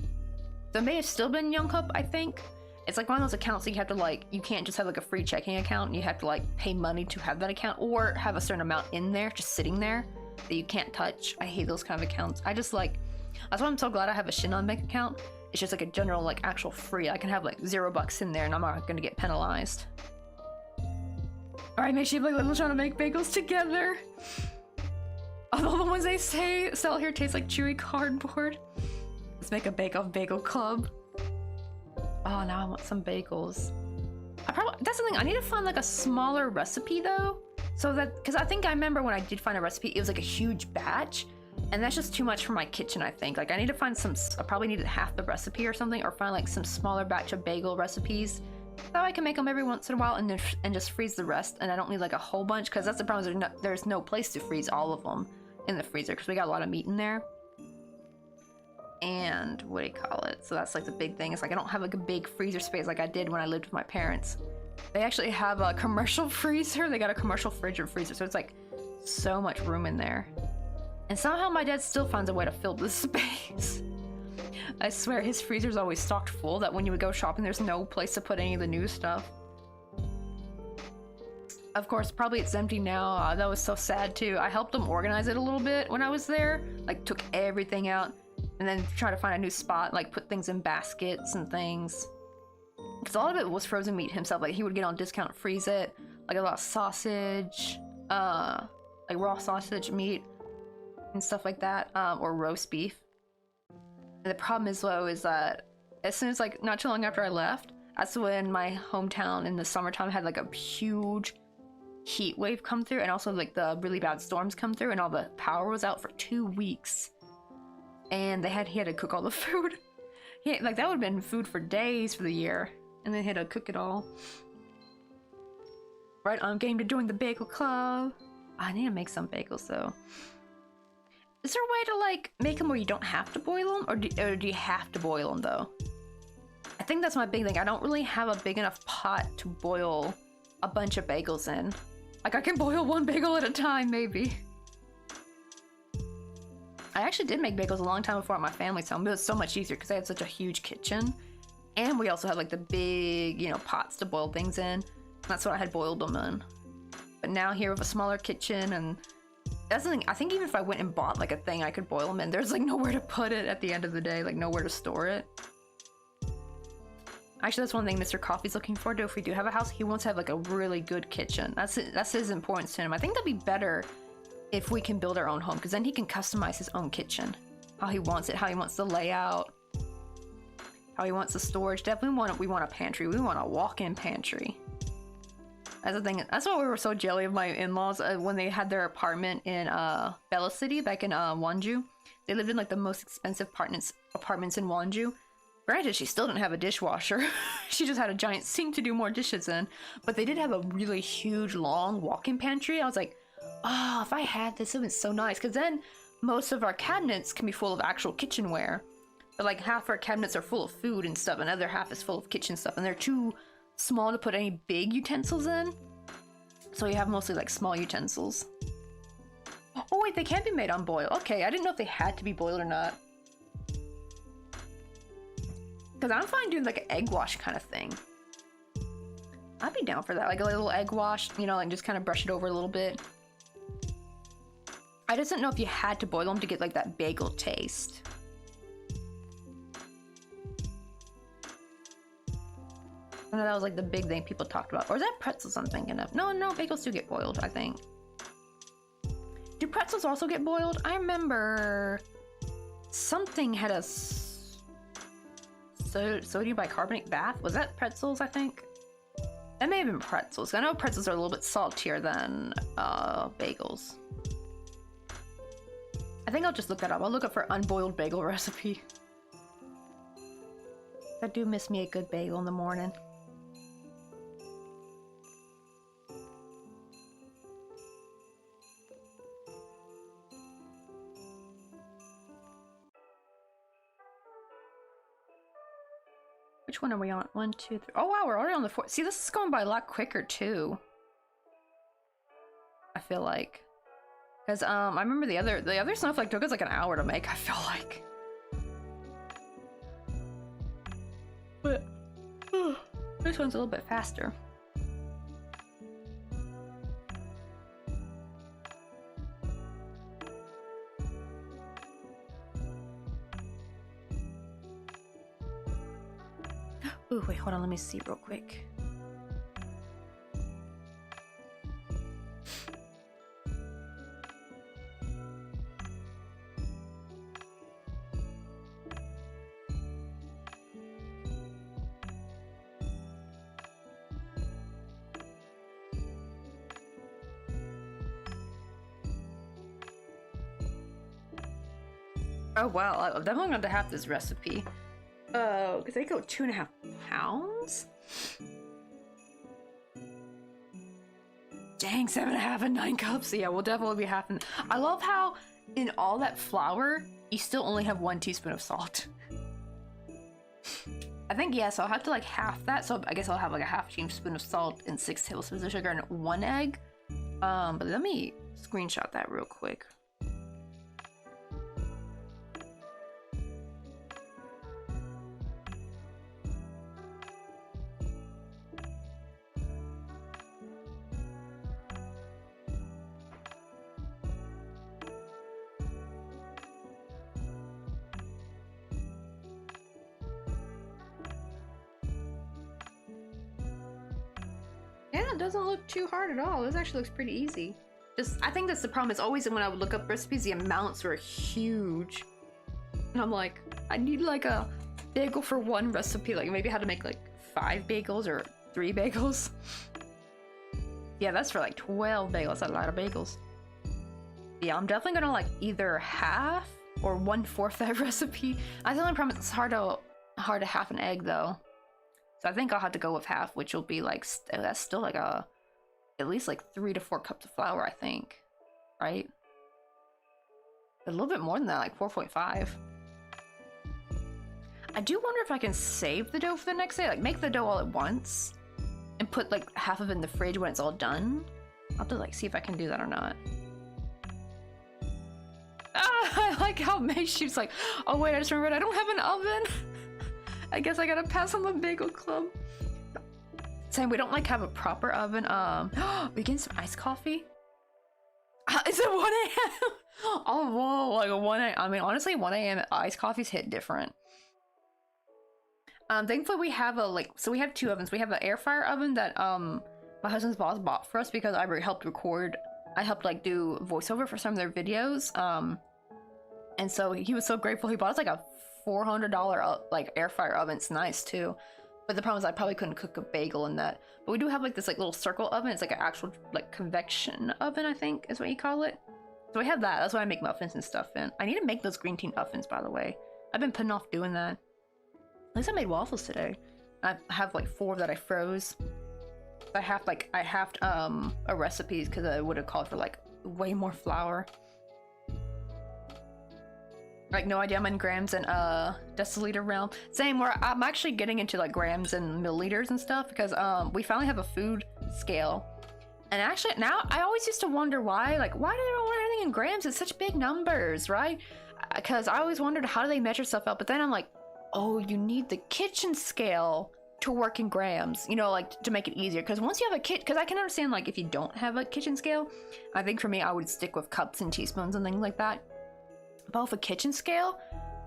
So it may have still been Young Cup, I think. It's like one of those accounts that you have to like, you can't just have like a free checking account, and you have to like pay money to have that account, or have a certain amount in there, just sitting there, that you can't touch. I hate those kind of accounts. I just like, that's why I'm so glad I have a Shinhan bank account. It's just like a general, like actual free. I can have like $0 in there and I'm not gonna get penalized. Alright, make sure like little trying to make bagels together. Although the ones they sell here taste like chewy cardboard. Let's make a bake-off bagel club. Oh, now I want some bagels. That's the thing, I need to find like a smaller recipe though. So that, because I think I remember when I did find a recipe, it was like a huge batch. And that's just too much for my kitchen, I think. Like I need to find some, I probably needed half the recipe or something, or find like some smaller batch of bagel recipes. So I can make them every once in a while and just freeze the rest. And I don't need like a whole bunch, because that's the problem, there's no place to freeze all of them in the freezer, because we got a lot of meat in there. And what do you call it? So that's like the big thing. It's like I don't have like a big freezer space like I did when I lived with my parents. They actually have a commercial freezer. They got a commercial fridge and freezer, so it's like so much room in there. And somehow my dad still finds a way to fill the space. I swear his freezer's always stocked full, that when you would go shopping there's no place to put any of the new stuff. Of course, probably it's empty now. That was so sad too. I helped them organize it a little bit when I was there. Like took everything out and then try to find a new spot, like put things in baskets and things. Because all of it was frozen meat himself. Like he would get on discount, freeze it. Like a lot of sausage, like raw sausage meat and stuff like that, or roast beef. And the problem is though is that as soon as like not too long after I left, that's when my hometown in the summertime had like a huge heat wave come through, and also like the really bad storms come through, and all the power was out for 2 weeks. And he had to cook all the food. Like that would have been food for days for the year, and then he had to cook it all. Right on game to join the bagel club. I need to make some bagels though. Is there a way to like make them where you don't have to boil them, or do you have to boil them though? I think that's my big thing. I don't really have a big enough pot to boil a bunch of bagels in. Like I can boil one bagel at a time, maybe. I actually did make bagels a long time before at my family's home. It was so much easier because I had such a huge kitchen. And we also had like the big, you know, pots to boil things in. That's what I had boiled them in. But now here with a smaller kitchen, and that's the thing. I think even if I went and bought like a thing I could boil them in, there's like nowhere to put it at the end of the day, like nowhere to store it. Actually, that's one thing Mr. Coffee's looking forward to. If we do have a house, he wants to have like a really good kitchen. That's his importance to him. I think that'd be better if we can build our own home, because then he can customize his own kitchen. How he wants it, how he wants the layout, how he wants the storage. Definitely we want a pantry. We want a walk-in pantry. That's the thing. That's why we were so jelly of my in-laws when they had their apartment in Bella City back in Wonju. They lived in like the most expensive apartments in Wonju. Granted, she still didn't have a dishwasher. She just had a giant sink to do more dishes in. But they did have a really huge, long walk-in pantry. I was like, oh, if I had this, it would be so nice. Because then most of our cabinets can be full of actual kitchenware. But like half our cabinets are full of food and stuff, and the other half is full of kitchen stuff. And they're too small to put any big utensils in. So you have mostly like small utensils. Oh wait, they can be made on boil. Okay, I didn't know if they had to be boiled or not. Because I'm fine doing like an egg wash kind of thing. I'd be down for that, like a little egg wash, you know, and just kind of brush it over a little bit. I just didn't know if you had to boil them to get like that bagel taste. I know that was like the big thing people talked about. Or is that pretzels I'm thinking of? No, bagels do get boiled, I think. Do pretzels also get boiled? I remember something had a sodium bicarbonate bath. Was that pretzels, I think? That may have been pretzels. I know pretzels are a little bit saltier than bagels. I think I'll just look that up. I'll look up for unboiled bagel recipe. I do miss me a good bagel in the morning. Which one are we on? 1, 2, 3. Oh wow, we're already on the 4th. See, this is going by a lot quicker too. I feel like, because I remember the other snowflake took us like an hour to make. I feel like, but this one's a little bit faster. Ooh, wait, hold on, let me see real quick. Oh wow, I'm definitely going to have this recipe. Oh, because they go 2.5 pounds? Dang, 7.5 and 9 cups. Yeah, we'll definitely be having. I love how in all that flour, you still only have 1 teaspoon of salt. I think, yeah, so I'll have to like half that. So I guess I'll have like a half teaspoon of salt and 6 tablespoons of sugar and 1 egg. But let me screenshot that real quick. Yeah, it doesn't look too hard at all. This actually looks pretty easy. Just, I think that's the problem. Is always when I would look up recipes, the amounts were huge. And I'm like, I need like a bagel for one recipe. Like maybe I had to make like 5 bagels or 3 bagels. Yeah, that's for like 12 bagels. That's a lot of bagels. Yeah, I'm definitely gonna like either half or 1/4 that recipe. I the only problem is it's hard to half an egg though. So I think I'll have to go with half, which will be like, that's still like at least like 3 to 4 cups of flour, I think. Right? A little bit more than that, like 4.5. I do wonder if I can save the dough for the next day, like make the dough all at once and put like half of it in the fridge when it's all done. I'll have to like see if I can do that or not. I like how May shoots like, oh wait, I just remembered I don't have an oven. I guess I gotta pass on the bagel club. Same, we don't like have a proper oven. We getting some iced coffee? Is it 1 a.m.? Oh whoa, like a 1 a.m. I mean honestly 1 a.m. iced coffees hit different. Thankfully we have we have 2 ovens. We have an air fryer oven that my husband's boss bought for us because I helped record. I helped like do voiceover for some of their videos. And so he was so grateful. He bought us like a $400 like air fryer oven. It's nice too. But the problem is I probably couldn't cook a bagel in that. But we do have like this like little circle oven. It's like an actual like convection oven, I think is what you call it. So we have that. That's why I make muffins and stuff in. I need to make those green tea muffins, by the way. I've been putting off doing that. At least I made waffles today. I have like 4 that I froze. I halved a recipes because I would have called for like way more flour. Like no idea I'm in grams and deciliter realm. Same, where I'm actually getting into like grams and milliliters and stuff because we finally have a food scale. And actually now I always used to wonder why do they don't want anything in grams? It's such big numbers, right? Because I always wondered how do they measure stuff out, but then I'm like, oh, you need the kitchen scale to work in grams, you know, like to make it easier. Because once you have a kit, because I can understand like if you don't have a kitchen scale, I think for me I would stick with cups and teaspoons and things like that. But with a kitchen scale,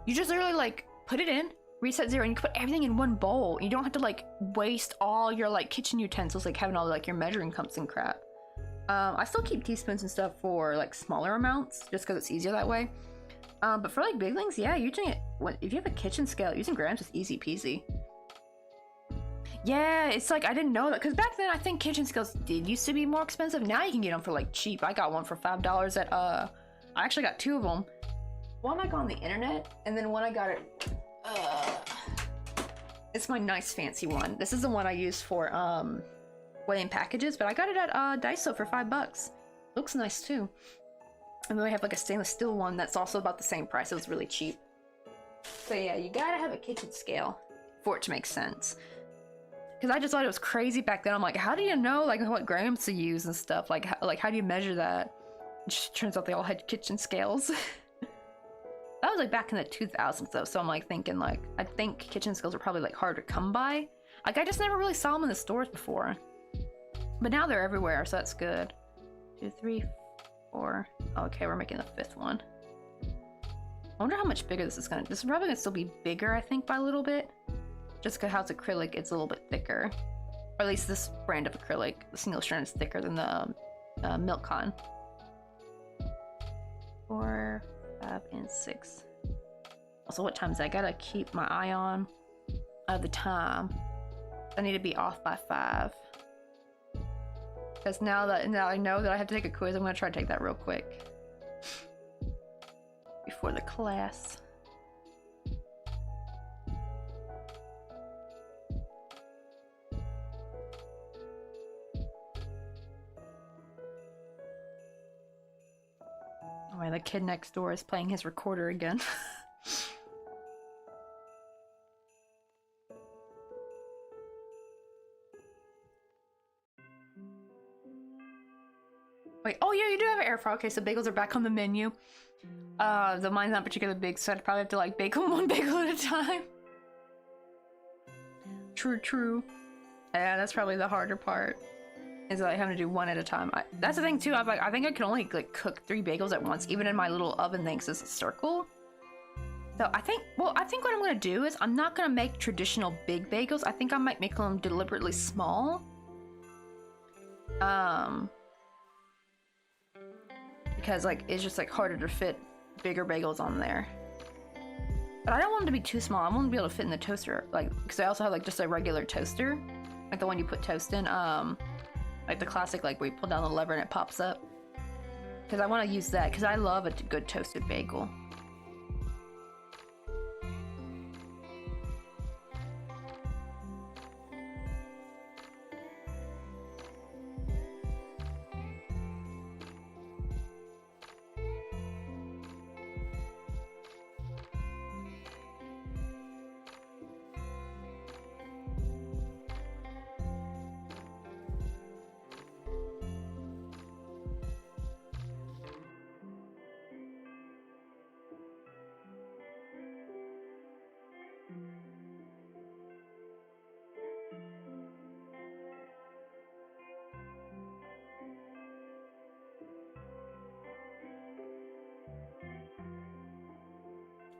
you just literally like put it in, reset 0, and you can put everything in one bowl. You don't have to like waste all your like kitchen utensils, like having all like your measuring cups and crap. I still keep teaspoons and stuff for like smaller amounts just because it's easier that way. But for like big things, yeah, using it, if you have a kitchen scale, using grams is easy peasy. Yeah, it's like I didn't know that because back then I think kitchen scales did used to be more expensive. Now you can get them for like cheap. I got one for $5 at I actually got 2 of them. One I got on the internet, and then one I got at it's my nice fancy one. This is the one I use for weighing packages, but I got it at Daiso for $5. Looks nice too. And then we have like a stainless steel one that's also about the same price. It was really cheap. So yeah, you gotta have a kitchen scale for it to make sense. Because I just thought it was crazy back then. I'm like, how do you know like what grams to use and stuff? Like how do you measure that? It just turns out they all had kitchen scales. That was like back in the 2000s though. So I'm like thinking like, I think kitchen scales are probably like hard to come by. Like I just never really saw them in the stores before. But now they're everywhere, so that's good. 2, 3, 4. Okay, we're making the 5th one. I wonder how much bigger this is gonna. This is probably gonna still be bigger, I think, by a little bit. Just because how it's acrylic, it's a little bit thicker. Or at least this brand of acrylic, the single strand is thicker than the Milk Con. 4, 5, and 6. Also, what time is that? I gotta keep my eye on the time. I need to be off by 5. Because now I know that I have to take a quiz, I'm gonna try to take that real quick before the class. Oh my, the kid next door is playing his recorder again. Wait, oh yeah, you do have an air fryer. Okay, so bagels are back on the menu. The mine's not particularly big, so I'd probably have to like bake them one bagel at a time. True. Yeah, that's probably the harder part. Is like having to do one at a time. That's the thing too. I think I can only like cook 3 bagels at once, even in my little oven thing, 'cause it's a circle. So I think what I'm gonna do is I'm not gonna make traditional big bagels. I think I might make them deliberately small. Because like it's just like harder to fit bigger bagels on there. But I don't want them to be too small. I want them to be able to fit in the toaster, like because I also have like just a regular toaster, like the one you put toast in, like the classic, like where you pull down the lever and it pops up. Because I want to use that because I love a good toasted bagel.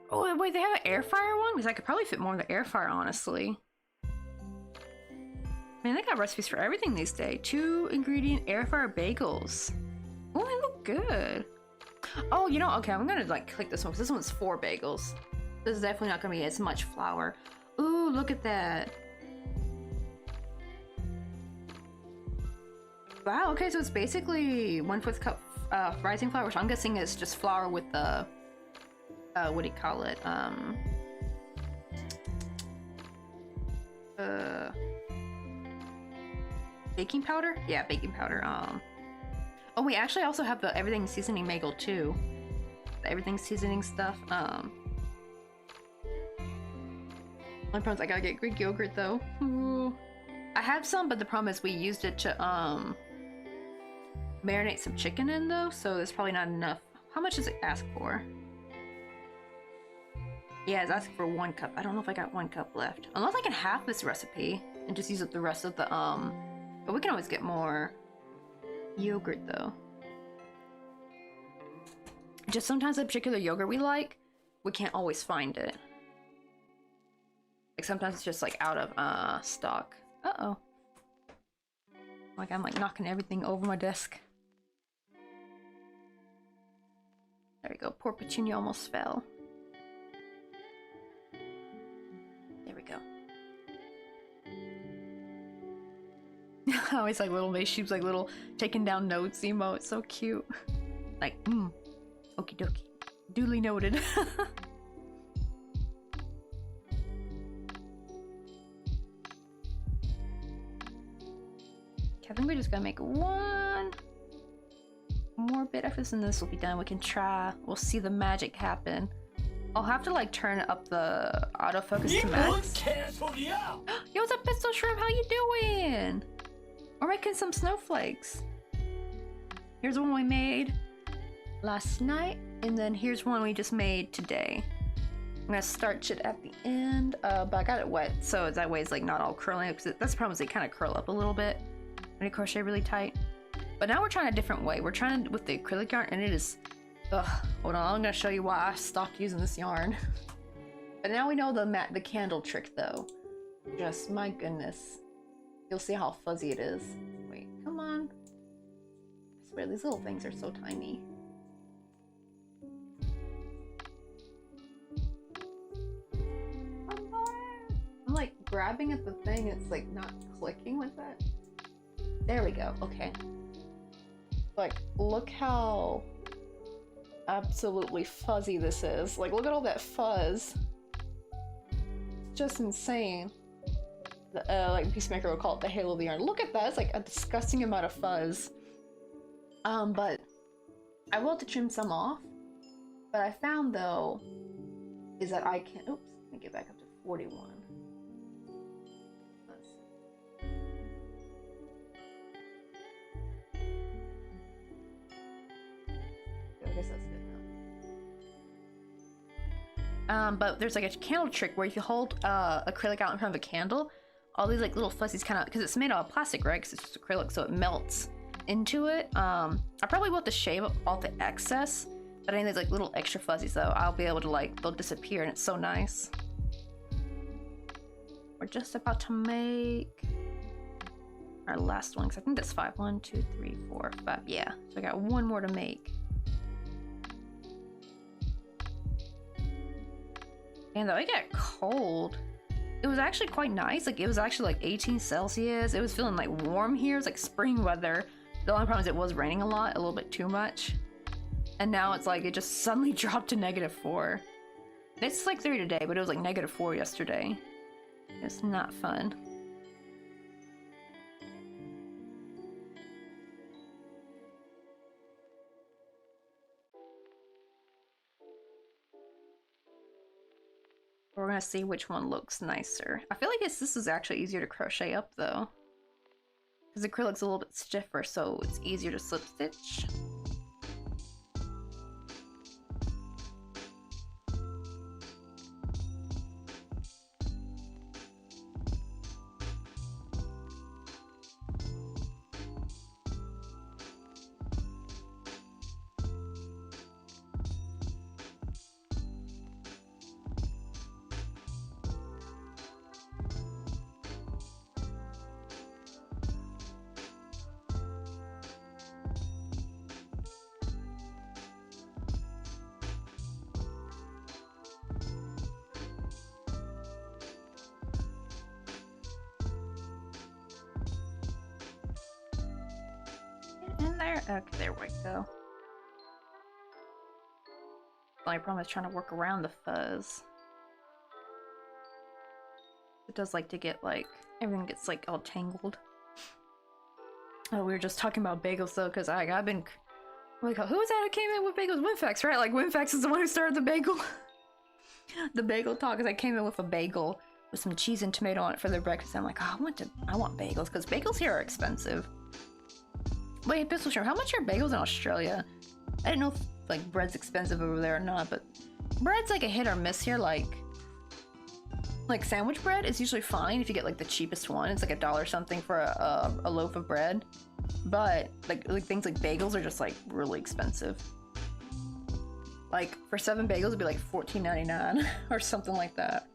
Oh wait, they have an air fryer one? Because I could probably fit more in the air fryer, honestly. Man, they got recipes for everything these days. 2 ingredient air fryer bagels. Oh, they look good. Oh, you know, okay, I'm gonna like click this one because this one's 4 bagels. This is definitely not gonna be as much flour. Ooh, look at that. Wow, okay, so it's basically 1/4 cup rising flour, which I'm guessing is just flour with the what do you call it? Baking powder? Yeah, baking powder. Oh, we actually also have the everything seasoning bagel too. The everything seasoning stuff. One problem is I gotta get Greek yogurt though. Ooh. I have some, but the problem is we used it to marinate some chicken in though, so it's probably not enough. How much does it ask for? Yeah, it's asking for 1 cup. I don't know if I got 1 cup left. Unless I can half this recipe and just use up the rest of the but we can always get more yogurt though. Just sometimes the particular yogurt we like, we can't always find it. Like sometimes it's just like out of stock. Uh-oh. Like I'm like knocking everything over my desk. There we go. Poor Petunia almost fell. There we go. I always like little she's like little taking down notes emo. It's so cute. Like, okie dokie. Duly noted. I think we're just gonna make 1 more bit after this and this will be done. We can try. We'll see the magic happen. I'll have to like turn up the autofocus to max. Yo, what's up, Pistol Shrimp? How you doing? We're making some snowflakes. Here's one we made last night, and then here's one we just made today. I'm gonna starch it at the end, but I got it wet, so that way it's like not all curling up. That's the problem is they kind of curl up a little bit when you crochet really tight. But now we're trying a different way. We're trying with the acrylic yarn, and it is. Ugh. Hold on, I'm gonna show you why I stopped using this yarn. But now we know the candle trick, though. Just my goodness. You'll see how fuzzy it is. Wait, come on. I swear, these little things are so tiny. I'm like grabbing at the thing, it's like not clicking with it. There we go, okay. Like, look how absolutely fuzzy this is. Like, look at all that fuzz. It's just insane. Like Peacemaker would call it the halo of the yarn. Look at that, it's like a disgusting amount of fuzz. But I will have to trim some off. But I found though, is that I can, oops, let me get back up to 41. Let's see. I guess that's good now. But there's like a candle trick where if you hold acrylic out in front of a candle, all these like little fuzzies kind of, because it's made out of plastic, right? Because it's just acrylic, so it melts into it. I probably will have to shave off the excess, but I think there's like little extra fuzzies though. I'll be able to like, they'll disappear, and it's so nice. We're just about to make our last one, because I think that's 5. 1, 2, 3, 4, 5. Yeah, so I got one more to make. And though it got cold, it was actually quite nice. Like, it was actually like 18 Celsius. It was feeling like warm here. It was like spring weather. The only problem is it was raining a lot, a little bit too much. And now it's like it just suddenly dropped to -4. It's like 3 today, but it was like -4 yesterday. It's not fun. We're gonna see which one looks nicer. I feel like this is actually easier to crochet up though, because acrylic's a little bit stiffer, so it's easier to slip stitch. In there? Okay, there we go. I promise trying to work around the fuzz. It does like to get like, everything gets like all tangled. Oh, we were just talking about bagels though, because I've been like, who was that who came in with bagels? Winfax, right? Like Winfax is the one who started the bagel. The bagel talk, because I came in with a bagel with some cheese and tomato on it for their breakfast. I'm like, oh, I want bagels, because bagels here are expensive. Wait, Pistol Shrimp, how much are bagels in Australia? I didn't know if like bread's expensive over there or not, but bread's like a hit or miss here. Like sandwich bread is usually fine if you get like the cheapest one. It's like $1 something for a loaf of bread. But like things like bagels are just like really expensive. Like for 7 bagels it'd be like $14.99 or something like that.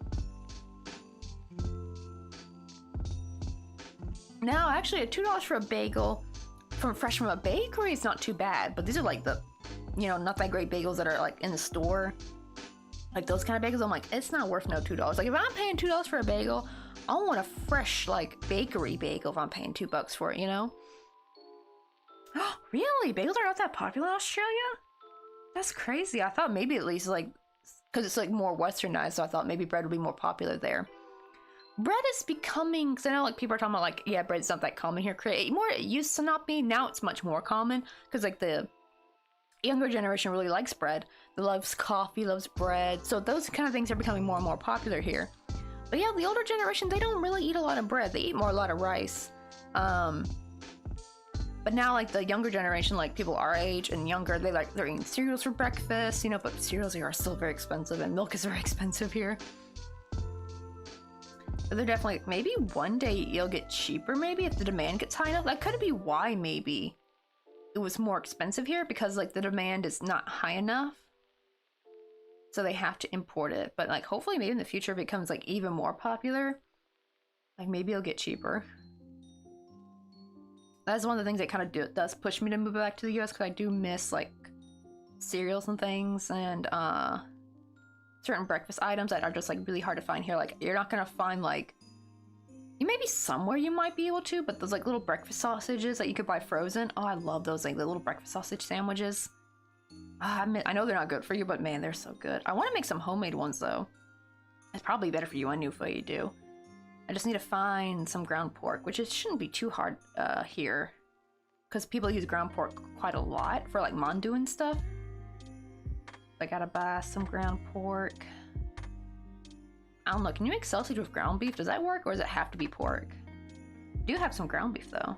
Now actually at $2 for a bagel fresh from a bakery is not too bad, but these are like the, you know, not that great bagels that are like in the store. Like those kind of bagels, I'm like, it's not worth no $2. Like if I'm paying $2 for a bagel, I want a fresh like bakery bagel if I'm paying $2 for it, you know? Really? Bagels are not that popular in Australia? That's crazy. I thought maybe at least like, because it's like more westernized, so I thought maybe bread would be more popular there. Bread is becoming, because I know like people are talking about like, yeah, bread's not that common here. More it used to not be, now it's much more common, because like the younger generation really likes bread. They loves coffee, loves bread, so those kind of things are becoming more and more popular here. But yeah, the older generation, they don't really eat a lot of bread. They eat more a lot of rice. But now like the younger generation, like people our age and younger, they're eating cereals for breakfast, you know, but cereals here are still very expensive and milk is very expensive here. But they're definitely, maybe one day it'll get cheaper maybe if the demand gets high enough. That could be why maybe it was more expensive here, because like the demand is not high enough. So they have to import it. But like hopefully maybe in the future it becomes like even more popular. Like maybe it'll get cheaper. That's one of the things that kind of does push me to move back to the US, because I do miss like cereals and things and certain breakfast items that are just like really hard to find here. Like you're not gonna find like, you maybe somewhere you might be able to, but those like little breakfast sausages that you could buy frozen. Oh, I love those, like the little breakfast sausage sandwiches. I know they're not good for you, but man, they're so good. I want to make some homemade ones though. It's probably better for you. I knew what you do. I just need to find some ground pork, which it shouldn't be too hard here, because people use ground pork quite a lot for like mandu and stuff. I gotta buy some ground pork. I don't know, can you make sausage with ground beef? Does that work, or does it have to be pork? I do have some ground beef though.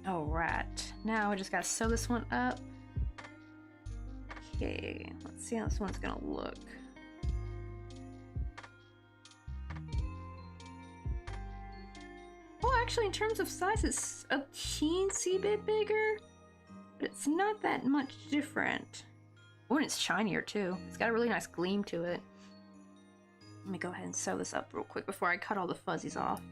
Alright, now I just gotta sew this one up. Okay, let's see how this one's gonna look. Oh, actually, in terms of size, it's a teensy bit bigger, but it's not that much different. Oh, and it's shinier too. It's got a really nice gleam to it. Let me go ahead and sew this up real quick before I cut all the fuzzies off.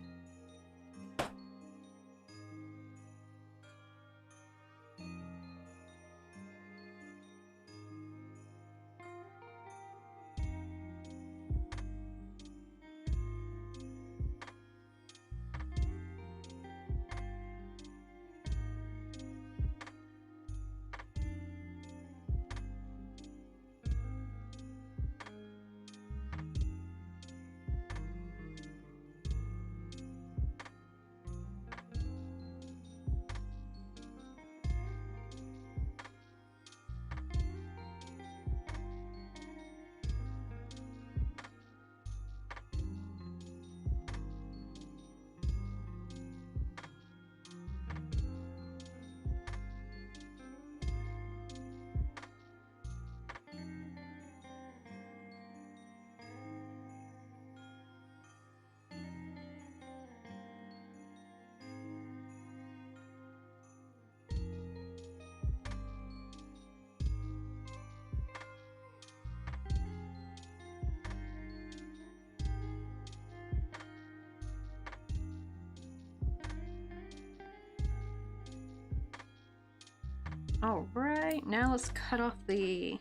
Alright, now let's cut off the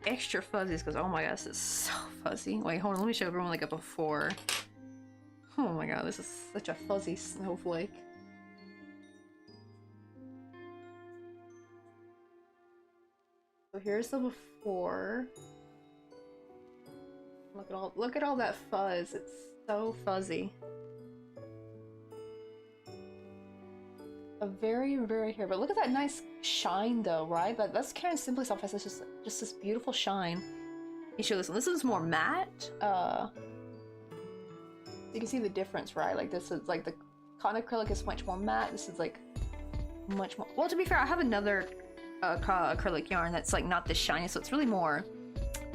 extra fuzzies because oh my gosh, this is so fuzzy. Wait, hold on, let me show everyone like a before. Oh my god, this is such a fuzzy snowflake. So here's the before. Look at all that fuzz. It's so fuzzy. A very, very hair, but look at that nice shine though, right? That's Karen Simply Soft has just this beautiful shine. You show this one. This one's more matte. You can see the difference, right? Like this is like the cotton acrylic is much more matte. This is like much more. Well, to be fair, I have another acrylic yarn that's like not this shiny, so it's really more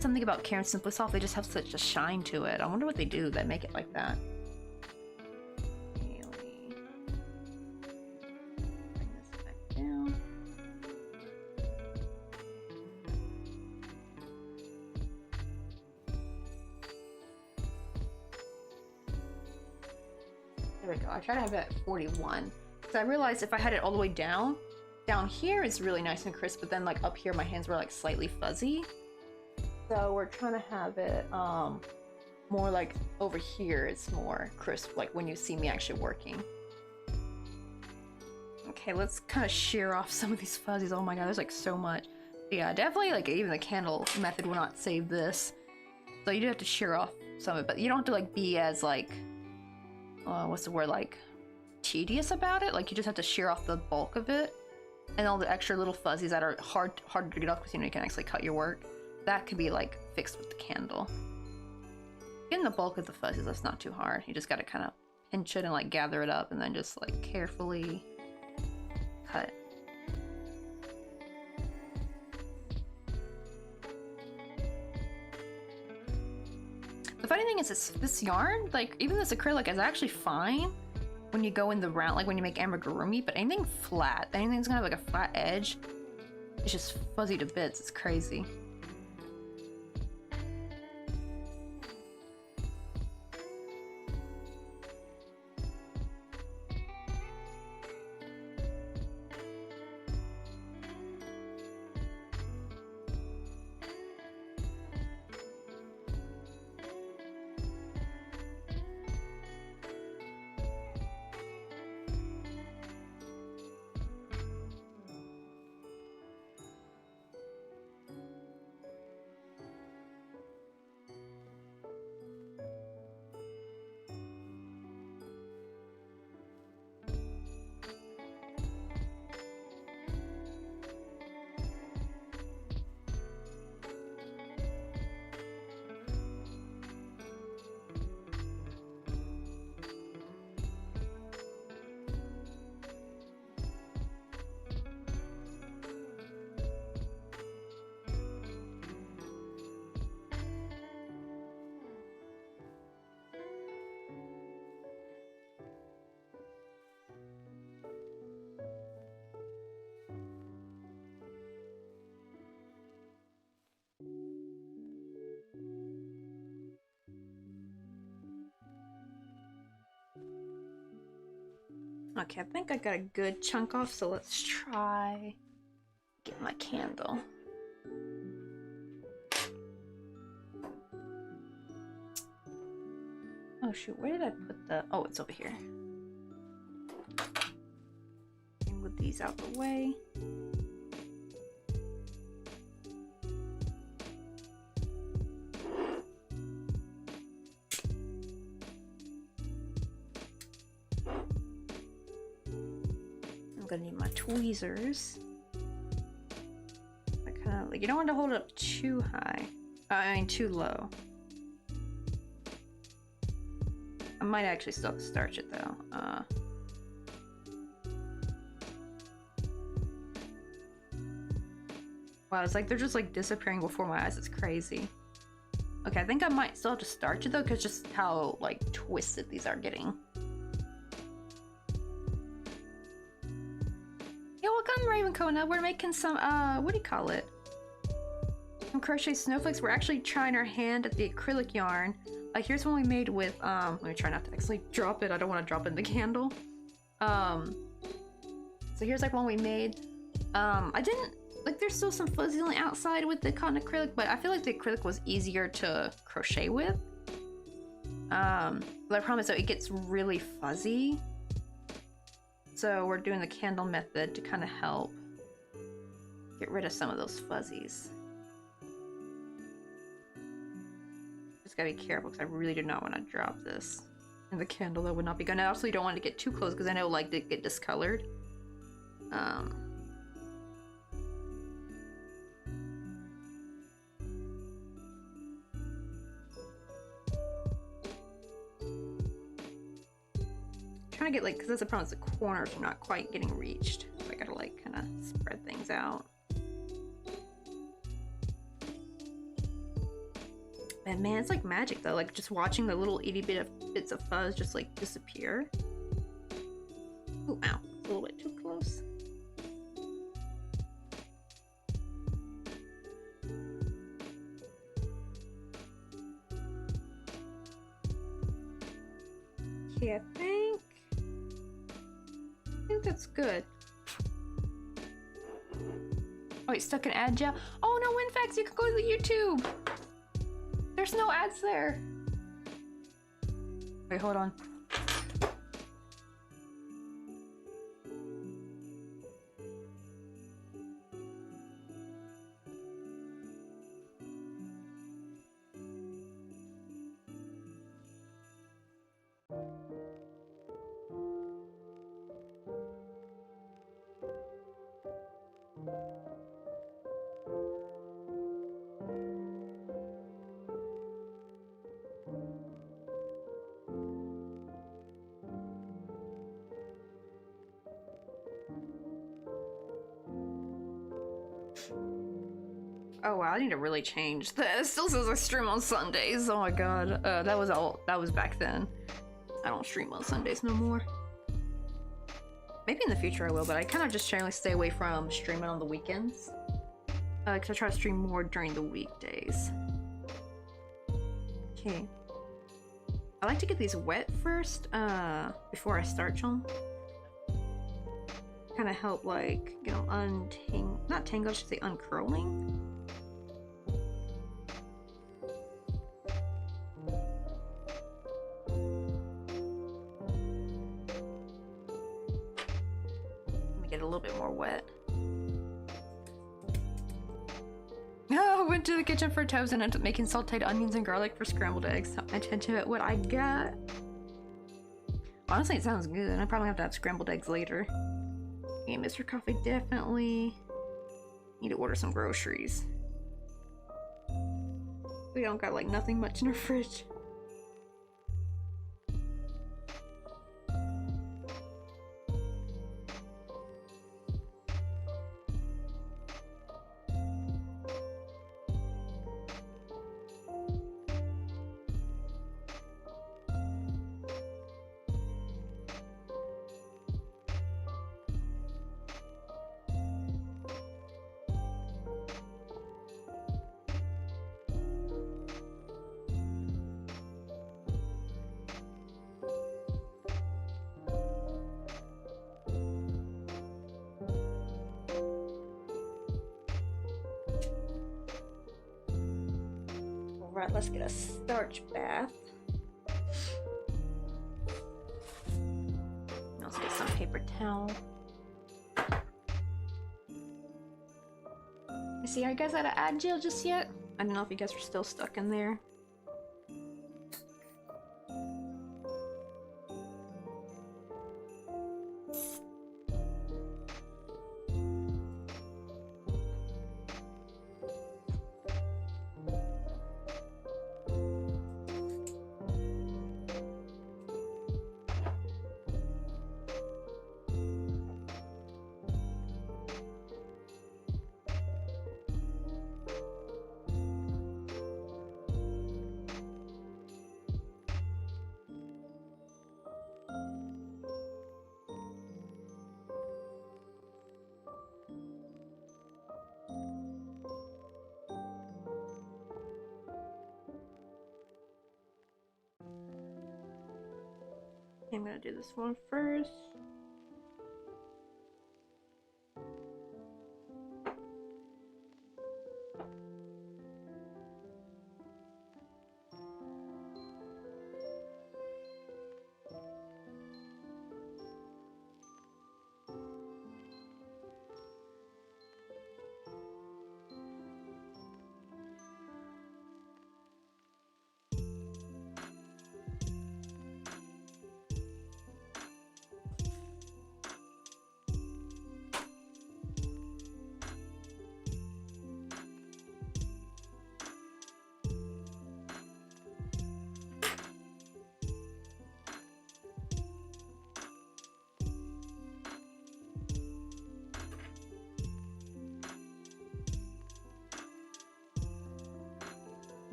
something about Karen Simply Soft. They just have such a shine to it. I wonder what they do that make it like that. There we go. I try to have it at 41. Because I realized if I had it all the way down here it's really nice and crisp, but then like up here my hands were like slightly fuzzy. So we're trying to have it more like over here it's more crisp, like when you see me actually working. Okay, let's kind of shear off some of these fuzzies. Oh my god, there's like so much. Yeah, definitely like even the candle method will not save this. So you do have to shear off some of it, but you don't have to like be as like what's the word, like tedious about it. Like you just have to shear off the bulk of it, and all the extra little fuzzies that are hard to get off because you know you can actually cut your work. That could be like fixed with the candle. Getting the bulk of the fuzzies, that's not too hard. You just gotta kind of pinch it and like gather it up, and then just like carefully cut. The funny thing is this yarn, like even this acrylic is actually fine when you go in the round, like when you make amigurumi, but anything flat, anything that's gonna have like a flat edge, it's just fuzzy to bits. It's crazy. Okay, I think I got a good chunk off, so let's try get my candle. Oh shoot, where did I put the... Oh, it's over here. And with these out the way. I'm gonna need my tweezers. I kind of like, you don't want to hold it up too high. I mean too low. I might actually still have to starch it though. Wow, it's like they're just like disappearing before my eyes. It's crazy. Okay, I think I might still have to starch it though, because just how like twisted these are getting. Yeah, welcome Raven Kona. We're making some what do you call it? Some crochet snowflakes. We're actually trying our hand at the acrylic yarn. Here's one we made with let me try not to actually drop it. I don't want to drop it in the candle. So here's like one we made. I didn't like, there's still some fuzzy on the outside with the cotton acrylic, but I feel like the acrylic was easier to crochet with. But I promise though, it gets really fuzzy. So we're doing the candle method to kind of help get rid of some of those fuzzies. Just gotta be careful because I really do not want to drop this in the candle. That would not be good. And I also don't want to get too close because I know like they get discolored. Trying to get like, because that's the problem, the corners are not quite getting reached. So I gotta like kind of spread things out. And man, it's like magic though, like just watching the little itty bits of fuzz just like disappear. Ooh, ow, it's a little bit too close. Okay, I think that's good. Oh, it's stuck in ad gel. Oh no, WinFax, you can go to the YouTube. There's no ads there. Wait, hold on. Oh wow, I need to really change this. It still says I stream on Sundays. Oh my god. That was back then. I don't stream on Sundays no more. Maybe in the future I will, but I kind of just generally stay away from streaming on the weekends. Because I try to stream more during the weekdays. Okay. I like to get these wet first, before I starch them. Kind of help like get them not tangled, I should say uncurling. Get a little bit more wet. Oh, went to the kitchen for toast and ended up making sauteed onions and garlic for scrambled eggs. Don't pay attention to what I got. Honestly, it sounds good. I probably have to have scrambled eggs later. Okay, Mr. Coffee, definitely need to order some groceries. We don't got like nothing much in our fridge. Alright, let's get a starch bath. Let's get some paper towel. See, are you guys out of ad jail just yet? I don't know if you guys are still stuck in there. I'm gonna do this one first.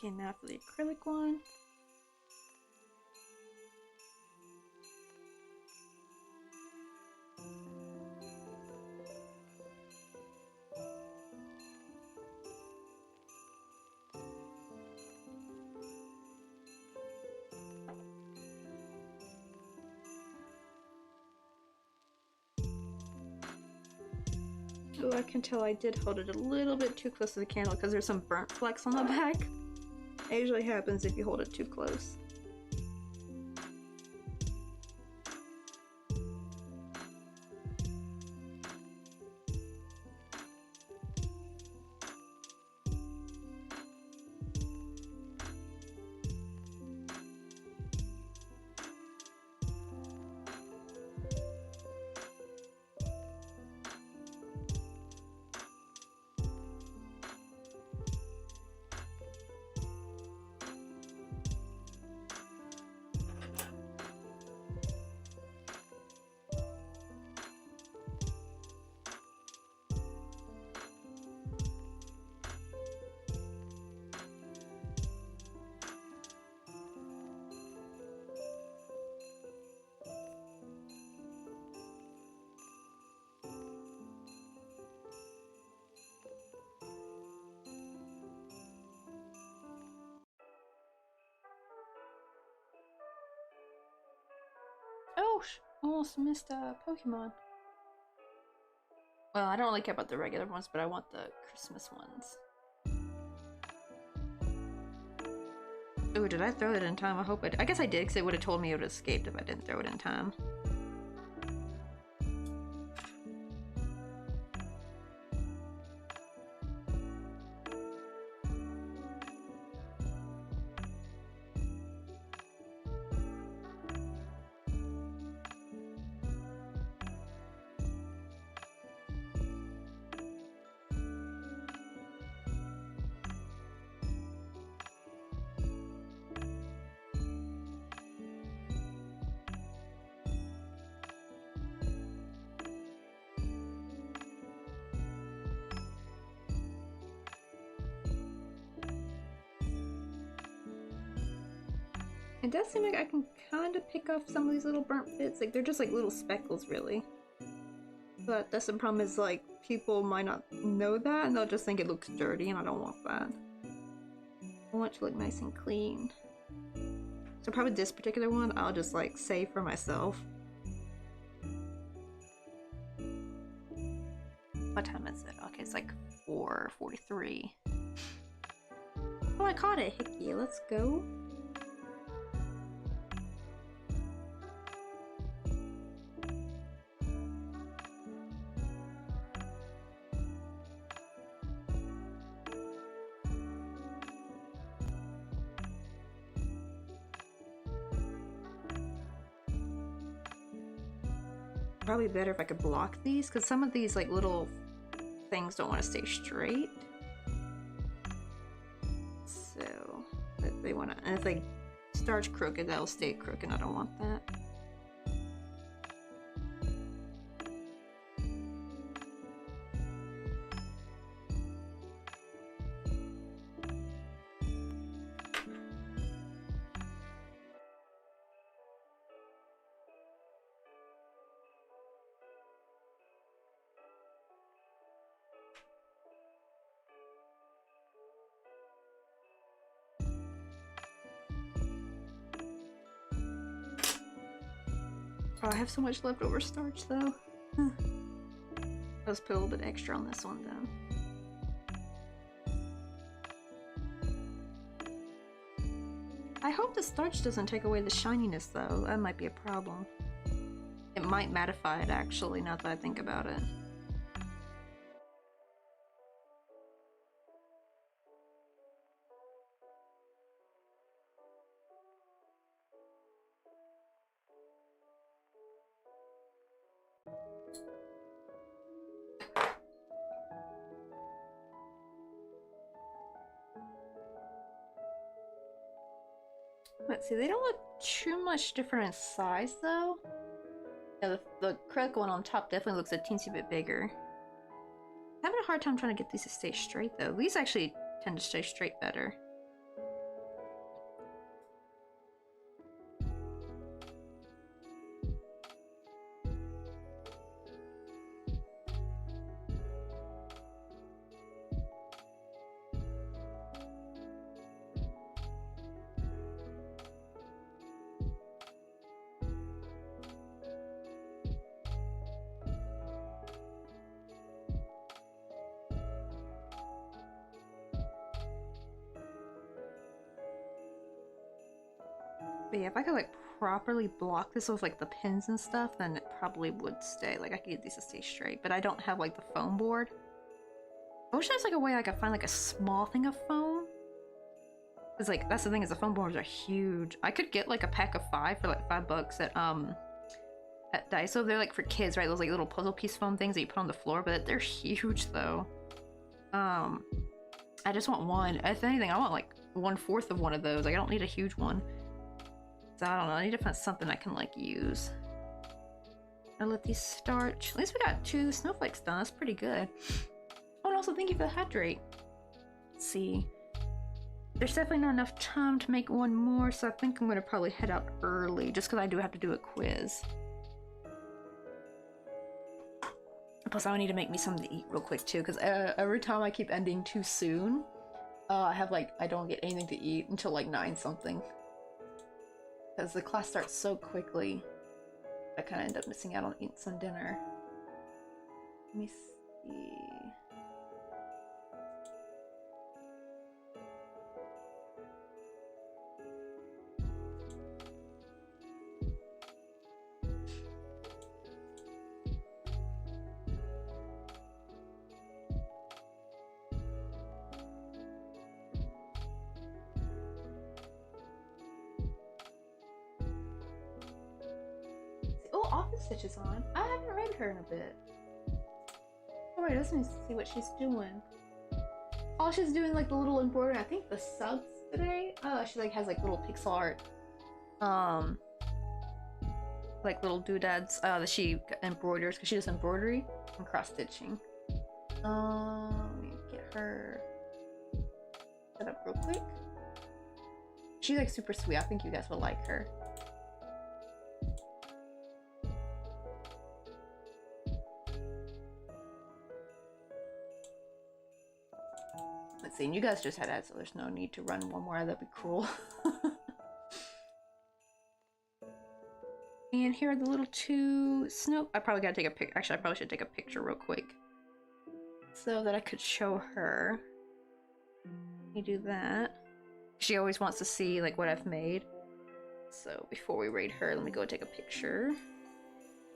Okay, now for the acrylic one. Oh, I can tell I did hold it a little bit too close to the candle because there's some burnt flecks on the back. It usually happens if you hold it too close. Oh, almost missed a Pokemon. Well, I don't really care about the regular ones, but I want the Christmas ones. Oh, did I throw it in time? I hope I guess I did, because it would have told me it would have escaped if I didn't throw it in time. it does seem like I can kind of pick off some of these little burnt bits. Like, they're just like little speckles, really. But that's the problem is, like, people might not know that, and they'll just think it looks dirty, and I don't want that. I want it to look nice and clean. So probably this particular one, I'll just, like, save for myself. What time is it? Okay, it's like 4:43. Oh, I caught it! Heck yeah, let's go. Probably better if I could block these, because some of these like little things don't want to stay straight. So if they want to, and if they start crooked, that'll stay crooked. I don't want that. Oh, I have so much leftover starch though. Let's put a little bit extra on this one then. I hope the starch doesn't take away the shininess though. That might be a problem. It might mattify it actually, now that I think about it. Let's see, they don't look too much different in size though. Yeah, the acrylic one on top definitely looks a teensy bit bigger. I'm having a hard time trying to get these to stay straight though. These actually tend to stay straight better. But yeah, if I could like properly block this with like the pins and stuff, then it probably would stay. Like I could get these to stay straight, but I don't have like the foam board. I wish there was like a way I could find like a small thing of foam. Cause like that's the thing is the foam boards are huge. I could get like a pack of 5 for like $5 at Daiso. They're like for kids, right? Those like little puzzle piece foam things that you put on the floor, but they're huge though. I just want one. If anything, I want like 1/4 of one of those. Like I don't need a huge one. I don't know, I need to find something I can like use. I'll let these starch. At least we got 2 snowflakes done, that's pretty good. Oh, and also thank you for the hydrate. Let's see. There's definitely not enough time to make one more, so I think I'm gonna probably head out early, just because I do have to do a quiz. Plus I need to make me something to eat real quick too, because every time I keep ending too soon, I have like, I don't get anything to eat until like 9 something. Because the class starts so quickly, I kind of end up missing out on eating some dinner. Let me see. Oh, Office Stitch is on. I haven't read her in a bit. Alright, let's see what she's doing. Oh, she's doing like the little embroidery. I think the subs today. She like has like little pixel art, like little doodads that she embroiders because she does embroidery and cross stitching. Let me get her set up real quick. She's like super sweet. I think you guys will like her. Let's see, and you guys just had ads, so there's no need to run one more. That'd be cruel. And here are the little two snow. I probably gotta take a pic. Actually, I probably should take a picture real quick so that I could show her. Let me do that. She always wants to see like what I've made. So before we raid her, let me go take a picture.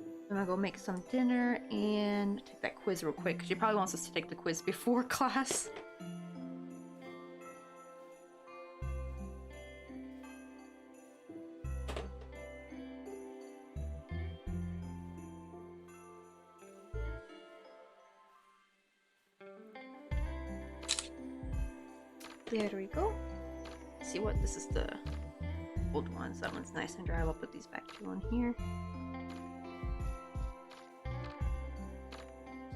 I'm gonna go make some dinner and take that quiz real quick because she probably wants us to take the quiz before class. There we go. Let's see what this is, the old ones. That one's nice and dry. I'll put these back two on here.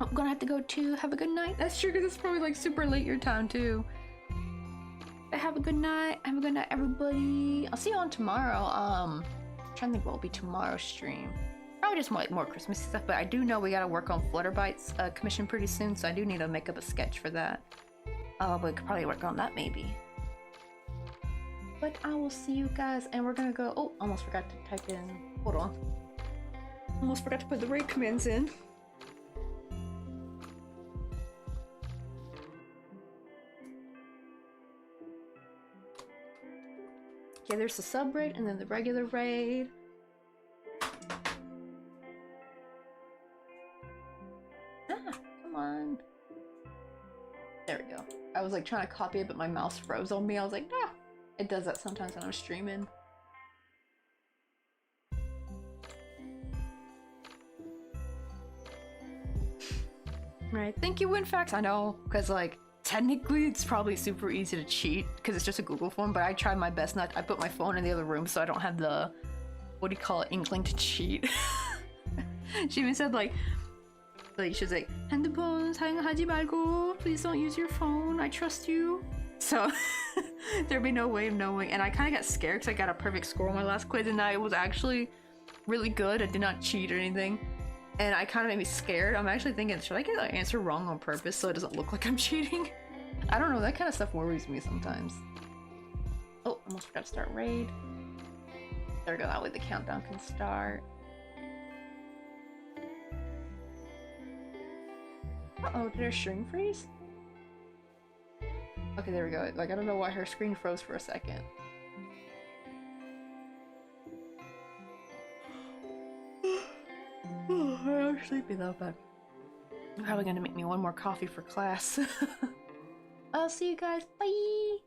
Oh, I'm gonna have to go too. Have a good night. That's true, because it's probably like super late your time too. Have a good night. Have a good night, everybody. I'll see you on tomorrow. I'm trying to think what will be tomorrow's stream. Probably just more Christmas stuff, but I do know we gotta work on Flutterbyte's commission pretty soon, so I do need to make up a sketch for that. But we could probably work on that maybe. But I will see you guys, and we're gonna go. Oh, almost forgot to type in. Hold on. Almost forgot to put the raid commands in. Okay, there's the sub raid and then the regular raid. Ah, come on. There we go. I was like trying to copy it, but my mouse froze on me. I was like, ah! It does that sometimes when I'm streaming. Right, thank you, WinFax. I know, because like, technically it's probably super easy to cheat, because it's just a Google form, but I tried my best not. I put my phone in the other room so I don't have the, what do you call it, inkling to cheat. She even said like she's like, 핸드폰 사용하지 말고, please don't use your phone, I trust you. So there'd be no way of knowing, and I kind of got scared because I got a perfect score on my last quiz, and it was actually really good. I did not cheat or anything, and I kind of made me scared. I'm actually thinking, should I get the answer wrong on purpose so it doesn't look like I'm cheating? I don't know, that kind of stuff worries me sometimes. Oh, almost forgot to start raid. There we go, that way the countdown can start. Uh-oh, did her string freeze? Okay, there we go. Like, I don't know why her screen froze for a second. Oh, I'm sleepy though, but I'm probably gonna make me one more coffee for class. I'll see you guys. Bye!